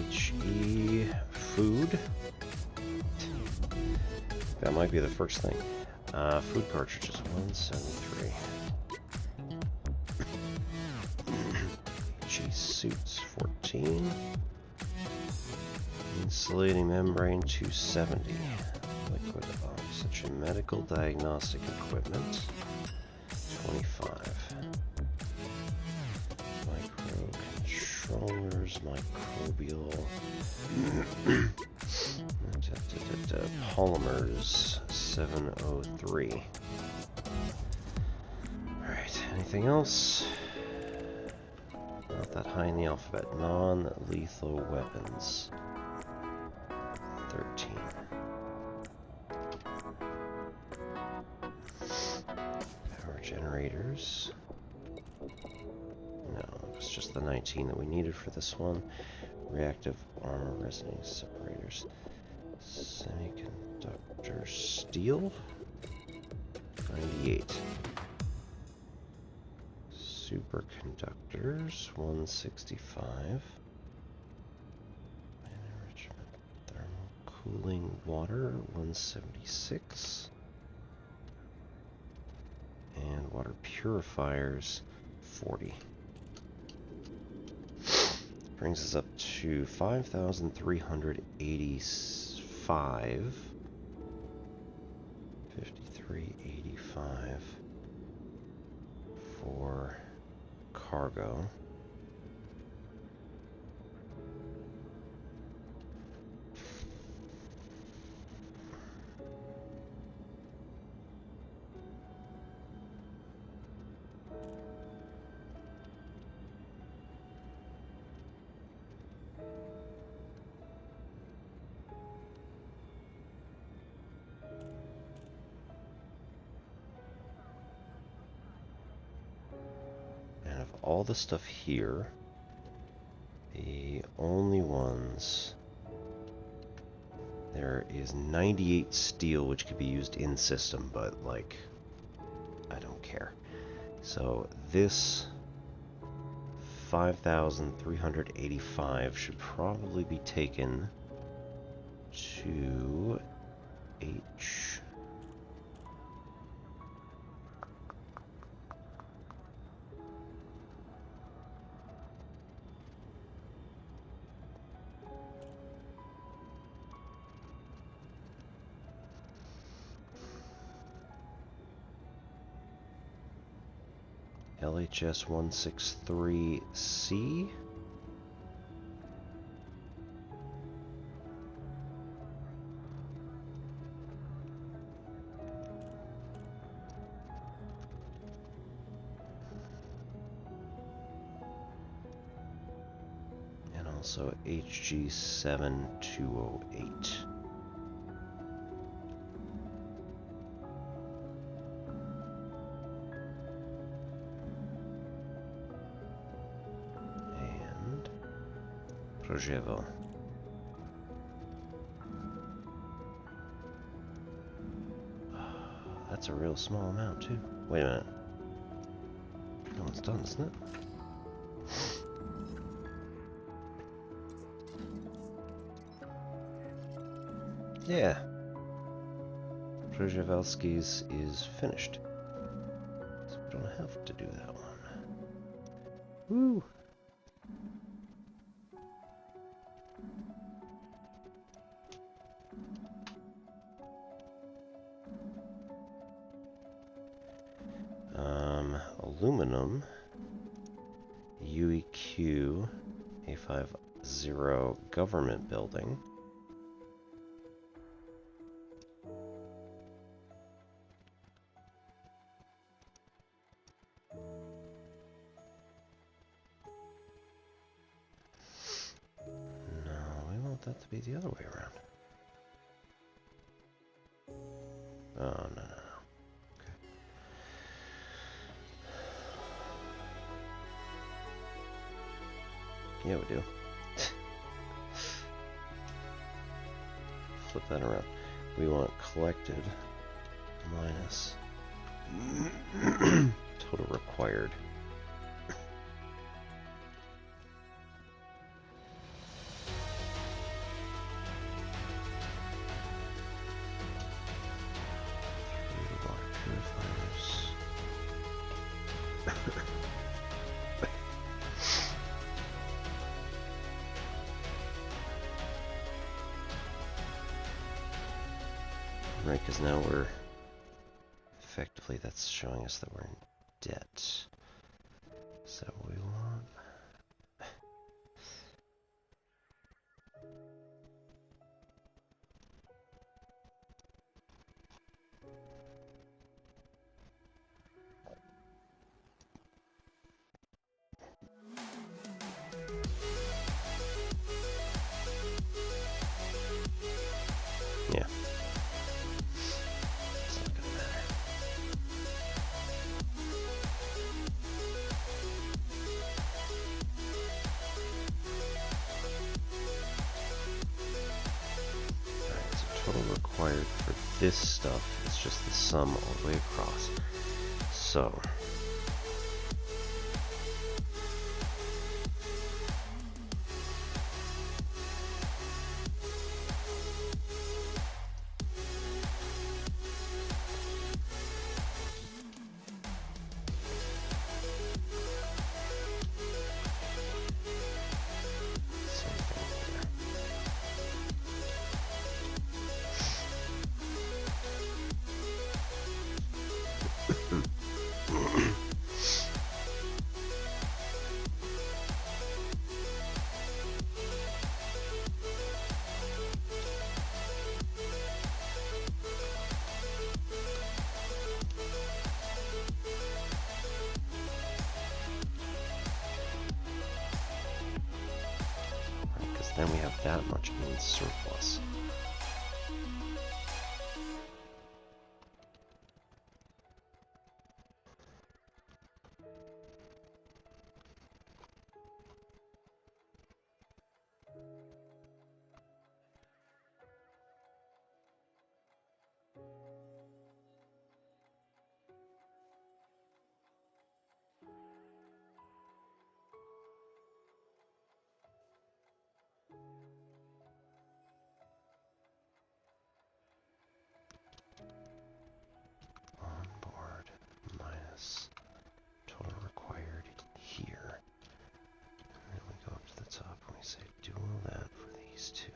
HE food. That might be the first thing. Food cartridges, 173. G suits, 14. Insulating membrane, 270. Liquid oxygen, medical diagnostic equipment, 25. Microcontrollers, microbial. Polymers, 703. Alright, anything else? Not that high in the alphabet. Non-lethal weapons. 13. Power generators. No, it's just the 19 that we needed for this one. Reactive armor resonating separators. Semiconductor steel. 98. Superconductors. 165. Enrichment. Thermal cooling water. 176. And water purifiers. 40. Brings us up to 5,385. 5385 for cargo. All the stuff here, the only ones, there is 98 steel which could be used in system, but like, I don't care. So this 5,385 should probably be taken to H. LHS 163C. And also HG 7208. Projevo. That's a real small amount too. Wait a minute. No, it's done, isn't it? Yeah. Projevalski's is finished. So we don't have to do that one. Woo! Aluminum, UEQ, A50 government building. No, we want that to be the other way around. Oh, no. Yeah, we do. Flip that around. We want collected minus total required. Water purifiers. Right, because now we're effectively, that's showing us that we're in debt. So we want total required for this stuff is just the sum all the way across. So, same thing here. Because then we have that much in surplus. On board minus total required here. And then we go up to the top and we say do all that for these two.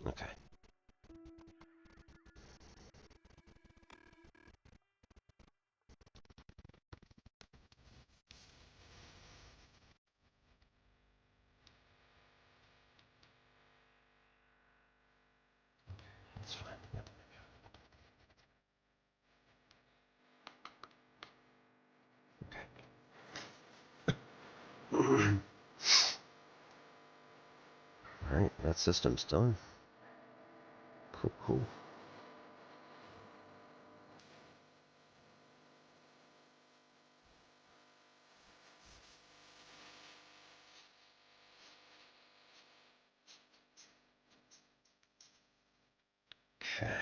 Okay. That's fine. Yep. Okay. Alright, that system's done. Cool, cool. Okay.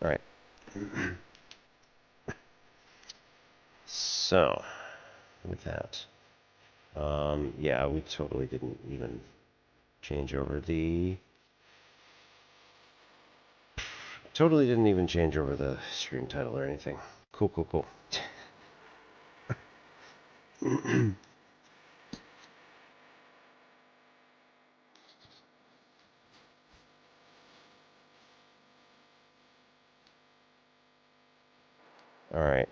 Alright. So, with that, yeah, we totally didn't even change over the... Totally didn't even change over the stream title or anything. Cool, cool, cool. Alright,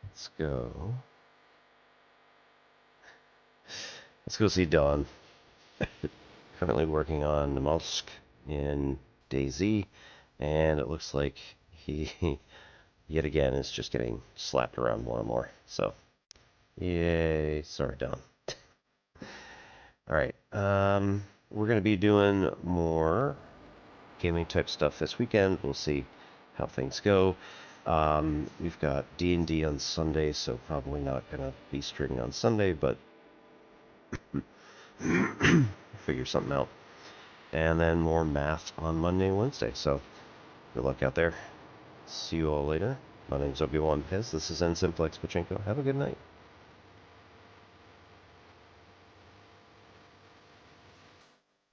let's go. Let's go see Dawn. Currently working on the Molsk in DayZ, and it looks like he, yet again, is just getting slapped around more and more. So, yay. Sorry, Dawn. Alright, we're going to be doing more gaming type stuff this weekend. We'll see how things go. We've got D&D on Sunday, so probably not going to be streaming on Sunday, but figure something out. And then more math on Monday and Wednesday. So good luck out there. See you all later. My name's Obi-Wan Piz. This is N Simplex Pachinko. Have a good night.